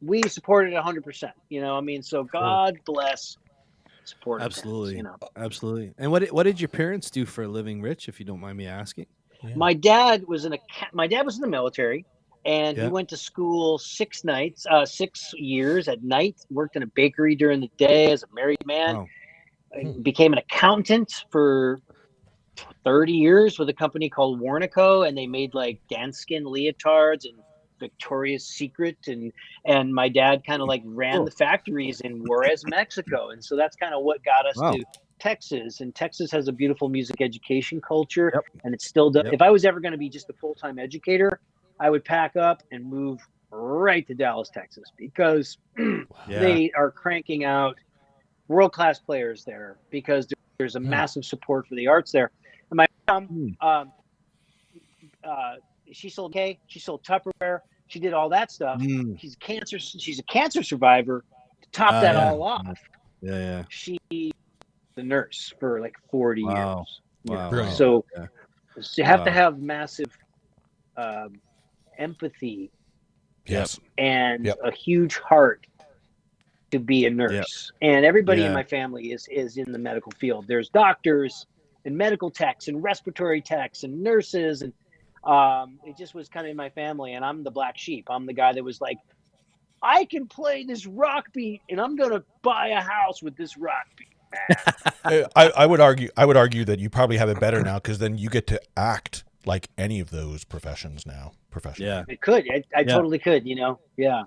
Speaker 3: we support it 100%. So God bless support.
Speaker 2: Absolutely. Absolutely. And what did your parents do for a living, Rich, if you don't mind me asking?
Speaker 3: Yeah. My dad was in the military, and he went to school 6 years at night, worked in a bakery during the day as a married man, became an accountant for 30 years with a company called Warnaco, and they made Danskin leotards and Victoria's Secret, and my dad kind of ran the factories in Juarez, Mexico. And so that's kind of what got us to Texas, and Texas has a beautiful music education culture, and it still does. If I was ever going to be just a full-time educator, I would pack up and move right to Dallas, Texas, because they are cranking out world-class players there, because there's a massive support for the arts there. And my mom, she sold she sold Tupperware, she did all that stuff. She's a cancer survivor. To top that all off, she the nurse for 40 years.
Speaker 1: Wow.
Speaker 3: So you have to have massive empathy, and a huge heart to be a nurse. And everybody in my family is in the medical field. There's doctors and medical techs and respiratory techs and nurses, and it just was kind of in my family. And I'm the black sheep. I'm the guy that was like, I can play this rock beat, and I'm gonna buy a house with this rock beat.
Speaker 1: I would argue that you probably have it better now, because then you get to act like any of those professions now.
Speaker 3: It could. I totally could. And
Speaker 1: you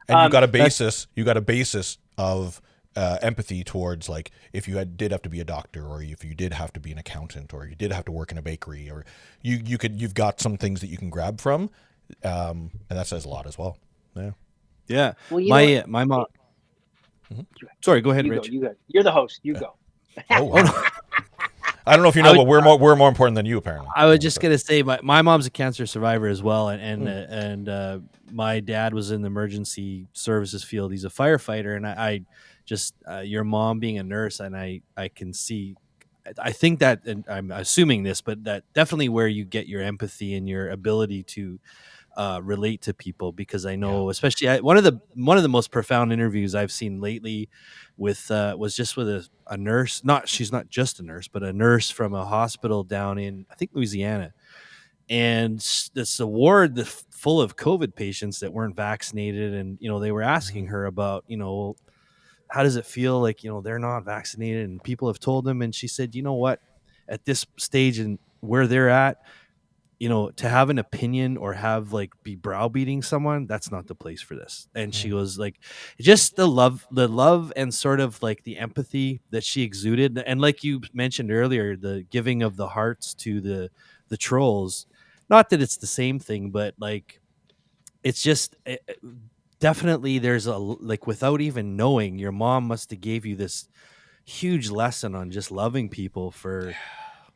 Speaker 1: got a basis. You got a basis of empathy towards, if you did have to be a doctor, or if you did have to be an accountant, or you did have to work in a bakery, or you've got some things that you can grab from, and that says a lot as well.
Speaker 2: Yeah.
Speaker 3: Well,
Speaker 2: my mom. Sorry, go ahead, Rich.
Speaker 3: You're the host. You go.
Speaker 1: I don't know if you know, but we're more important than you, apparently.
Speaker 2: I was just gonna say, my mom's a cancer survivor as well, and my dad was in the emergency services field. He's a firefighter, and I just your mom being a nurse, and I can see I think that, and I'm assuming this, but that definitely where you get your empathy and your ability to relate to people, because I know, especially one of the most profound interviews I've seen lately with was just with a nurse. She's not just a nurse, but a nurse from a hospital down in, I think, Louisiana, and this ward full of COVID patients that weren't vaccinated, and they were asking her about how does it feel, like they're not vaccinated and people have told them, and she said, you know what, at this stage and where they're at, to have an opinion or have be browbeating someone, that's not the place for this. And she was like, just the love and sort of the empathy that she exuded. And like you mentioned earlier, the giving of the hearts to the trolls, not that it's the same thing, but it's just definitely there's without even knowing, your mom must have gave you this huge lesson on just loving people for,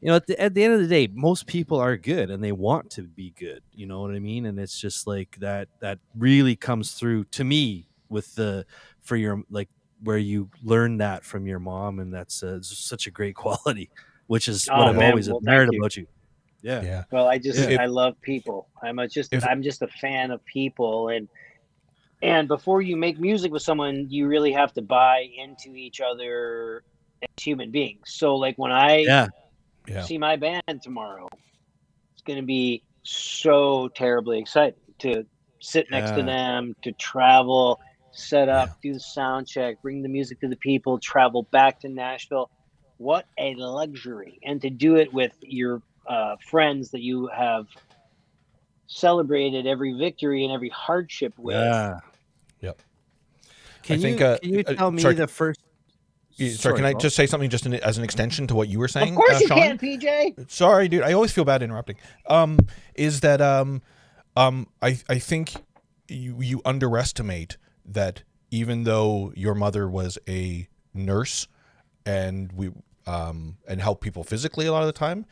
Speaker 2: at the end of the day, most people are good and they want to be good. You know what I mean? And it's just that really comes through to me with where you learn that from your mom. And that's such a great quality, which is what I've always admired about you. Yeah.
Speaker 3: Well, I love people. I'm just a fan of people. And before you make music with someone, you really have to buy into each other as human beings. So when I see my band tomorrow, it's going to be so terribly exciting to sit next to them, to travel, set up, do the sound check, bring the music to the people, travel back to Nashville. What a luxury. And to do it with your friends that you have celebrated every victory and every hardship with.
Speaker 1: Yep.
Speaker 2: Can you tell me the first...
Speaker 1: Sorry, can I just say something as an extension to what you were saying?
Speaker 3: Of course you
Speaker 1: Sean?
Speaker 3: can, PJ.
Speaker 1: Sorry, dude. I always feel bad interrupting. Is that I think you underestimate that even though your mother was a nurse and and helped people physically a lot of the time,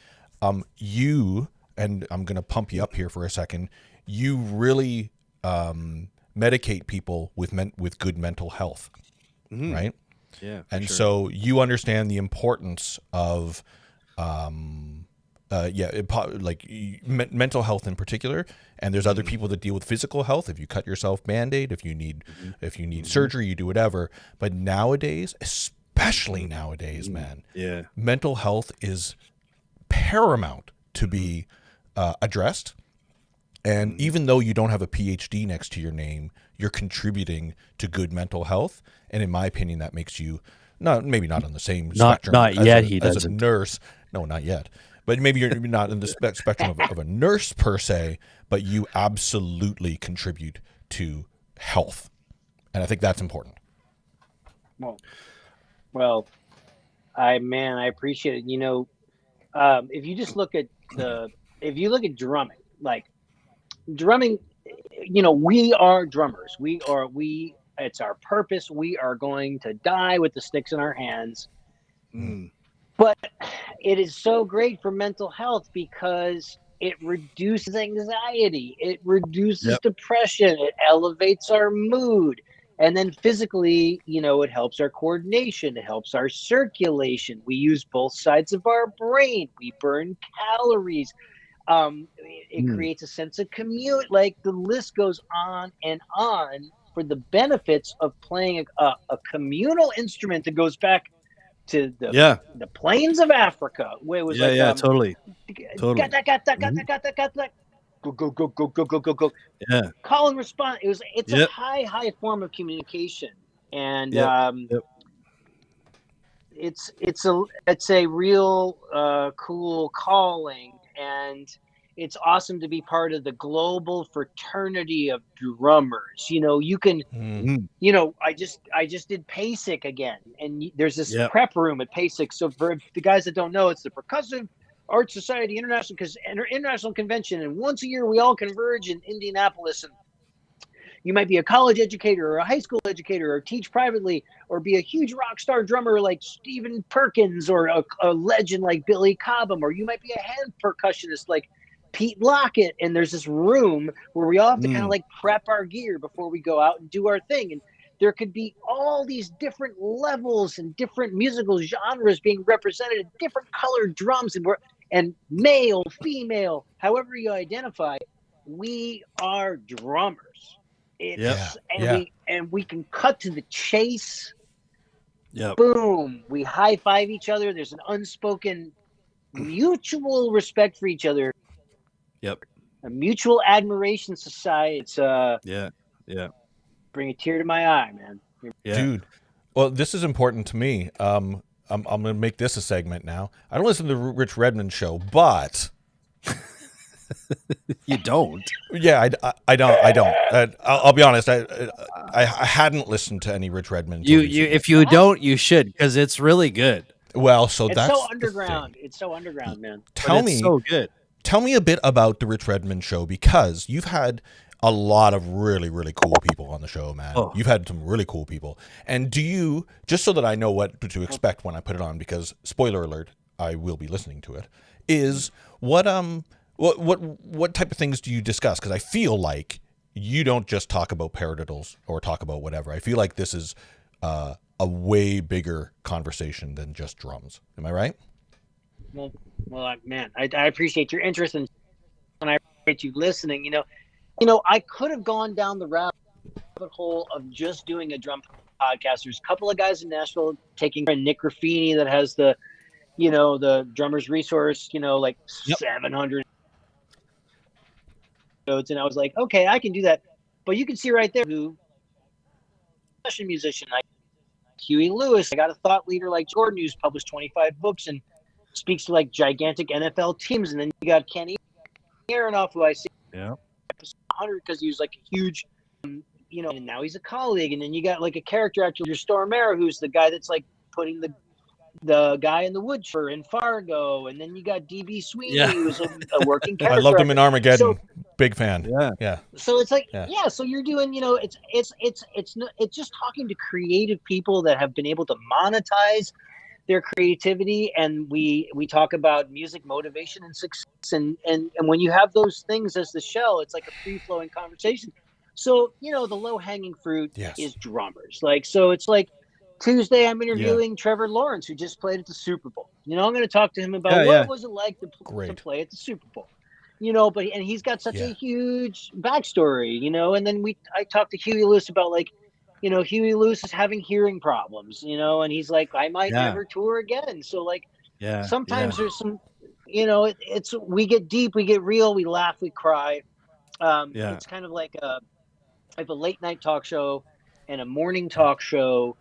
Speaker 1: you, and I'm going to pump you up here for a second, you really medicate people with good mental health, right?
Speaker 2: Yeah.
Speaker 1: And so you understand the importance of, mental health in particular. And there's other people that deal with physical health. If you cut yourself, Band-Aid. If you need surgery, you do whatever. But nowadays, especially nowadays, man, mental health is paramount to be addressed. And even though you don't have a PhD next to your name, you're contributing to good mental health. And in my opinion, that makes you maybe not on the same spectrum as a nurse. No, not yet. But maybe you're not in the spectrum of a nurse per se, but you absolutely contribute to health. And I think that's important.
Speaker 3: Well, I appreciate it. If you just look at drumming, drumming, we are drummers. It's our purpose. We are going to die with the sticks in our hands. But it is so great for mental health because it reduces anxiety. It reduces depression. It elevates our mood. And then physically, it helps our coordination. It helps our circulation. We use both sides of our brain. We burn calories. It creates a sense of community. The list goes on and on for the benefits of playing a communal instrument that goes back to the plains of Africa, where it was
Speaker 2: totally.
Speaker 3: Go. Call and respond. It's a high form of communication, and it's a real cool calling, and it's awesome to be part of the global fraternity of drummers. You can, I just did PASIC again, and there's this prep room at PASIC. So for the guys that don't know, it's the Percussive Art Society International Convention, and once a year we all converge in Indianapolis. And you might be a college educator or a high school educator, or teach privately, or be a huge rock star drummer like Stephen Perkins, or a legend like Billy Cobham, or you might be a hand percussionist like Pete Lockett. And there's this room where we all have to kind of prep our gear before we go out and do our thing. And there could be all these different levels and different musical genres being represented, different colored drums, and male, female, however you identify. We are drummers. We can cut to the chase.
Speaker 2: Yep.
Speaker 3: Boom. We high five each other. There's an unspoken mutual respect for each other.
Speaker 2: Yep.
Speaker 3: A mutual admiration society. It's bring a tear to my eye, man.
Speaker 1: Yeah. Dude. Well, this is important to me. I'm going to make this a segment now. I don't listen to the Rich Redmond show, but
Speaker 2: you don't.
Speaker 1: Yeah, I don't. I'll be honest. I hadn't listened to any Rich Redmond.
Speaker 2: If you don't, you should, because it's really good.
Speaker 1: Well, so
Speaker 3: it's so underground. It's so underground, man.
Speaker 1: It's
Speaker 2: so good.
Speaker 1: Tell me a bit about the Rich Redmond show, because you've had a lot of really, really cool people on the show, man. You've had some really cool people. And do you, just so that I know what to expect when I put it on, because spoiler alert, I will be listening to it, is what type of things do you discuss? Because I feel like you don't just talk about paradiddles or talk about whatever. I feel like this is a way bigger conversation than just drums. Am I right?
Speaker 3: Well, man, I appreciate your interest and I appreciate you listening. You know, I could have gone down the rabbit hole of just doing a drum podcast. There's a couple of guys in Nashville taking Nick Raffini that has the Drummers Resource, like 700 notes. And I was like, okay, I can do that. But you can see right there who session musician, like Huey Lewis. I got a thought leader like Jordan, who's published 25 books and speaks to like gigantic NFL teams. And then you got Kenny Aronoff, who I see 100 because he was like a huge, and now he's a colleague. And then you got like a character actor, Stormare, who's the guy that's like putting the guy in the woods in Fargo. And then you got DB Sweeney, who's a working character.
Speaker 1: I loved him in Armageddon. Big fan. Yeah.
Speaker 3: So it's like, so you're doing, it's just talking to creative people that have been able to monetize their creativity. And we talk about music, motivation, and success. And when you have those things as the shell, it's like a free flowing conversation. So, the low hanging fruit is drummers. Like, so it's like Tuesday, I'm interviewing Trevor Lawrence, who just played at the Super Bowl. I'm going to talk to him about what was it like to play at the Super Bowl. But he's got such a huge backstory, and then I talked to Huey Lewis about like, Huey Lewis is having hearing problems, and he's like, I might never tour again. So like, sometimes there's some, it's, we get deep, we get real, we laugh, we cry. It's kind of like I have a late night talk show and a morning talk show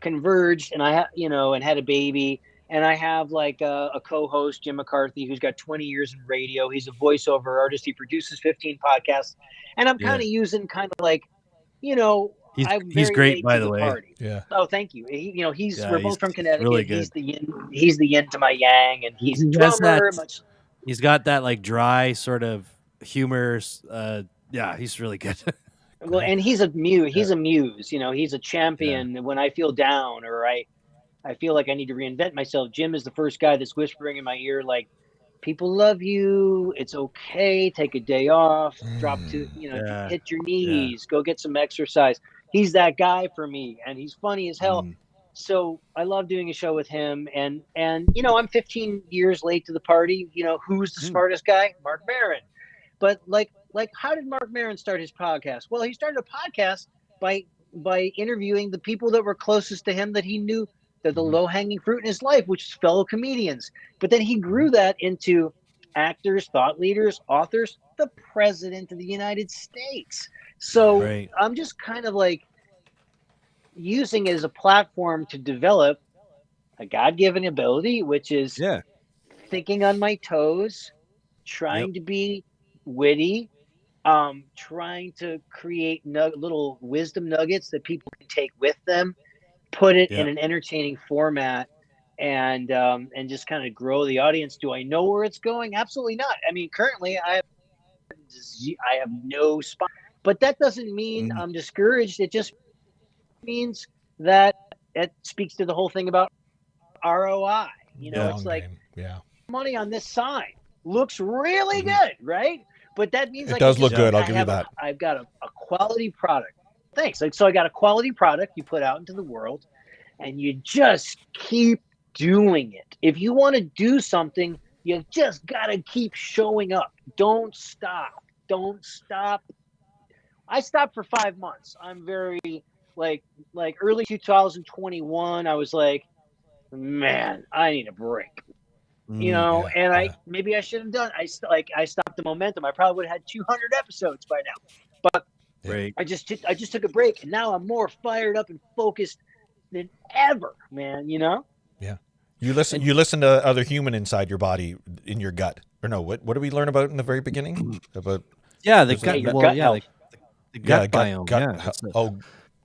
Speaker 3: converged, and I have, and had a baby. And I have like a co-host, Jim McCarthy, who's got 20 years in radio. He's a voiceover artist. He produces 15 podcasts. And I'm kind of using kind of like,
Speaker 2: he's great, by the way.
Speaker 3: Party.
Speaker 1: Yeah.
Speaker 3: Oh, thank you. We're both from Connecticut.
Speaker 2: Really good.
Speaker 3: He's the yin to my yang, and he's a drummer.
Speaker 2: He's got that like dry sort of humor. He's really good.
Speaker 3: Well, and he's a muse. He's a muse. He's a champion. When I feel down or I feel like I need to reinvent myself, Jim is the first guy that's whispering in my ear, like, people love you. It's okay. Take a day off. Drop to, hit your knees. Go get some exercise. He's that guy for me, and he's funny as hell. So I love doing a show with him. And I'm 15 years late to the party. Who's the smartest guy? Mark Maron. But like, how did Mark Maron start his podcast? Well, he started a podcast by interviewing the people that were closest to him that he knew. The low-hanging fruit in his life, which is fellow comedians. But then he grew that into actors, thought leaders, authors, the president of the United States. So I'm just kind of like using it as a platform to develop a God-given ability, which is thinking on my toes, trying to be witty, trying to create little wisdom nuggets that people can take with them, put it in an entertaining format, and just kind of grow the audience. Do I know where it's going? Absolutely not. I mean, currently I have no spot, but that doesn't mean I'm discouraged. It just means that it speaks to the whole thing about ROI. It's like money on this sign looks really good, right? But that means
Speaker 1: it does look good. I'll give you that.
Speaker 3: I've got a quality product. thanks. Like, so I got a quality product you put out into the world, and you just keep doing it. If you want to do something, you just got to keep showing up. Don't stop. Don't stop. I stopped for 5 months. I'm very like early 2021. I was like, man, I need a break. And maybe I should have done. I stopped the momentum. I probably would have had 200 episodes by now. But
Speaker 2: Right.
Speaker 3: I just took a break, and now I'm more fired up and focused than ever, man.
Speaker 1: Yeah. You listen to other human inside your body, in your gut. Or no, what did we learn about in the very beginning? About
Speaker 2: the gut. Well, the gut biome.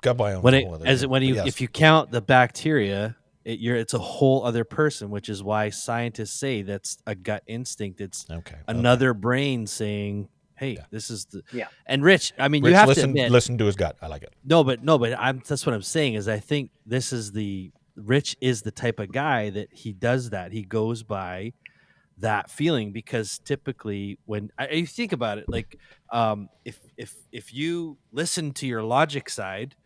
Speaker 1: Gut biome.
Speaker 2: If you count the bacteria, it's a whole other person, which is why scientists say that's a gut instinct. It's another brain saying, "Hey, this is the."
Speaker 3: Yeah.
Speaker 2: And Rich, I mean,
Speaker 1: Rich,
Speaker 2: you have
Speaker 1: listen,
Speaker 2: to
Speaker 1: listen to his gut. I like it.
Speaker 2: No, but that's what I'm saying is I think Rich is the type of guy that he does that. He goes by that feeling, because typically when you think about it, like if you listen to your logic side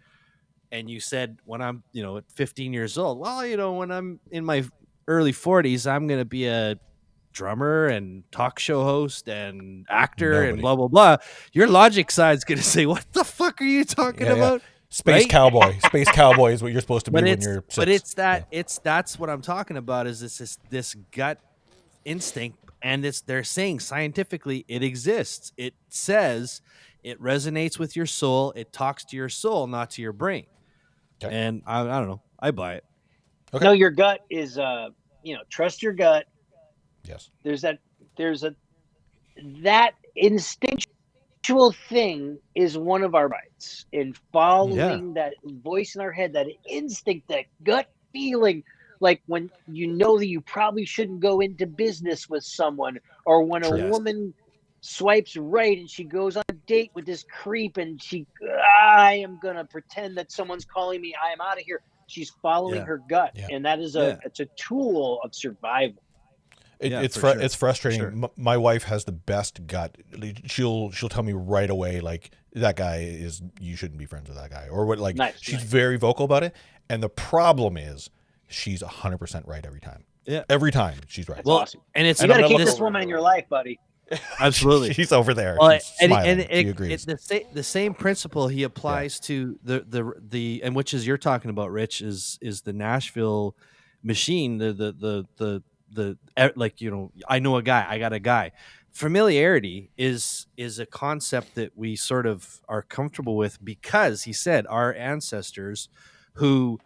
Speaker 2: and you said, when I'm at 15 years old, well, when I'm in my early 40s, I'm going to be a drummer and talk show host and actor and blah blah blah, your logic side's going to say, what the fuck are you talking about?
Speaker 1: Space cowboy is what you're supposed to be when you're 6.
Speaker 2: But that's what I'm talking about, is this gut instinct, and they're saying scientifically it exists. It says it resonates with your soul. It talks to your soul, not to your brain. Okay. And I don't know. I buy it.
Speaker 3: Okay. No, your gut is trust your gut.
Speaker 1: Yes.
Speaker 3: That instinctual thing is one of our rights in following that voice in our head, that instinct, that gut feeling. Like when that you probably shouldn't go into business with someone, or when a woman swipes right and she goes on a date with this creep and I am going to pretend that someone's calling me. I am out of here. She's following her gut. Yeah. And that is it's a tool of survival.
Speaker 1: It's frustrating. Sure. My wife has the best gut. She'll tell me right away, like, that guy you shouldn't be friends with that guy, or what. Like, she's very vocal about it. And the problem is, she's 100% right every time. Yeah, every time she's right.
Speaker 3: That's awesome. And you got to keep this woman in your life, buddy.
Speaker 2: Absolutely,
Speaker 1: she's over there.
Speaker 2: Well,
Speaker 1: she's smiling. She agrees.
Speaker 2: The same principle he applies to the and which is you're talking about, Rich, is the Nashville machine. The I know a guy. I got a guy. Familiarity is a concept that we sort of are comfortable with, because he said our ancestors who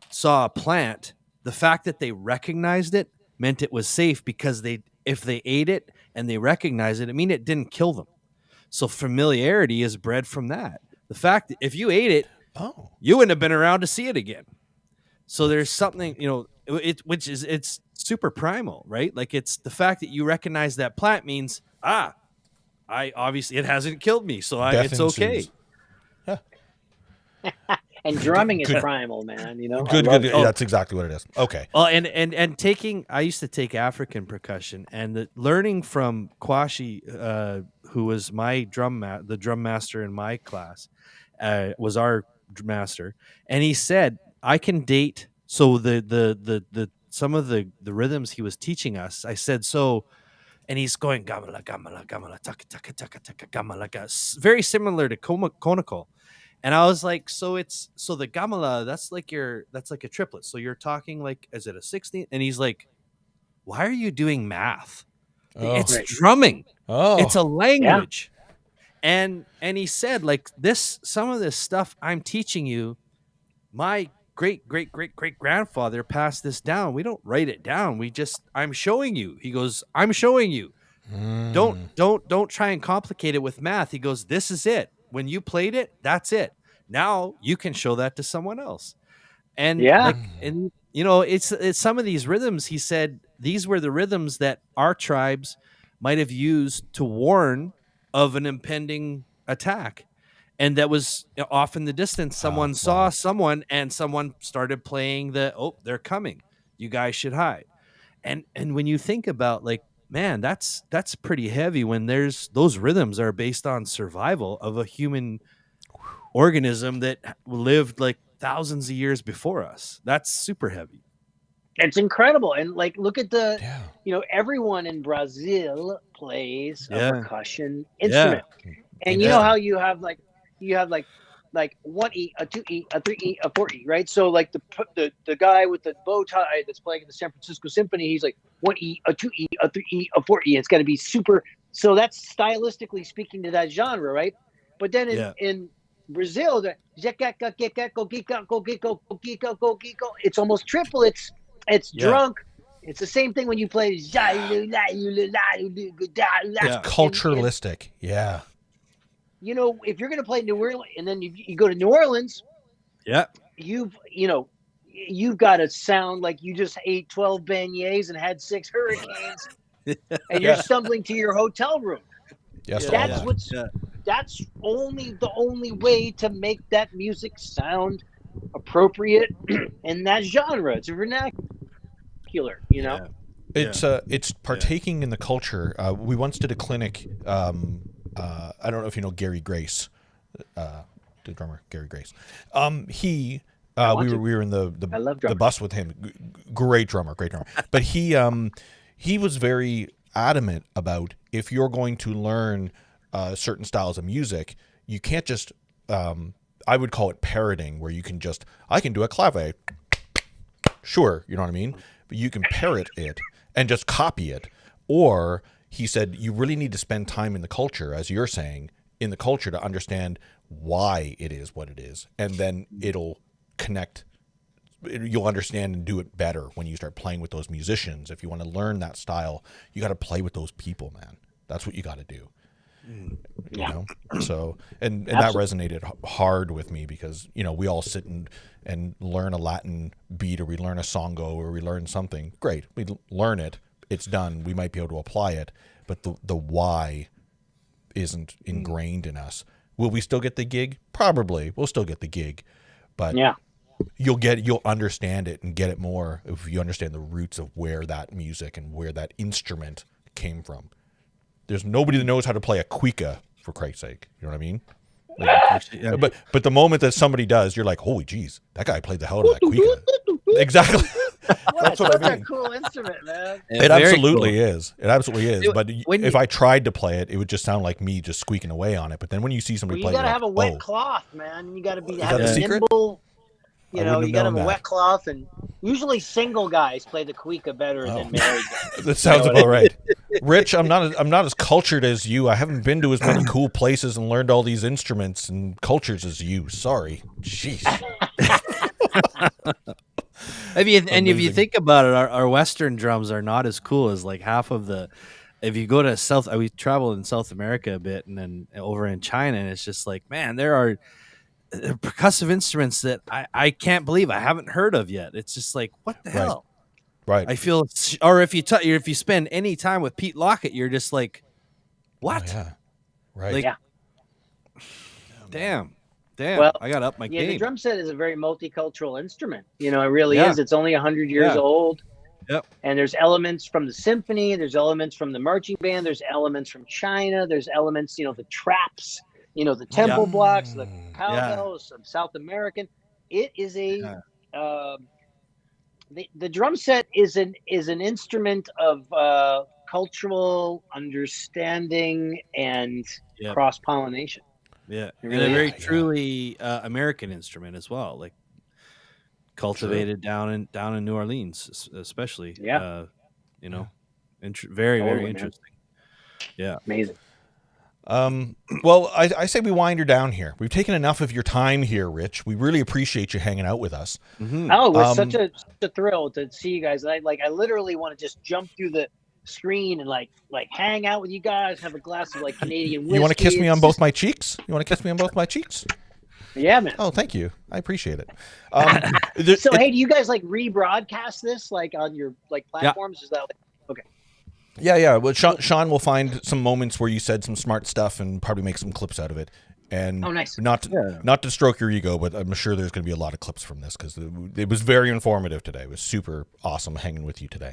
Speaker 2: saw a plant, the fact that they recognized it meant it was safe, because if they ate it and they recognized it, I mean, it didn't kill them. So familiarity is bred from that. The fact that if you ate it, you wouldn't have been around to see it again. So there's something, it's super primal, right? Like, it's the fact that you recognize that plant means, I obviously it hasn't killed me, so it's okay.
Speaker 1: Yeah.
Speaker 3: And drumming is primal, man.
Speaker 1: Good. That's exactly what it is. Okay.
Speaker 2: Well, and I used to take African percussion, and learning from Kwashi, who was the drum master in my class, was our master, and he said, I can date. So the some of the rhythms he was teaching us, I said, so, and he's going gamala gamala gamala taka taka taka taka gamala, very similar to conical. And I was like, so the gamala, that's like a triplet. So you're talking like, is it a 16th? And he's like, why are you doing math? It's drumming. It's a language. Yeah. And he said, like, some of this stuff I'm teaching you, my great grandfather passed this down. We don't write it down. I'm showing you. He goes, I'm showing you. Don't try and complicate it with math. He goes, this is it. When you played it, that's it. Now you can show that to someone else. And it's some of these rhythms, he said, these were the rhythms that our tribes might have used to warn of an impending attack. And that was off in the distance. Someone saw someone, and someone started playing they're coming. You guys should hide. And when you think about, like, man, that's pretty heavy when those rhythms are based on survival of a human organism that lived like thousands of years before us. That's super heavy.
Speaker 3: It's incredible. And like, look at everyone in Brazil plays a percussion instrument. And you know how you have like 1E, a 2E, a 3E, a 4E, right? So like the guy with the bow tie that's playing in the San Francisco Symphony, he's like 1E, a 2E, a 3E, a 4E. It's got to be super. So that's stylistically speaking to that genre, right? But then in Brazil, it's almost triple. It's drunk. It's the same thing when you play. It's
Speaker 1: culturalistic. Yeah.
Speaker 3: You know, if you're going to play New Orleans and then you go to New Orleans, you've got to sound like you just ate 12 beignets and had 6 hurricanes and you're stumbling to your hotel room.
Speaker 1: Yes,
Speaker 3: that's the only way to make that music sound appropriate in that genre. It's a vernacular, you know.
Speaker 1: It's partaking in the culture. We once did a clinic. I don't know if you know Gary Grace, the drummer Gary Grace. We were in the bus with him. Great drummer. But he was very adamant about, if you're going to learn certain styles of music, you can't just I would call it parroting, where you can just, I can do a clave, sure, you know what I mean, but you can parrot it and just copy it. Or he said you really need to spend time in the culture, as you're saying, in the culture, to understand why it is what it is, and then it'll connect. You'll understand and do it better when you start playing with those musicians. If you want to learn that style, you got to play with those people, man. That's what you got to do. You know? So, and that resonated hard with me, because, you know, we all sit and learn a Latin beat, or we learn a songo, or we learn something. Great. We learn it. It's done. We might be able to apply it, but the why isn't ingrained in us. Will we still get the gig? Probably. We'll still get the gig, but you'll understand it and get it more if you understand the roots of where that music and where that instrument came from. There's nobody that knows how to play a cuica, for Christ's sake. You know what I mean? Like, but the moment that somebody does, you're like, holy jeez, that guy played the hell out of that cuica. Exactly. That's what I mean.
Speaker 3: A cool instrument, man.
Speaker 1: It absolutely is. It absolutely is. But if I tried to play it, it would just sound like me just squeaking away on it. But then when you see somebody play it,
Speaker 3: you got to have a wet cloth, man. You got to have
Speaker 1: a
Speaker 3: nimble. You know, you got to have a wet cloth, and usually single guys play the cuica better than married guys.
Speaker 1: That sounds about right. Rich, I'm not as cultured as you. I haven't been to as many cool places and learned all these instruments and cultures as you. Sorry. Jeez.
Speaker 2: If you think about it, our Western drums are not as cool as like half of the. If you go to we travel in South America a bit, and then over in China, and it's just like, man, there are percussive instruments that I can't believe I haven't heard of yet. It's just like, what the hell?
Speaker 1: Right.
Speaker 2: I feel, or if you spend any time with Pete Lockett, you're just like, what?
Speaker 1: Oh, yeah. Right.
Speaker 3: Like,
Speaker 2: Damn. Well, I got up my game.
Speaker 3: The drum set is a very multicultural instrument. You know, it really is. It's only 100 years old.
Speaker 2: Yep.
Speaker 3: And there's elements from the symphony. There's elements from the marching band. There's elements from China. There's elements, you know, the traps, you know, the tempo blocks, the cowbells of South American. It is the drum set is an instrument of really understanding and cross-pollination.
Speaker 2: Yeah, and a very truly American instrument as well, like cultivated down in New Orleans, especially.
Speaker 3: Yeah,
Speaker 2: you know, very interesting. Yeah,
Speaker 3: amazing.
Speaker 1: Well, I say we wind her down here. We've taken enough of your time here, Rich. We really appreciate you hanging out with us.
Speaker 2: Mm-hmm.
Speaker 3: Oh, it was such a thrill to see you guys. I literally want to just jump through the screen and like hang out with you guys, have a glass of like Canadian whiskey.
Speaker 1: You want to kiss me on both my cheeks?
Speaker 3: Yeah, man.
Speaker 1: Oh, thank you. I appreciate it.
Speaker 3: Hey, do you guys like rebroadcast this like on your like platforms? Yeah. Is that okay?
Speaker 1: Yeah. Well, Sean will find some moments where you said some smart stuff and probably make some clips out of it. And
Speaker 3: nice.
Speaker 1: Not to stroke your ego, but I'm sure there's going to be a lot of clips from this, because it was very informative today. It was super awesome hanging with you today.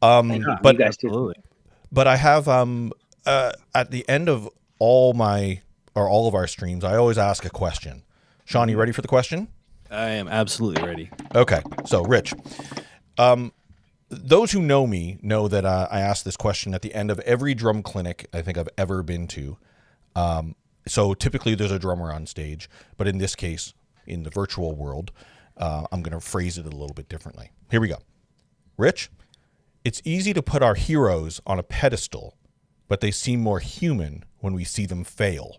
Speaker 1: But
Speaker 2: absolutely.
Speaker 1: But I have at the end of all my all of our streams, I always ask a question. Sean, you ready for the question?
Speaker 2: I am absolutely ready.
Speaker 1: Okay, so Rich, those who know me know that I ask this question at the end of every drum clinic I think I've ever been to. So typically there's a drummer on stage, but in this case, in the virtual world, I'm going to phrase it a little bit differently. Here we go. Rich, it's easy to put our heroes on a pedestal, but they seem more human when we see them fail.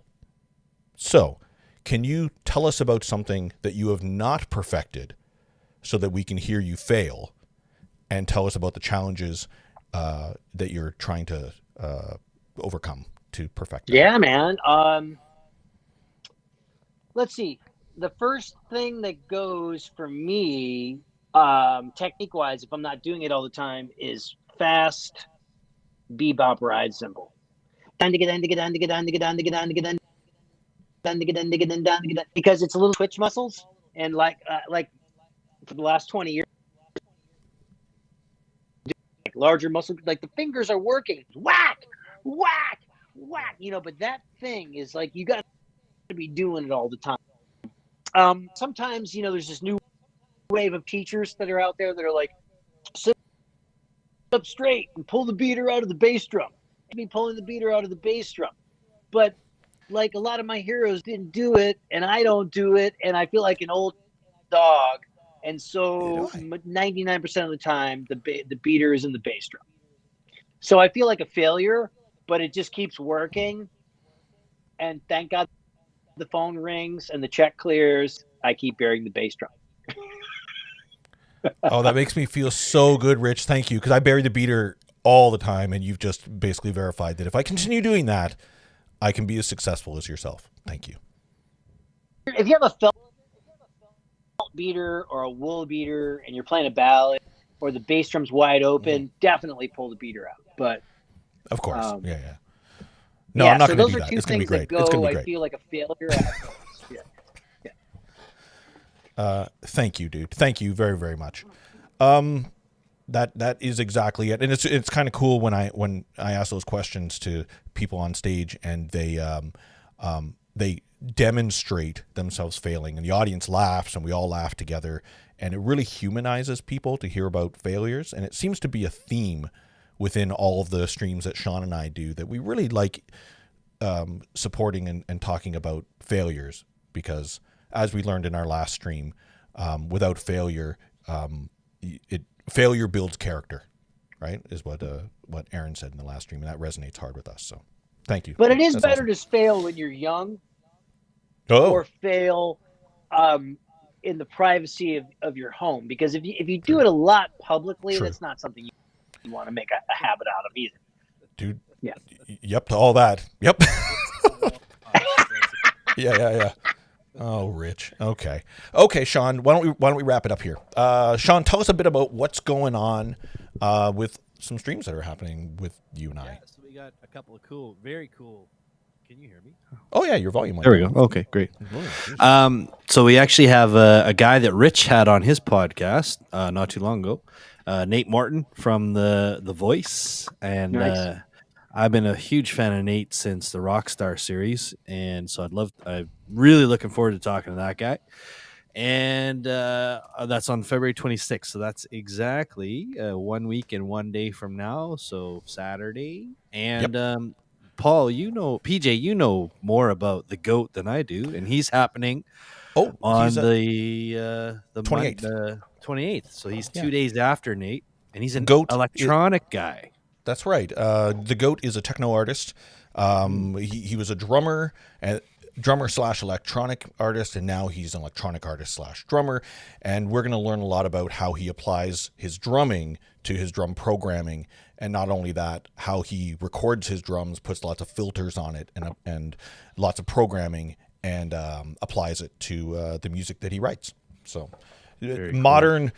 Speaker 1: So, can you tell us about something that you have not perfected so that we can hear you fail, and tell us about the challenges that you're trying to overcome to perfect it?
Speaker 3: Yeah, man. Let's see. The first thing that goes for me, technique-wise, if I'm not doing it all the time, is fast bebop ride cymbal. Because it's a little twitch muscles, and like for the last 20 years, like larger muscle, like the fingers are working, whack, whack, whack, but that thing is like, you got to be doing it all the time. Sometimes, there's this new wave of teachers that are out there that are like, sit up straight and pull the beater out of the bass drum. Be pulling the beater out of the bass drum. But like a lot of my heroes didn't do it, and I don't do it, and I feel like an old dog. And so 99% of the time, the beater is in the bass drum. So I feel like a failure, but it just keeps working. And thank God the phone rings and the check clears. I keep bearing the bass drum.
Speaker 1: Oh, that makes me feel so good, Rich. Thank you, because I bury the beater all the time, and you've just basically verified that if I continue doing that, I can be as successful as yourself. Thank you.
Speaker 3: If you have a felt beater or a wool beater and you're playing a ballad or the bass drum's wide open, definitely pull the beater out. But
Speaker 1: of course, yeah. No, I'm not going to do that. It's going to be great.
Speaker 3: It's going to be great. I feel like a failure.
Speaker 1: Thank you, dude. Thank you very, very much. That is exactly it, and it's kind of cool when I ask those questions to people on stage, and they demonstrate themselves failing, and the audience laughs, and we all laugh together, and it really humanizes people to hear about failures, and it seems to be a theme within all of the streams that Sean and I do that we really like supporting and talking about failures, because as we learned in our last stream, without failure, failure builds character, right? Is what Aaron said in the last stream, and that resonates hard with us. So, thank you.
Speaker 3: But it is better to fail when you're young, or fail in the privacy of your home, because if you do it a lot publicly, that's not something you want to make a habit out of either.
Speaker 1: Dude.
Speaker 3: Yeah.
Speaker 1: Yep to all that. Yep. Yeah. Oh, Rich. Okay, Sean. Why don't we wrap it up here? Sean, tell us a bit about what's going on with some streams that are happening with you and I.
Speaker 2: So we got a couple of very cool. Can you hear me?
Speaker 1: Oh yeah, your volume went
Speaker 2: there. We go. Okay, great. So we actually have a guy that Rich had on his podcast not too long ago, Nate Martin from the Voice, and nice. I've been a huge fan of Nate since the Rockstar series, and so I'm really looking forward to talking to that guy. And that's on February 26th, so that's exactly 1 week and 1 day from now, so Saturday. And Paul, PJ, you know more about the GOAT than I do, and he's happening on the 28th. So he's 2 days after Nate, and he's an electronic guy.
Speaker 1: That's right. The GOAT is a techno artist. He was a drummer / electronic artist, and now he's an electronic artist / drummer. And we're going to learn a lot about how he applies his drumming to his drum programming, and not only that, how he records his drums, puts lots of filters on it, and lots of programming, and applies it to the music that he writes. So, modern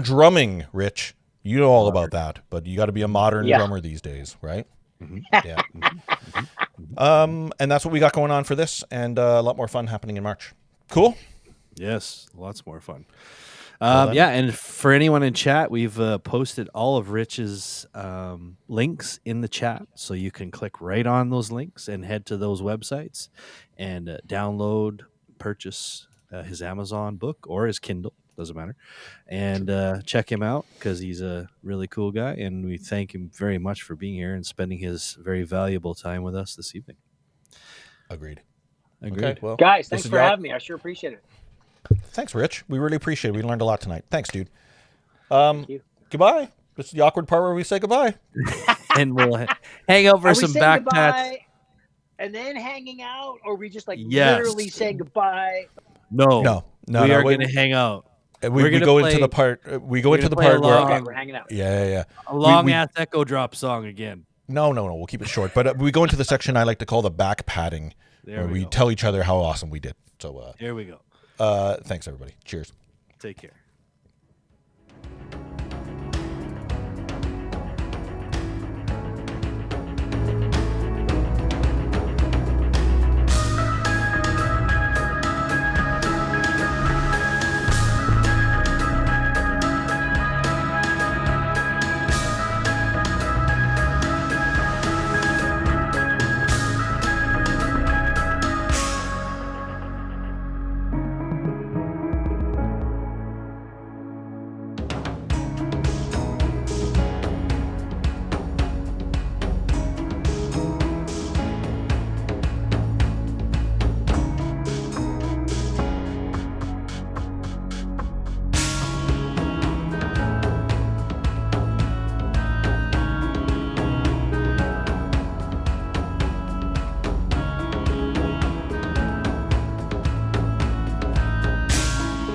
Speaker 1: drumming, Rich. You know all about that, but you got to be a modern drummer these days, right? Mm-hmm. Yeah. Mm-hmm. And that's what we got going on for this, and a lot more fun happening in March. Cool?
Speaker 2: Yes, lots more fun. Yeah, and for anyone in chat, we've posted all of Rich's links in the chat, so you can click right on those links and head to those websites and download, purchase his Amazon book or his Kindle, doesn't matter, and check him out because he's a really cool guy, and we thank him very much for being here and spending his very valuable time with us this evening.
Speaker 1: Agreed.
Speaker 2: Okay,
Speaker 1: well,
Speaker 3: guys, thanks for having me. I sure appreciate it.
Speaker 1: Thanks, Rich. We really appreciate it. We learned a lot tonight. Thanks, dude.
Speaker 3: Thank you.
Speaker 1: Goodbye. This is the awkward part where we say goodbye.
Speaker 2: And we'll hang out for some back pats.
Speaker 3: And then hanging out, or we just literally saying goodbye?
Speaker 2: No. We are going to hang out.
Speaker 1: We go into the part. We go into the part where
Speaker 3: we're hanging out.
Speaker 1: Yeah.
Speaker 2: A long ass echo drop song again.
Speaker 1: No. We'll keep it short. But we go into the section I like to call the back patting, where we tell each other how awesome we did. So
Speaker 2: here we go.
Speaker 1: Thanks, everybody. Cheers.
Speaker 2: Take care.